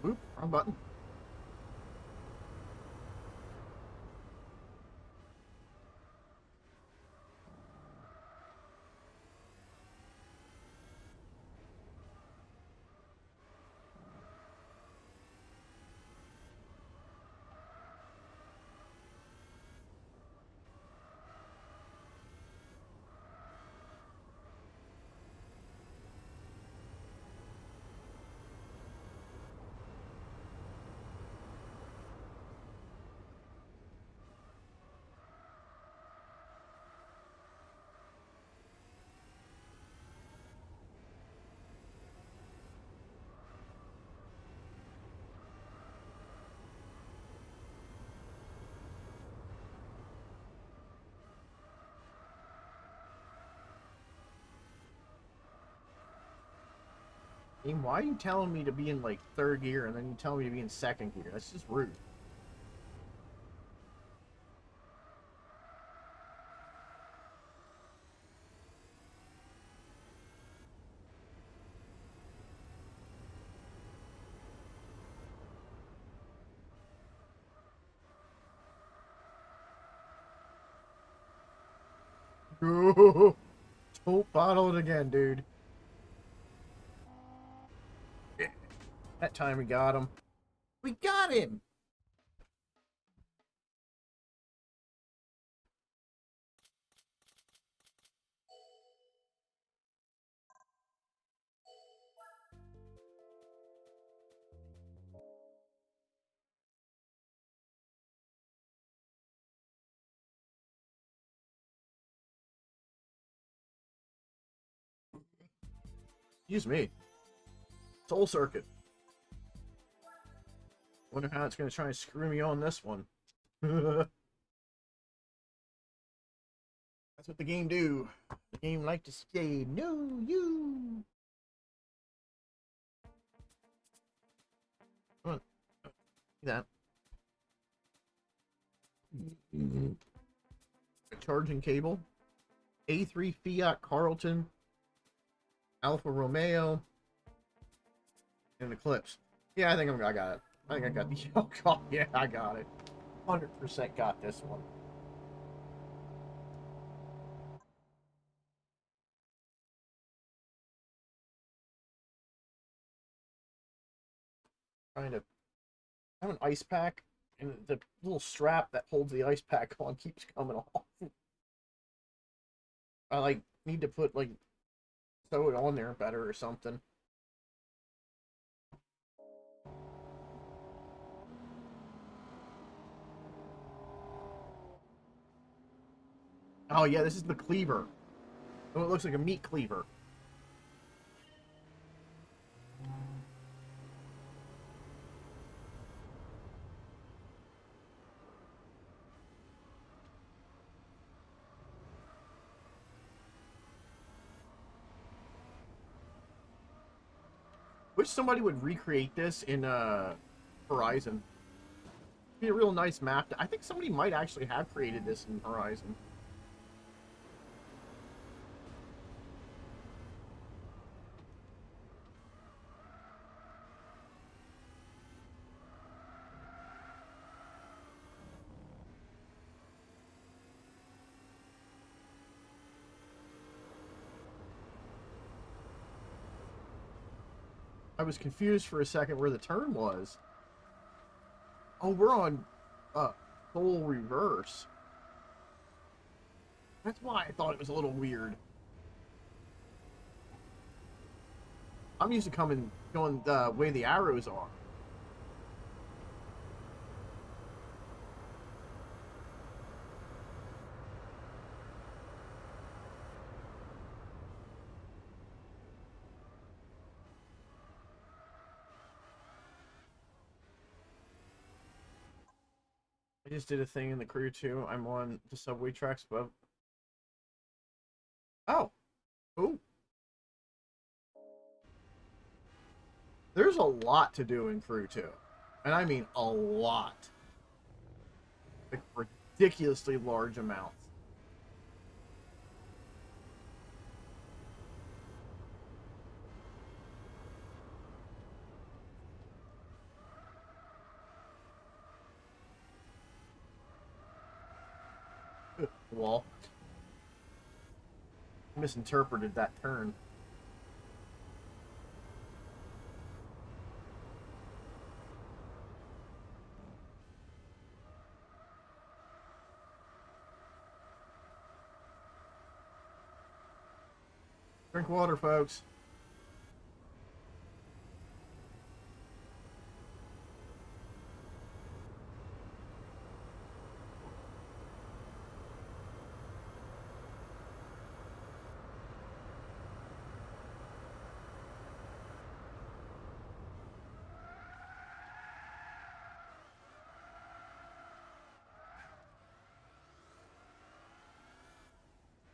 Oop, wrong button. Game, why are you telling me to be in like third gear and then you tell me to be in second gear? That's just rude. Don't bottle it again, dude. That time we got him. We got him! Excuse me. Soul Circuit. Wonder how it's going to try and screw me on this one. That's what the game do. The game like to say, no, you. Come on. See that. A charging cable. A3 Fiat Carlton. Alfa Romeo. And Eclipse. Yeah, I think I got it. I think I got the oh god, yeah, I got it. 100% got this one. Trying to have an ice pack, and the little strap that holds the ice pack on keeps coming off. I like need to put like sew it on there better or something. Oh yeah, this is the cleaver. Oh, it looks like a meat cleaver. wish somebody would recreate this in Horizon. It'd be a real nice map. I think somebody might actually have created this in Horizon. I was confused for a second where the turn was. Oh, we're on full reverse. That's why I thought it was a little weird. I'm used to going the way the arrows are. I just did a thing in the crew too. I'm on the subway tracks above. Oh, ooh. There's a lot to do in crew 2. And I mean a lot. Like ridiculously large amounts. Wall. Misinterpreted that turn. Drink water, folks.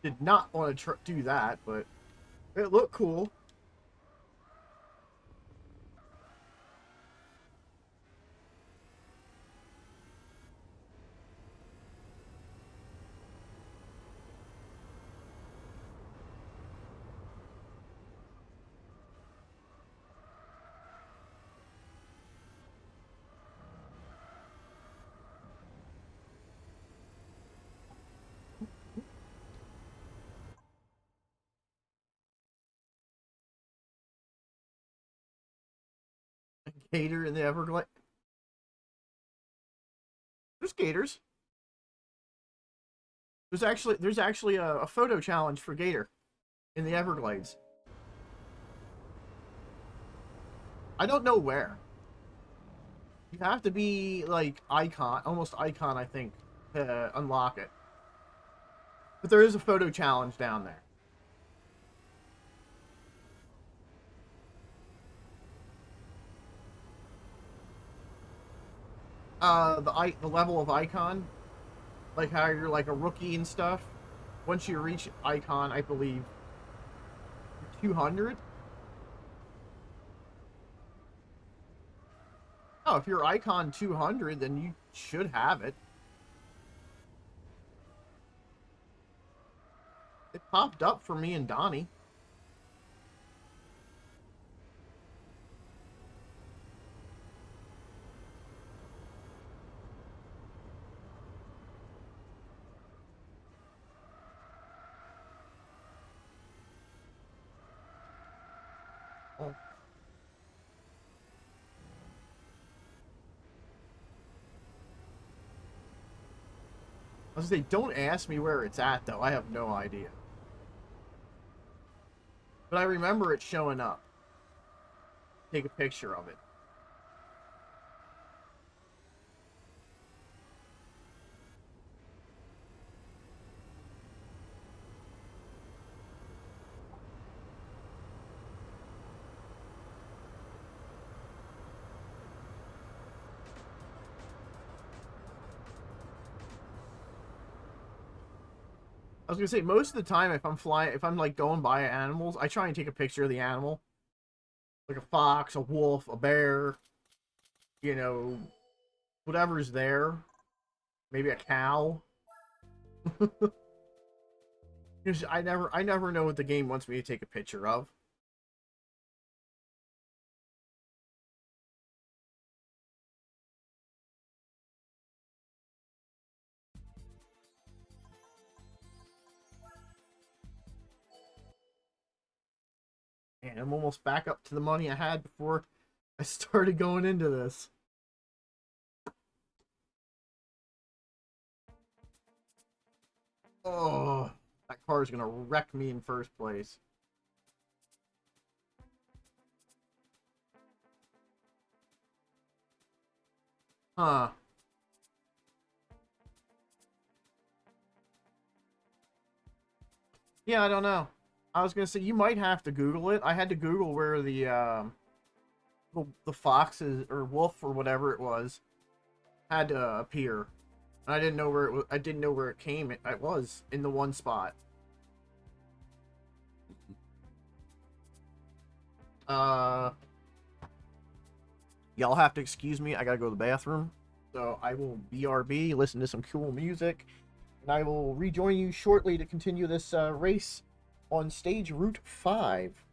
Did not want to do that, but it looked cool. Gator in the Everglades. There's gators. There's actually a photo challenge for gator in the Everglades. I don't know where. You have to be like icon, almost icon, I think, to unlock it. But there is a photo challenge down there. The level of icon, like how you're like a rookie and stuff. Once you reach icon, I believe 200. Oh, if you're icon 200, then you should have it. It popped up for me and Donnie. Oh. I was gonna say, don't ask me where it's at, though. I have no idea. But I remember it showing up. Take a picture of it. I was gonna say, most of the time, if I'm like going by animals, I try and take a picture of the animal. like a fox, a wolf, a bear, you know, whatever's there. Maybe a cow. I never know what the game wants me to take a picture of. And I'm almost back up to the money I had before I started going into this. Oh, that car is gonna wreck me in first place. Huh. Yeah, I don't know. I was gonna say you might have to Google it. I had to Google where the foxes or wolf or whatever it was had to appear. And I didn't know where it was. I didn't know where it came. It was in the one spot. Uh, y'all have to excuse me. I gotta go to the bathroom. So I will BRB, listen to some cool music, and I will rejoin you shortly to continue this race on stage Route 5.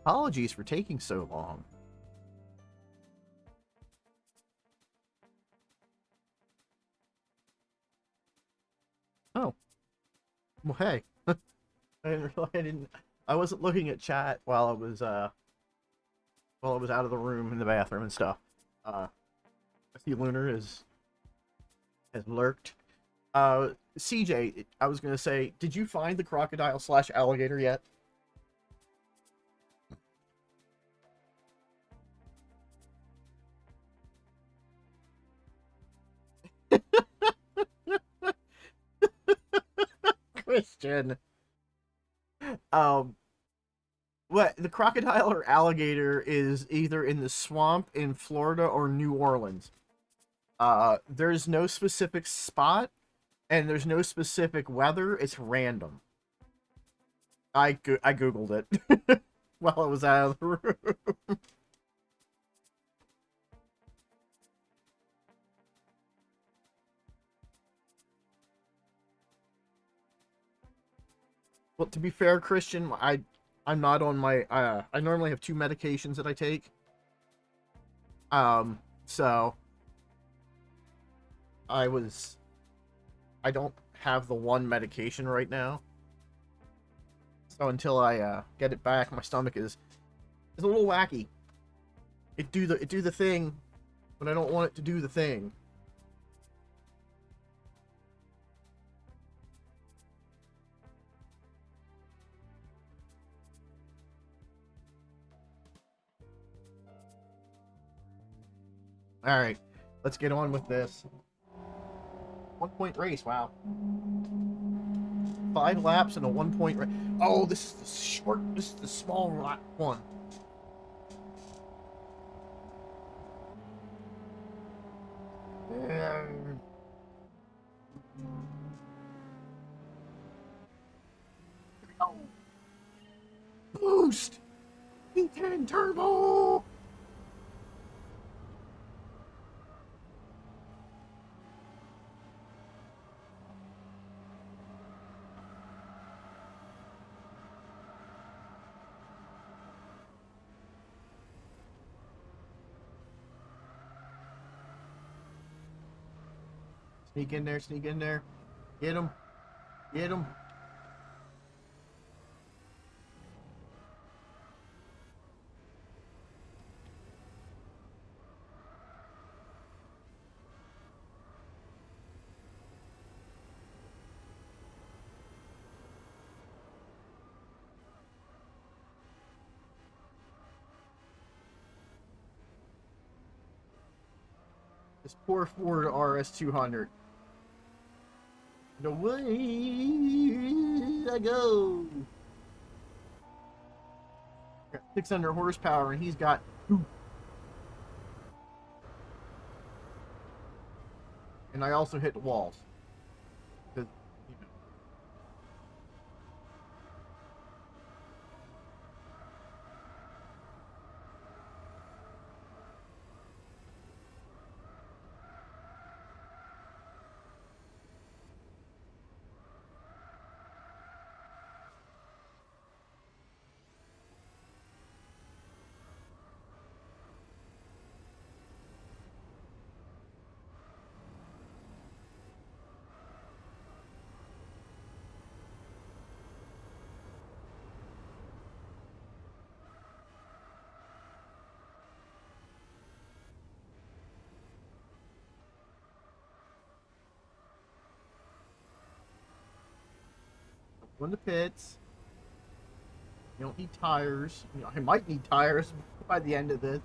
Apologies for taking so long. Oh, well, hey. I wasn't looking at chat while I was out of the room in the bathroom and stuff. I see Lunar has lurked. CJ, I was gonna say, did you find the crocodile slash alligator yet? Christian. Um, what the crocodile or alligator is either in the swamp in Florida or New Orleans. There's no specific spot and there's no specific weather. It's random. I googled it while I was out of the room. Well, to be fair, Christian, I'm not on my I normally have two medications that I take. So I don't have the one medication right now. So until I get it back, my stomach is a little wacky. It do the thing, but I don't want it to do the thing. All right, let's get on with this. 1 point race. Wow. 5 laps and a 1 point race. Oh, this is the short. This is the small one. Boost! V10 turbo! Sneak in there, sneak in there. Get him. Get him. This poor Ford RS200. The way I go. Got 600 horsepower and he's got 2. And I also hit the walls. Because, you know. Go in the pits. You don't need tires. You know, I might need tires by the end of this.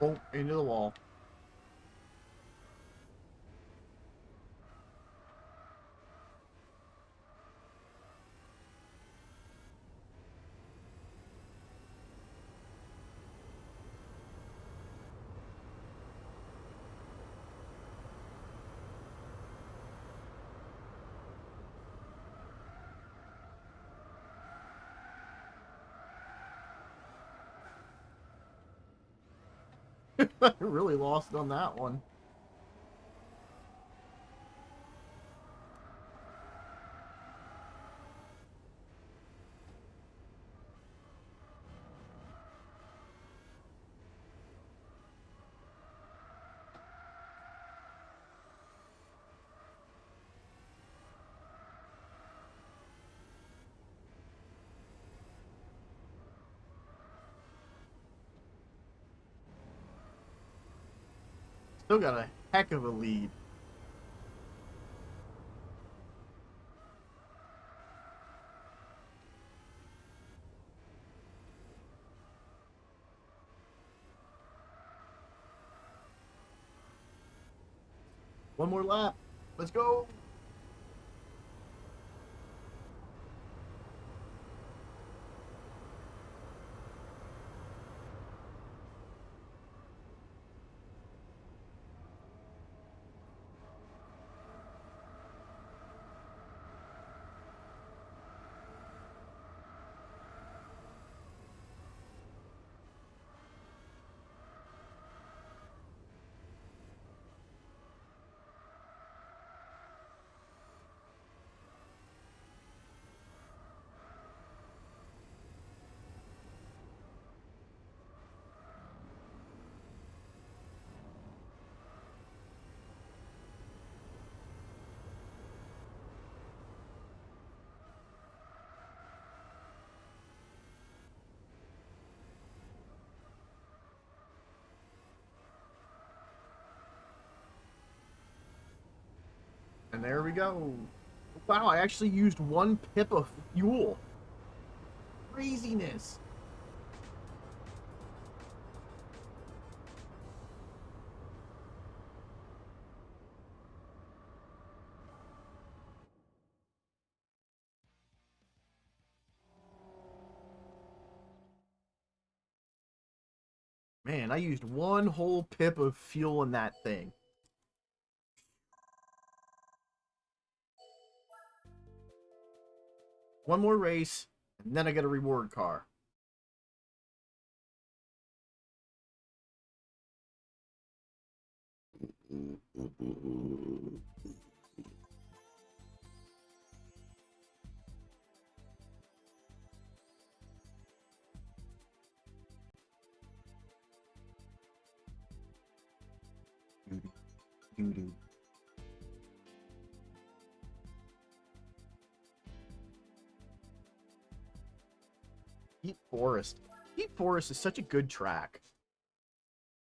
Boom, into the wall. I really lost on that one. Still got a heck of a lead. One more lap. Let's go. And there we go. Wow, I actually used 1 pip of fuel. Craziness. Man, I used 1 whole pip of fuel in that thing. One more race, and then I get a reward car. Doo-doo. Deep Forest. Deep Forest is such a good track.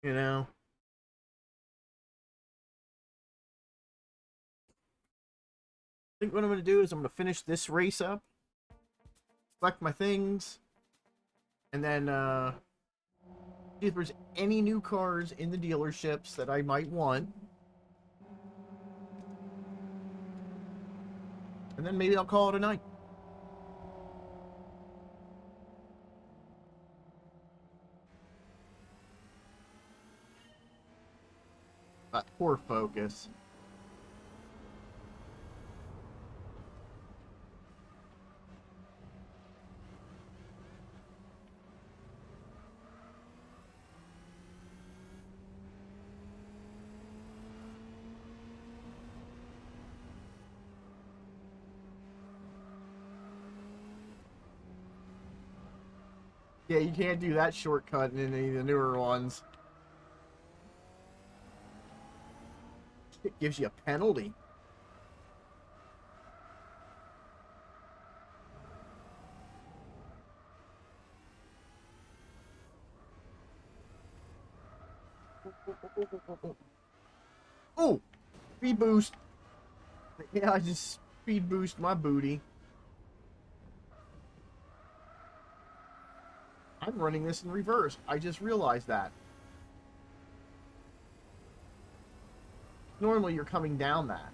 You know? I think what I'm going to do is I'm going to finish this race up, select my things, and then see if there's any new cars in the dealerships that I might want. And then maybe I'll call it a night. That poor focus. Yeah, you can't do that shortcut in any of the newer ones. It gives you a penalty. Oh, speed boost. Yeah, I just speed boost my booty. I'm running this in reverse. I just realized that. Normally you're coming down that.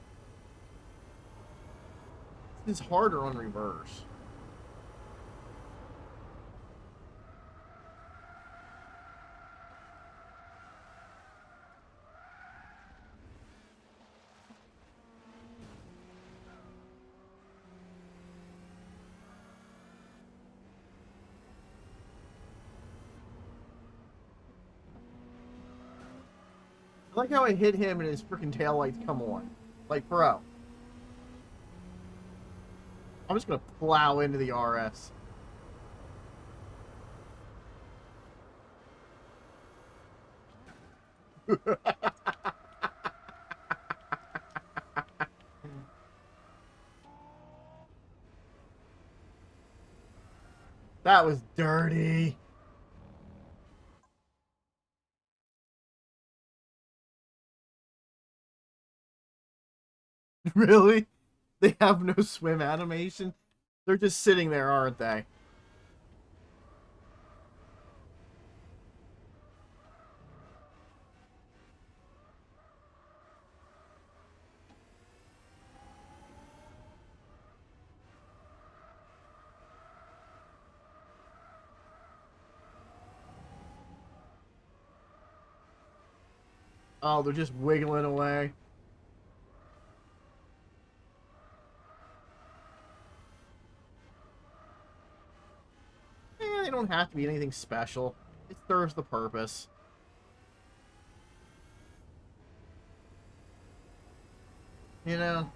This is harder on reverse. I like how I hit him and his freaking taillights come on. Like, bro. I'm just gonna plow into the RS. That was dirty. Really? They have no swim animation? They're just sitting there, aren't they? Oh, they're just wiggling away. They don't have to be anything special. It serves the purpose. You know?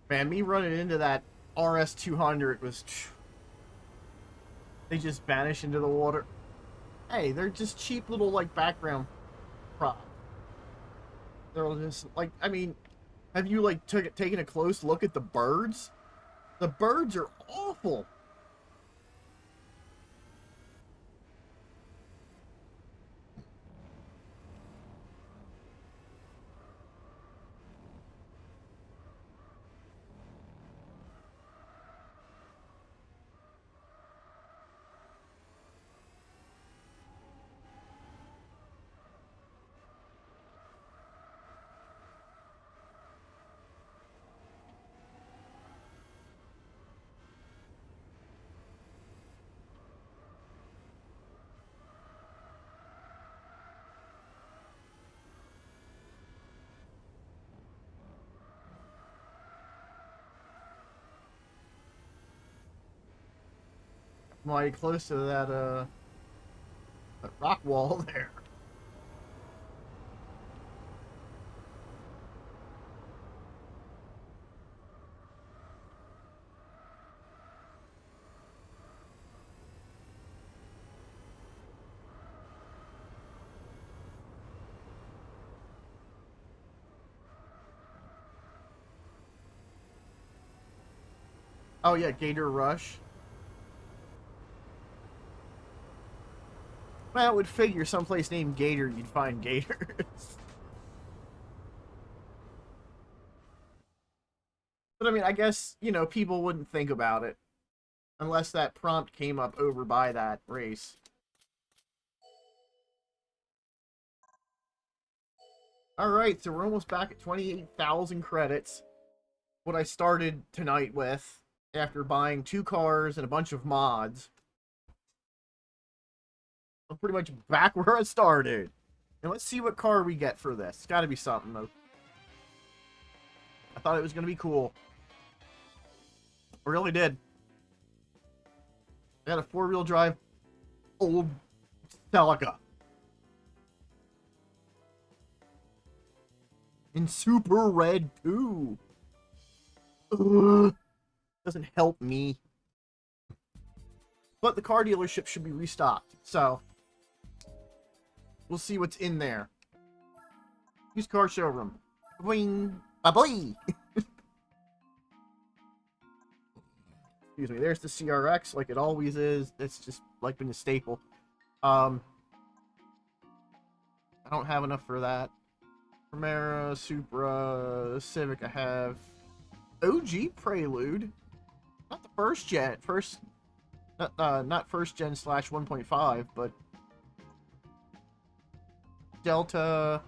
Man, me running into that RS200 was... They just vanish into the water. Hey, they're just cheap little, like, background props. They're just, like, I mean, have you, like, taken a close look at the birds? The birds are awful. Mighty close to that rock wall there. Oh yeah, Gator Rush. Well, I would figure someplace named Gator you'd find gators. But I mean, I guess, you know, people wouldn't think about it unless that prompt came up over by that race. Alright, so we're almost back at 28,000 credits. What I started tonight with after buying 2 cars and a bunch of mods. I'm pretty much back where I started. And let's see what car we get for this. It's gotta be something, though. I thought it was gonna be cool. I really did. I got a 4-wheel drive old Celica. In super red, too. Ugh. Doesn't help me. But the car dealership should be restocked, so we'll see what's in there. Used car showroom. Boing. Ba-boing. Excuse me. There's the CRX, like it always is. It's just like been a staple. I don't have enough for that. Primera, Supra, Civic. I have OG Prelude. Not the first gen. Not first gen / 1.5, but Delta,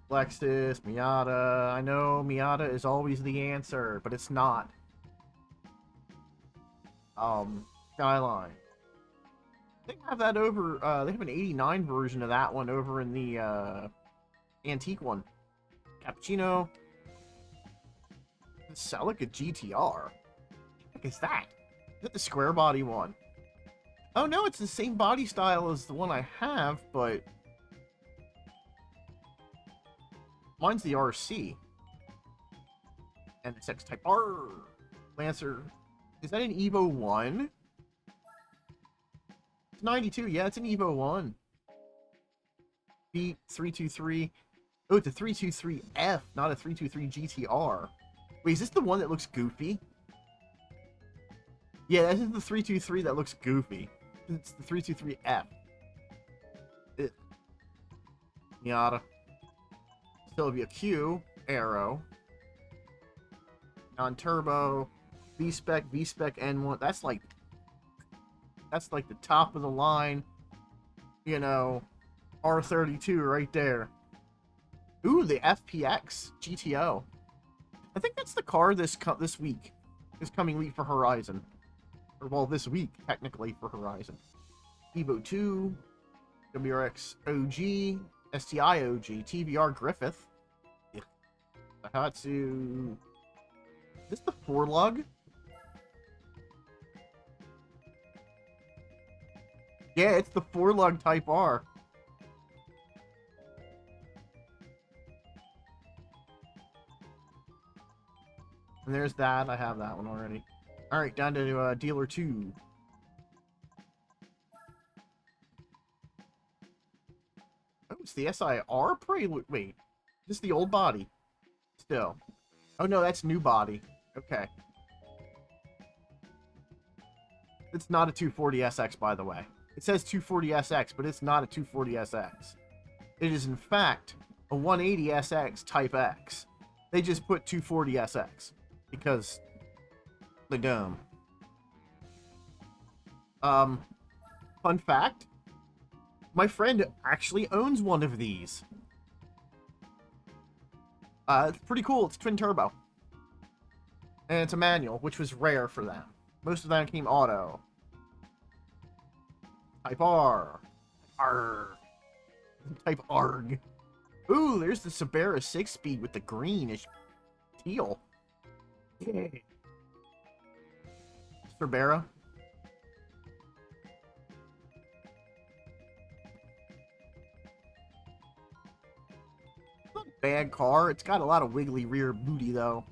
Lexus, Miata. I know Miata is always the answer, but it's not. Skyline. They have that over, they have an 89 version of that one over in the, antique one. Cappuccino. The Celica GTR. What the heck is that? Is that the square body one? Oh no, it's the same body style as the one I have, but mine's the RC. And it's X Type R. Lancer. Is that an Evo 1? It's 92. Yeah, it's an Evo 1. B323. Oh, it's a 323F, not a 323 GTR. Wait, is this the one that looks goofy? Yeah, this is the 323 that looks goofy. It's the 323F. Miata. Sylvia Q. Aero. Non-turbo. V-Spec N1. That's like the top of the line, you know, R32 right there. Ooh, the FPX GTO. I think that's the car this week. This coming week for Horizon. Or, well, this week, technically, for Horizon. Evo 2, WRX OG, STI OG, TVR Griffith. Yeah. Daihatsu. Is this the 4-lug? Yeah, it's the 4-lug Type R. And there's that. I have that one already. Alright, down to dealer 2. Oh, it's the SIR Prelude. Wait, is this the old body? Still. Oh no, that's new body. Okay. It's not a 240SX, by the way. It says 240SX, but it's not a 240SX. It is, in fact, a 180SX Type X. They just put 240SX. Because they're dumb. Fun fact. My friend actually owns one of these. It's pretty cool. It's twin turbo. And it's a manual, which was rare for them. Most of them came auto. Type R. R. Type ARG. Ooh, there's the Subaru 6-speed with the greenish teal. Yeah. Subaru. Not a bad car. It's got a lot of wiggly rear booty, though.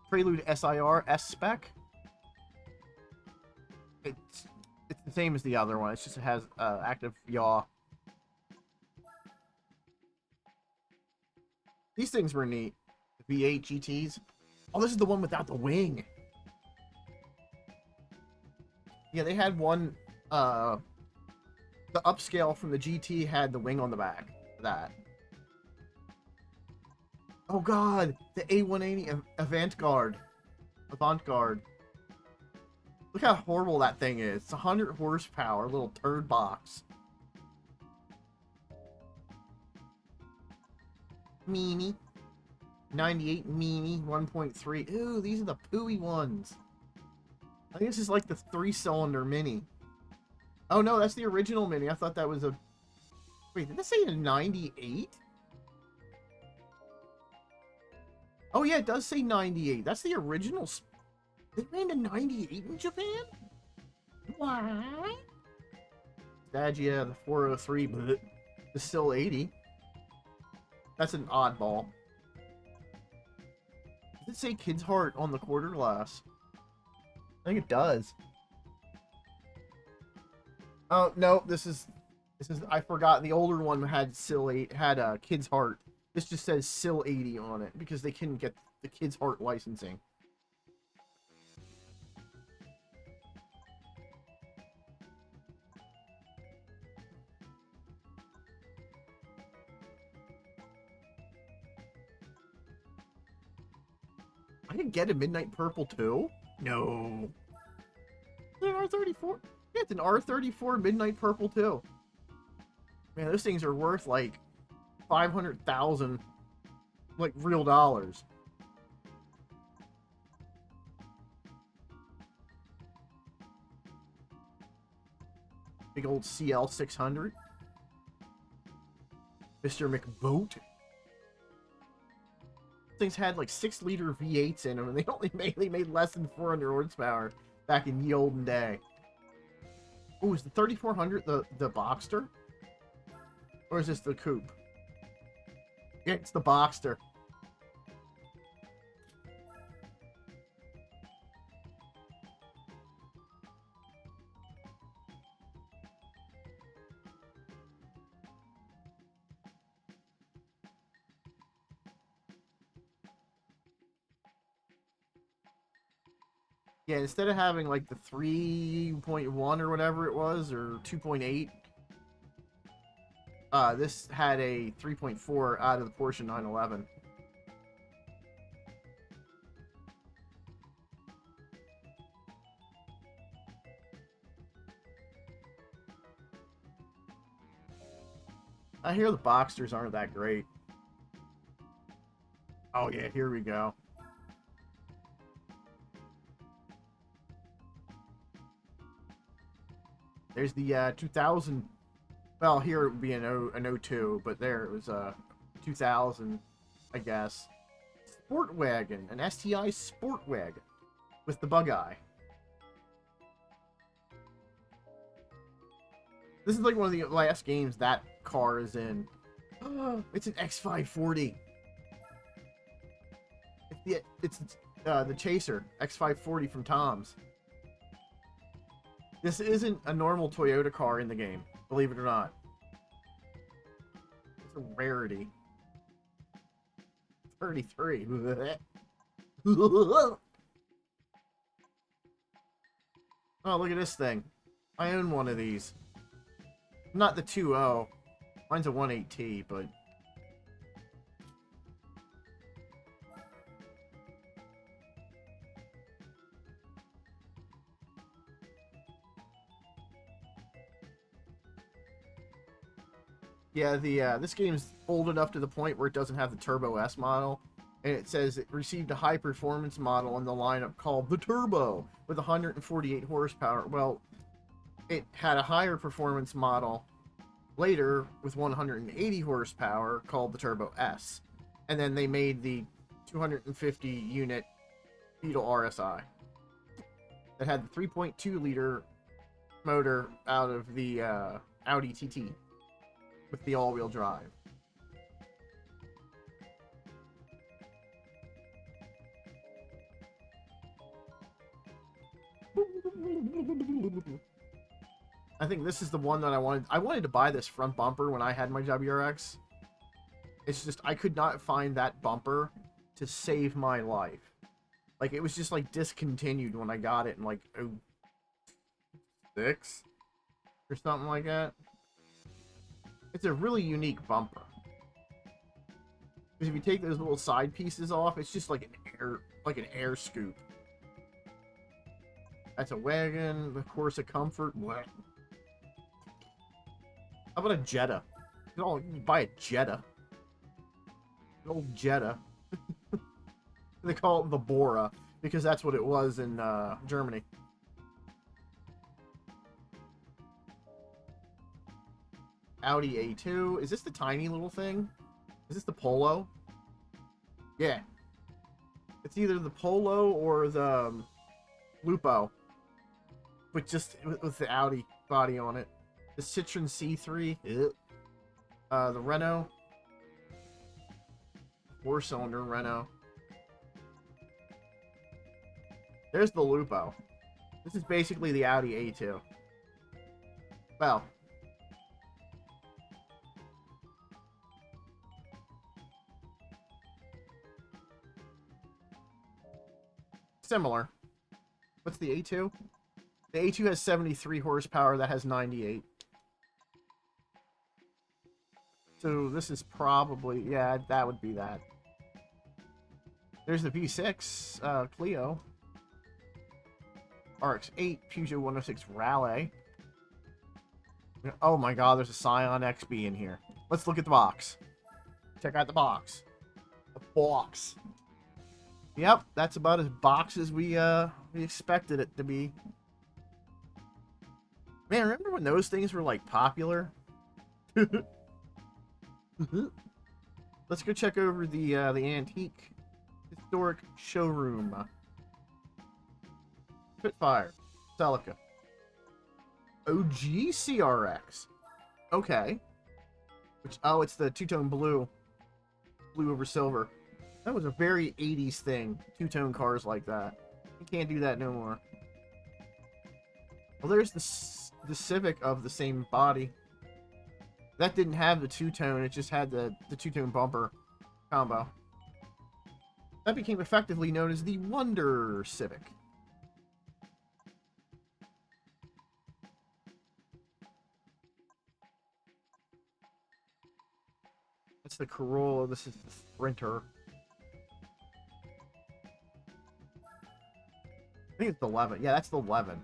Prelude SIR S-Spec. It's the same as the other one. It's just it has active yaw. These things were neat. V8 GTs. Oh, this is the one without the wing. Yeah, they had one. The upscale from the GT had the wing on the back. That. Oh god, the A180 Avant-Garde. Look how horrible that thing is. It's 100 horsepower, little turd box. Meanie. 98 Mini 1.3. Ooh, these are the pooey ones. I think this is like the 3-cylinder Mini. Oh no, that's the original Mini. I thought that was a... Wait, did this say a 98? Oh yeah, it does say 98. That's the original... They ran a 98 in Japan? What? Stagia, the 403, but it's still 80. That's an oddball. Does it say Kid's Heart on the quarter glass? I think it does. Oh no, this is I forgot. The older one had Kid's Heart. This just says SIL 80 on it because they couldn't get the Kid's Heart licensing. could get a midnight purple too? No. It's an R34. Yeah, it's an R34 midnight purple too. Man, those things are worth like 500,000 like real dollars. Big old CL 600. Mr. McBoat. Things had like 6-liter V8s in them, and they made less than 400 horsepower back in the olden day. Oh, is the 3400 the Boxster? Or is this the coupe? Yeah, it's the Boxster. Yeah, instead of having like the 3.1 or whatever it was, or 2.8, this had a 3.4 out of the Porsche 911. I hear the Boxsters aren't that great. Oh yeah, here we go. There's the 2000. Well, here it would be an 02, but there it was 2000, I guess. Sport wagon, an STI sport wagon with the bug eye. This is like one of the last games that car is in. It's an X540. It's the Chaser X540 from Tom's. This isn't a normal Toyota car in the game, believe it or not. It's a rarity. 33. Oh, look at this thing. I own one of these. Not the 2.0. Mine's a 1.8T, but... Yeah, this game's old enough to the point where it doesn't have the Turbo S model, and it says it received a high-performance model in the lineup called the Turbo with 148 horsepower. Well, it had a higher performance model later with 180 horsepower called the Turbo S, and then they made the 250-unit Beetle RSI that had the 3.2-liter motor out of the Audi TT. With the all-wheel drive. I think this is the one that I wanted. I wanted to buy this front bumper when I had my WRX. It's just, I could not find that bumper to save my life. Like, it was just, like, discontinued when I got it in, like, 06? Or something like that. It's a really unique bumper. Because if you take those little side pieces off, it's just like an air scoop. That's a wagon, the Corsa Comfort. What? How about a Jetta? You buy a Jetta. An old Jetta. They call it the Bora because that's what it was in Germany. Audi A2. Is this the tiny little thing? Is this the Polo? Yeah. It's either the Polo or the Lupo. But just with the Audi body on it. The Citroen C3. The Renault. 4-cylinder Renault. There's the Lupo. This is basically the Audi A2. Well... similar. What's the A2? The A2 has 73 horsepower, that has 98. So this is probably, yeah, that would be that. There's the V6 Clio. RX-8 Peugeot 106 Raleigh. Oh my god, there's a Scion XB in here. Let's look at the box. Check out the box. The box. Yep, that's about as box as we expected it to be. Man, remember when those things were like popular? Let's go check over the antique historic showroom. Spitfire, Celica, OG CRX. Okay. Oh, it's the two-tone blue. Blue over silver. That was a very 80s thing. Two-tone cars like that. You can't do that no more. Well, there's the Civic of the same body. That didn't have the two-tone. It just had the two-tone bumper combo. That became effectively known as the Wonder Civic. That's the Corolla. This is the Sprinter. I think it's the 11. Yeah, that's the 11.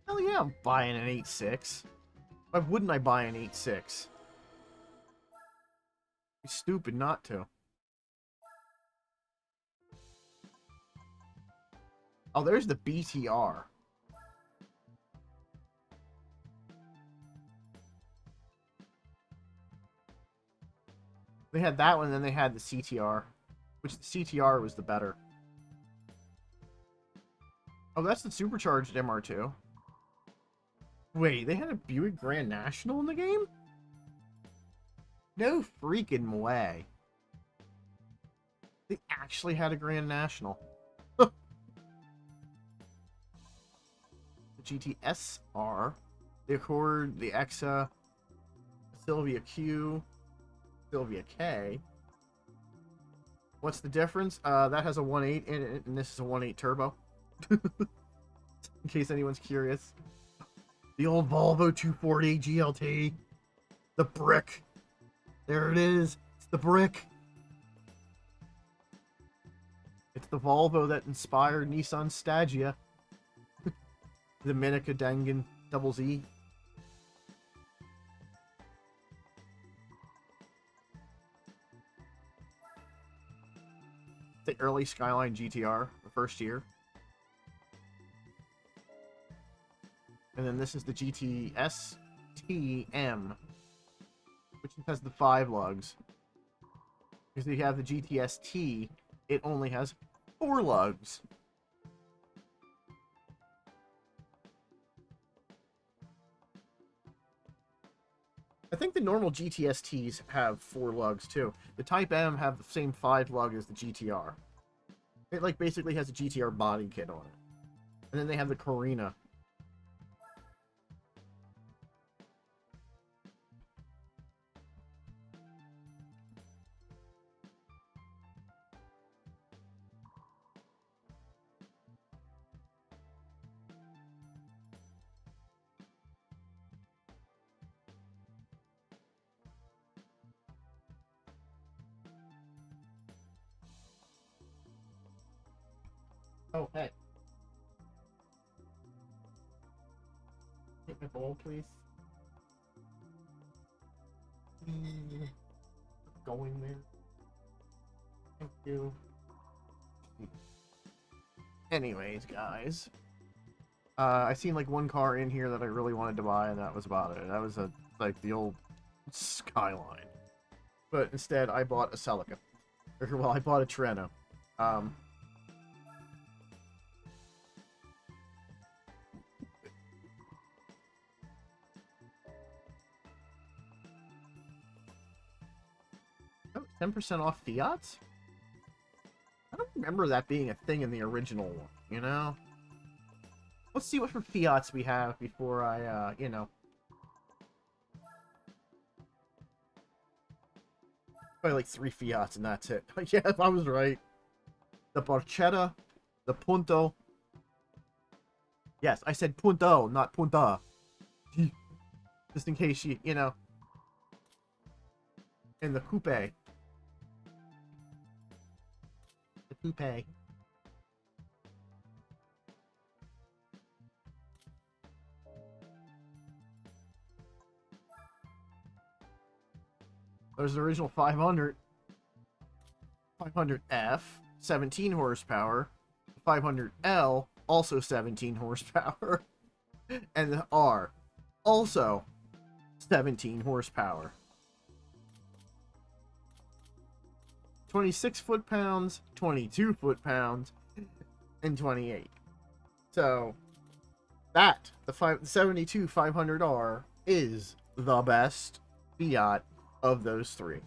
Hell yeah, I'm buying an 8.6. Why wouldn't I buy an 8.6? Be stupid not to. Oh, there's the BTR. They had that one, and then they had the CTR. Which the CTR was the better. Oh, that's the supercharged MR2. Wait, they had a Buick Grand National in the game? No freaking way. They actually had a Grand National. The GTSR, the Accord, the Exa, Sylvia Q, Sylvia K. What's the difference? That has a 1.8 in it, and this is a 1.8 turbo. In case anyone's curious. The old Volvo 240 GLT. The brick. There it is. It's the brick. It's the Volvo that inspired Nissan Stagia. The Minica Dangan Double Z. The early Skyline GTR, the first year. And then this is the GTS TM, which has the 5 lugs. Because if you have the GTS T, it only has 4 lugs. I think the normal GTS Ts have 4 lugs too. The Type M have the same 5 lug as the GTR. It like basically has a GTR body kit on it. And then they have the Carina. Oh, hey. Take my bowl, please. Going there. Thank you. Anyways, guys. I seen like one car in here that I really wanted to buy, and that was about it. That was like the old Skyline. But instead, I bought a Celica. Or, well, I bought a Treno. 10% off Fiats? I don't remember that being a thing in the original one, you know? Let's see what for Fiats we have before I, you know. Probably like 3 Fiats and that's it. Yeah, I was right. The Barchetta, the Punto. Yes, I said Punto, not Punta. Just in case you know, in the coupe. The coupe. There's the original 500. 500F, 17 horsepower. 500L, also 17 horsepower. And the R, also 17 horsepower. 26 foot-pounds, 22 foot-pounds, and 28. So, the 72 500R is the best Fiat of those three.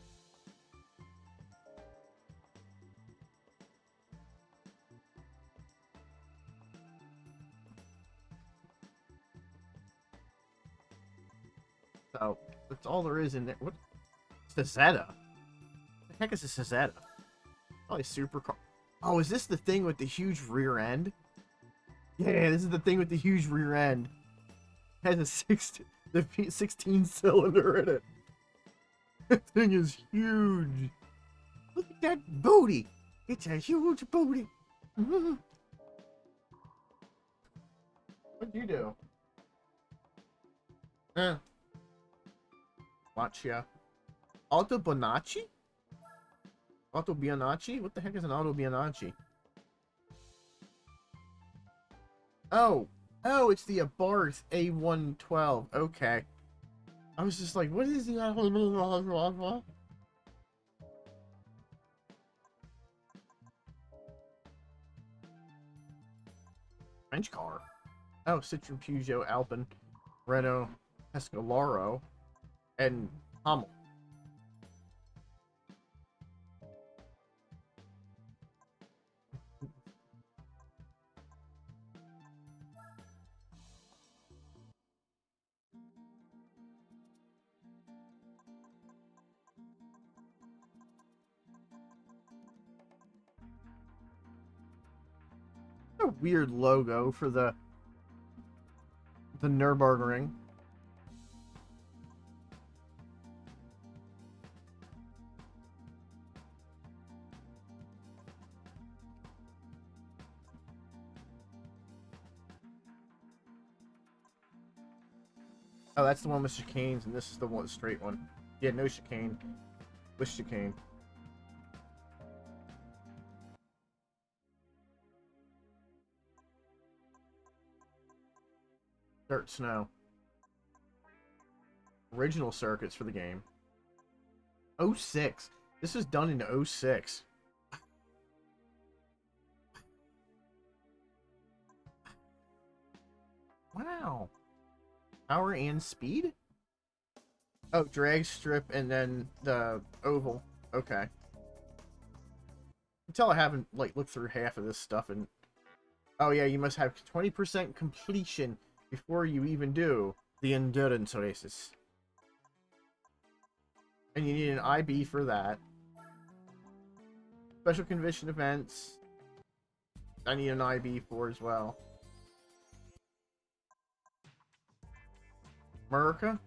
So, that's all there is in there. What? Zeta? The heck is a Zeta? Probably supercar. Oh, is this the thing with the huge rear end? Yeah, this is the thing with the huge rear end. It has a 16 cylinder in it. That thing is huge. Look at that booty. It's a huge booty. What'd you do? Watch ya. Auto Bonacci? Auto Bianacci? What the heck is an Auto Bianacci? Oh, it's the Abarth A112. Okay. I was just like, what is the French car? Oh, Citroen, Peugeot, Alpine, Renault, Pescalaro, and Hummel. A weird logo for the Nürburgring. Oh, that's the one with chicanes, and this is the one straight one. Yeah, no chicane. With chicane. Dirt snow. Original circuits for the game. 06. This was done in 06. Wow. Power and speed? Oh, drag strip and then the oval. Okay. Until I haven't looked through half of this stuff and oh yeah, you must have 20% completion before you even do the endurance races. And you need an IB for that. Special condition events. I need an IB for as well. America?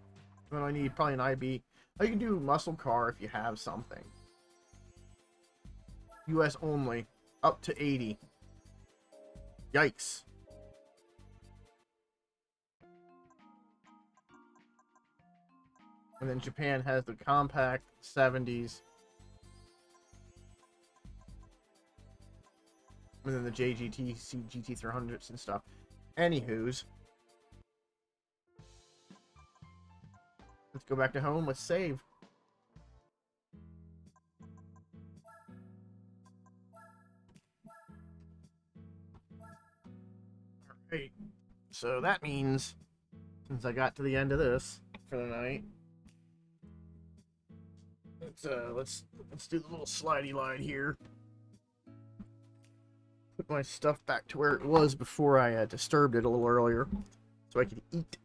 Well, I need probably an IB. Oh, you can do muscle car if you have something. US only. Up to 80. Yikes. And then Japan has the compact 70s. And then the JGTC GT300s and stuff. Anywho's. Let's go back to home. Let's save. Alright. So that means, since I got to the end of this for the night, let's do the little slidey line here. Put my stuff back to where it was before I disturbed it a little earlier, so I could eat.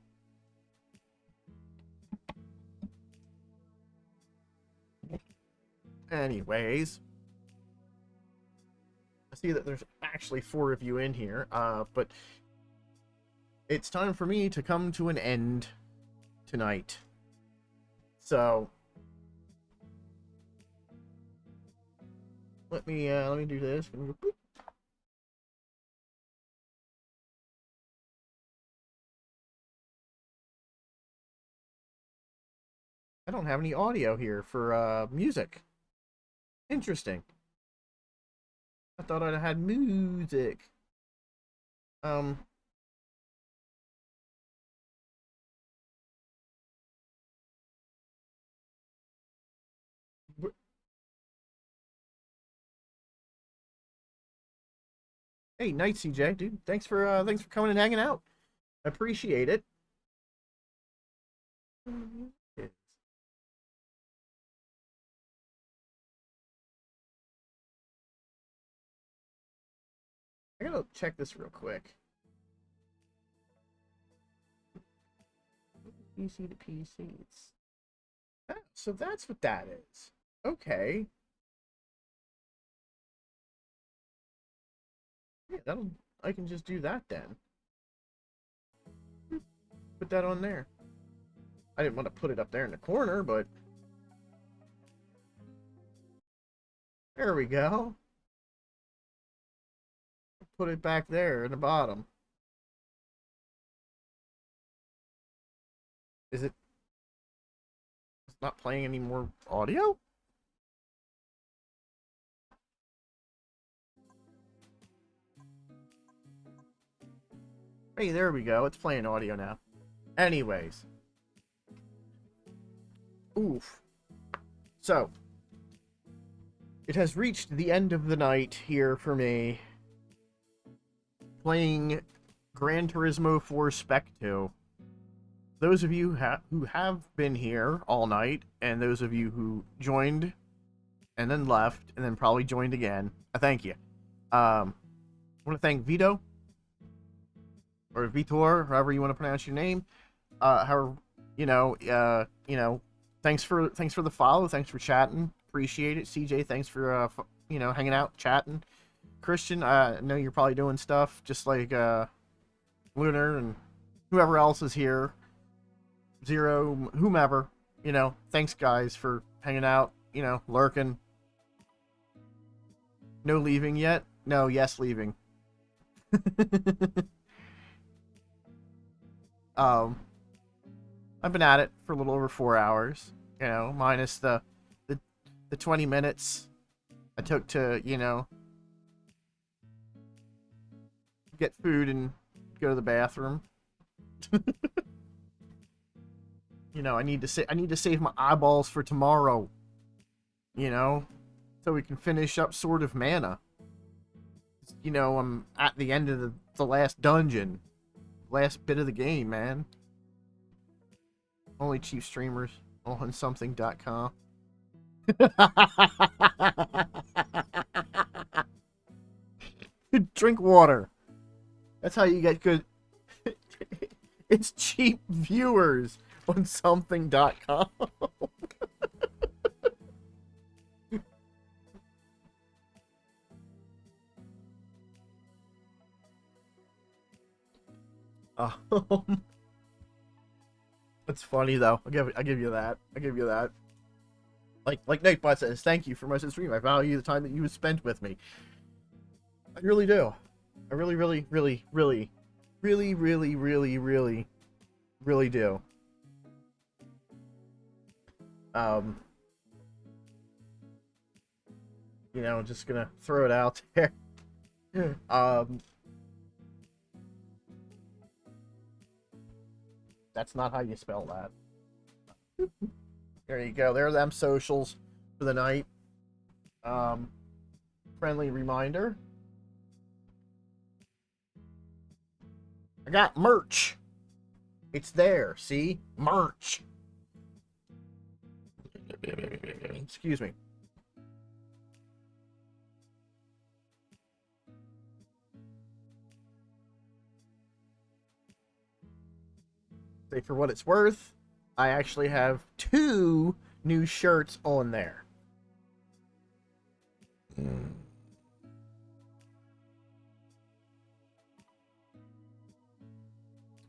Anyways, I see that there's actually 4 of you in here, but it's time for me to come to an end tonight. So let me do this. I don't have any audio here for music. Interesting. I thought I'd had music. Um Hey, night CJ, dude. Thanks for coming and hanging out. I appreciate it. I gotta check this real quick. PC to PCs. So that's what that is. Okay. Yeah, that'll. I can just do that then. Put that on there. I didn't want to put it up there in the corner, but there we go. Put it back there in the bottom. Is it? It's not playing any more audio? Hey, there we go. It's playing audio now. Anyways. Oof. So, it has reached the end of the night here for me. Playing Gran Turismo 4 Spec 2. Those of you who have been here all night, and those of you who joined and then left, and then probably joined again, I thank you. I want to thank Vito, or Vitor, however you want to pronounce your name. However, thanks for the follow, thanks for chatting, appreciate it. CJ, thanks for hanging out, chatting. Christian, I know you're probably doing stuff just like Lunar and whoever else is here. Zero, whomever, thanks guys for hanging out, lurking. No leaving yet? No, yes leaving. I've been at it for a little over 4 hours, minus the 20 minutes I took to, get food and go to the bathroom. I need to save my eyeballs for tomorrow. So we can finish up Sword of Mana. I'm at the end of the last dungeon. Last bit of the game, man. Only cheap streamers on something.com. Drink water. That's how you get good. It's cheap viewers on something.com. It's funny though. I give you that. I give you that. Like Nightbot says, thank you for most of the stream. I value the time that you spent with me. I really do. I really do. Just gonna throw it out there. That's not how you spell that. There you go. There are them socials for the night. Friendly reminder. I got merch. It's there. See? Merch. Excuse me. Say for what it's worth, I actually have 2 new shirts on there. I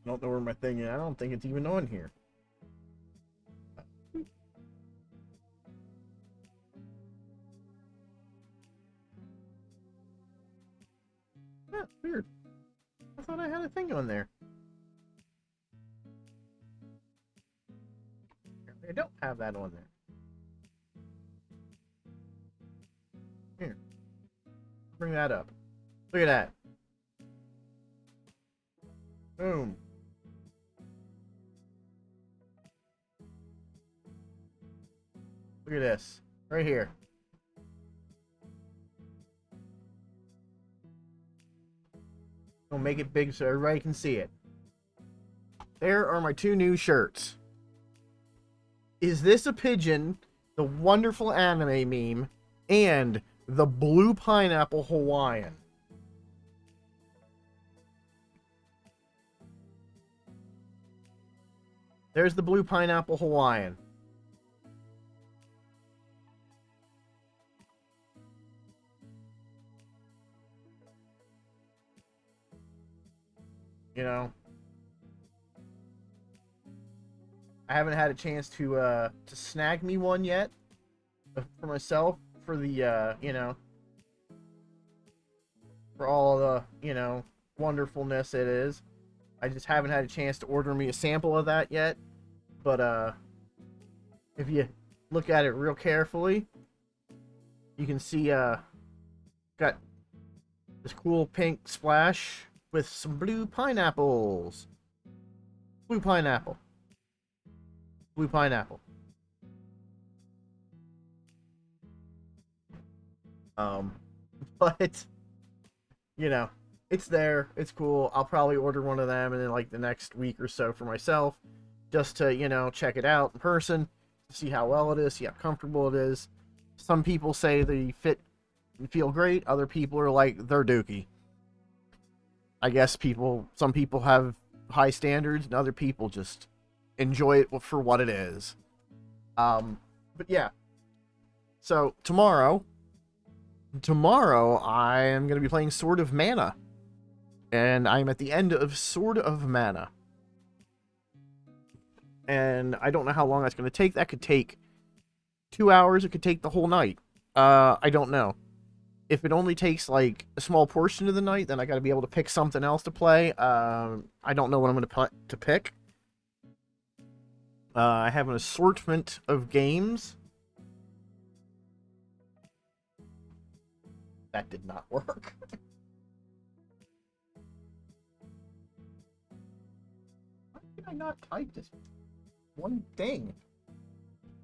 don't know where my thing is. I don't think it's even on here. on there. I don't have that on there. Here. Bring that up. Look at that. Boom. Look at this. Right here. I'll make it big so everybody can see it. There are my 2 new shirts. Is this a pigeon, the wonderful anime meme, and the blue pineapple Hawaiian? There's the blue pineapple Hawaiian. You know, I haven't had a chance to snag me one yet for myself for the you know, for all the, you know, wonderfulness it is. I just haven't had a chance to order me a sample of that yet. But if you look at it real carefully, you can see got this cool pink splash with some blue pineapples. Blue pineapple. Blue pineapple. But you know, it's there. It's cool. I'll probably order one of them in like the next week or so for myself, just to, you know, check it out in person, see how well it is, see how comfortable it is. Some people say they fit and feel great. Other people are like, they're dookie. I guess some people have high standards, and other people just enjoy it for what it is. But yeah. So tomorrow I am going to be playing Sword of Mana. And I'm at the end of Sword of Mana. And I don't know how long that's going to take. That could take 2 hours. It could take the whole night. I don't know. If it only takes like a small portion of the night, then I got to be able to pick something else to play. I don't know what I'm going to pick. I have an assortment of games. That did not work. Why did I not type this one thing?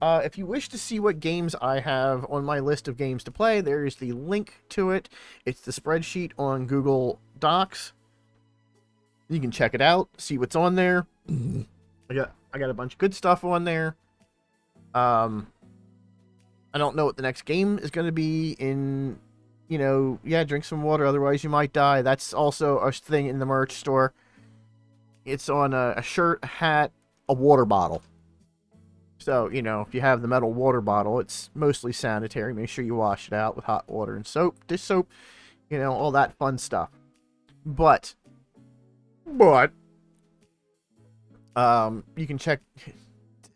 If you wish to see what games I have on my list of games to play, there is the link to it. It's the spreadsheet on Google Docs. You can check it out, see what's on there. I got a bunch of good stuff on there. I don't know what the next game is going to be in, you know, yeah, drink some water, otherwise you might die. That's also a thing in the merch store. It's on a shirt, a hat, a water bottle. So, you know, if you have the metal water bottle, it's mostly sanitary. Make sure you wash it out with hot water and soap, dish soap, you know, all that fun stuff. But, you can check,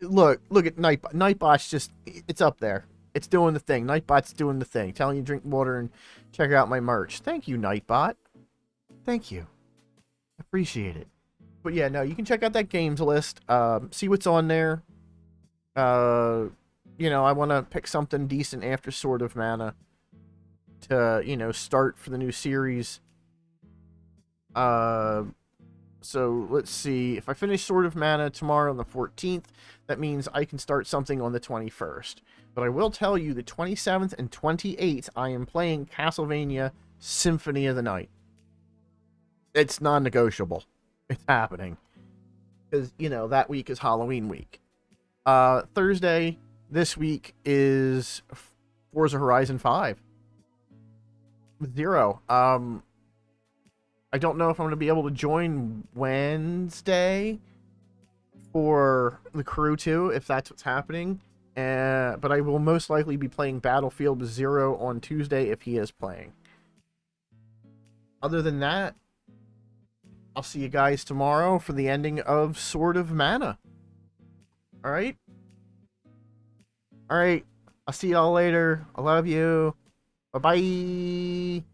look at Nightbot's just, it's up there. It's doing the thing. Nightbot's doing the thing. Telling you to drink water and check out my merch. Thank you, Nightbot. Thank you. Appreciate it. But yeah, no, you can check out that games list. See what's on there. You know, I want to pick something decent after Sword of Mana to, you know, start for the new series. So let's see. If I finish Sword of Mana tomorrow on the 14th, that means I can start something on the 21st. But I will tell you, the 27th and 28th, I am playing Castlevania Symphony of the Night. It's non-negotiable. It's happening. Because, you know, that week is Halloween week. Thursday this week is Forza Horizon 5. Zero. I don't know if I'm going to be able to join Wednesday for the Crew 2, if that's what's happening. But I will most likely be playing Battlefield Zero on Tuesday if he is playing. Other than that, I'll see you guys tomorrow for the ending of Sword of Mana. Alright? Alright. I'll see y'all later. I love you. Bye-bye.